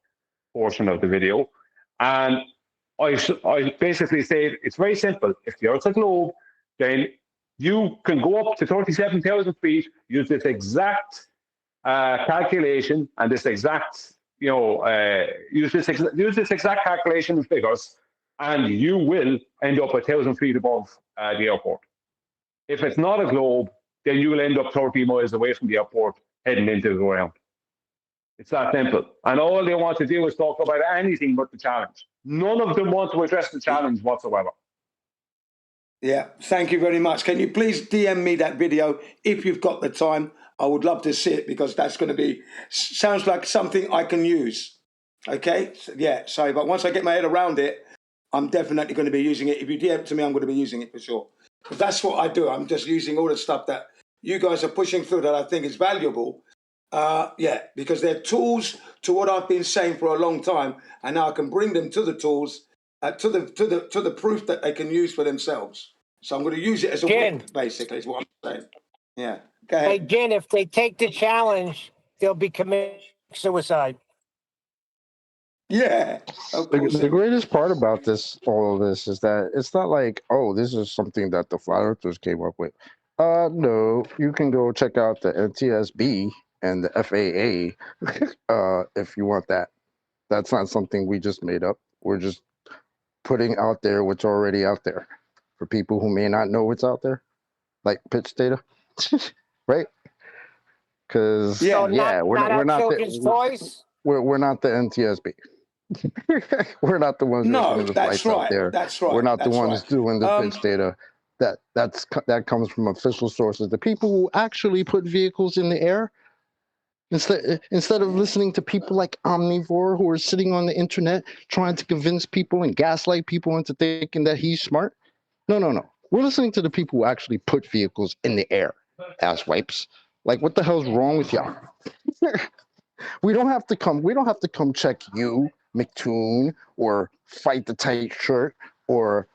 portion of the video. And I basically say it's very simple. If the Earth's a globe, then you can go up to 37,000 feet, use this exact calculation and this exact, use this exact calculation and figures, and you will end up 1,000 feet above the airport. If it's not a globe, then you will end up 30 miles away from the airport, heading into the ground. It's that simple. And all they want to do is talk about anything but the challenge. None of them want to address the challenge whatsoever. Yeah, thank you very much. Can you please DM me that video if you've got the time? I would love to see it because that's going to be, sounds like something I can use. Okay? Yeah, so, but once I get my head around it, I'm definitely going to be using it. If you DM it to me, I'm going to be using it for sure. But that's what I do. I'm just using all the stuff that you guys are pushing through that I think is valuable. Yeah, because they're tools to what I've been saying for a long time, and now I can bring them to the tools, to the proof that they can use for themselves. So I'm going to use it as a whip, basically, is what I'm saying. Yeah. Go ahead. Hey, Jen, if they take the challenge, they'll be committing suicide. Yeah. The greatest part about all of this, is that it's not like, oh, this is something that the flat earthers came up with. No, you can go check out the NTSB and the FAA if you want that. That's not something we just made up. We're just putting out there what's already out there for people who may not know what's out there, like pitch data, right? Because we're not the NTSB. We're not the ones making the flights out there. That's right. We're not the ones doing the pitch data. That comes from official sources. The people who actually put vehicles in the air, instead of listening to people like Omnivore who are sitting on the internet trying to convince people and gaslight people into thinking that he's smart. No. We're listening to the people who actually put vehicles in the air, asswipes. Like, what the hell's wrong with y'all? We don't have to come check you, McToon, or Fight the Tight Shirt, or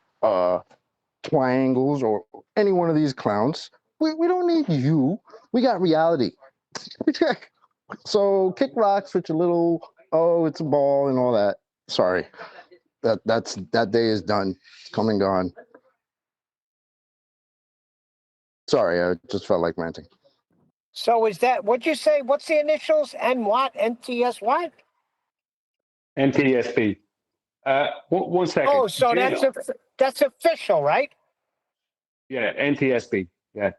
Triangles, or any one of these clowns. We don't need you. We got reality. So kick rocks with your little, oh, it's a ball and all that. Sorry. That day is done. It's come and gone. Sorry, I just felt like ranting. So is that, what'd you say? What's the initials? N what? NTS what? NTSB. One second. Oh, so that's official, right? Yeah, NTSB. Yeah.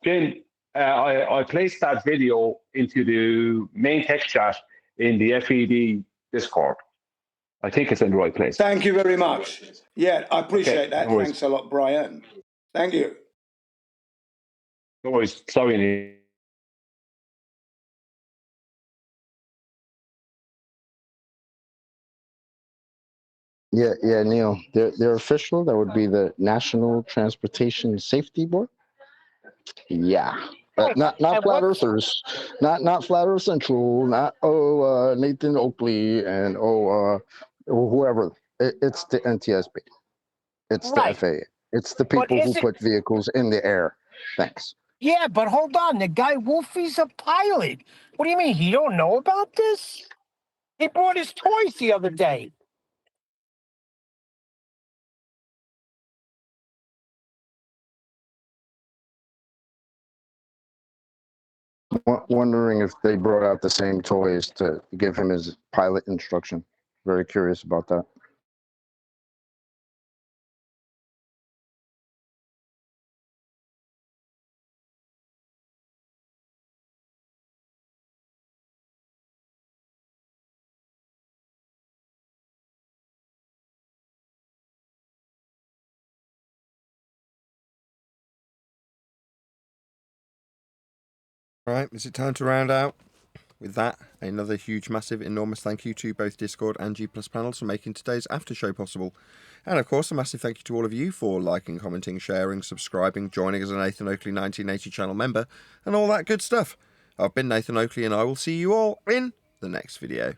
Jane, I placed that video into the main text chat in the FED Discord. I think it's in the right place. Thank you very much. Yeah, I appreciate that. No, thanks a lot, Brian. Thank you. No worries. Sorry, Neil. Yeah, Neil. They're official. That would be the National Transportation Safety Board. Yeah. Not flat earthers, not flat earth central, not Nathan Oakley and whoever. It's the NTSB. It's the FAA. It's the people who put vehicles in the air. Thanks. Yeah, but hold on. The guy Wolfie's a pilot. What do you mean? He don't know about this? He brought his toys the other day. Wondering if they brought out the same toys to give him his pilot instruction. Very curious about that. Right, is it time to round out? With that, another huge, massive, enormous thank you to both Discord and G Plus panels for making today's after show possible. And of course, a massive thank you to all of you for liking, commenting, sharing, subscribing, joining as a Nathan Oakley 1980 channel member, and all that good stuff. I've been Nathan Oakley, and I will see you all in the next video.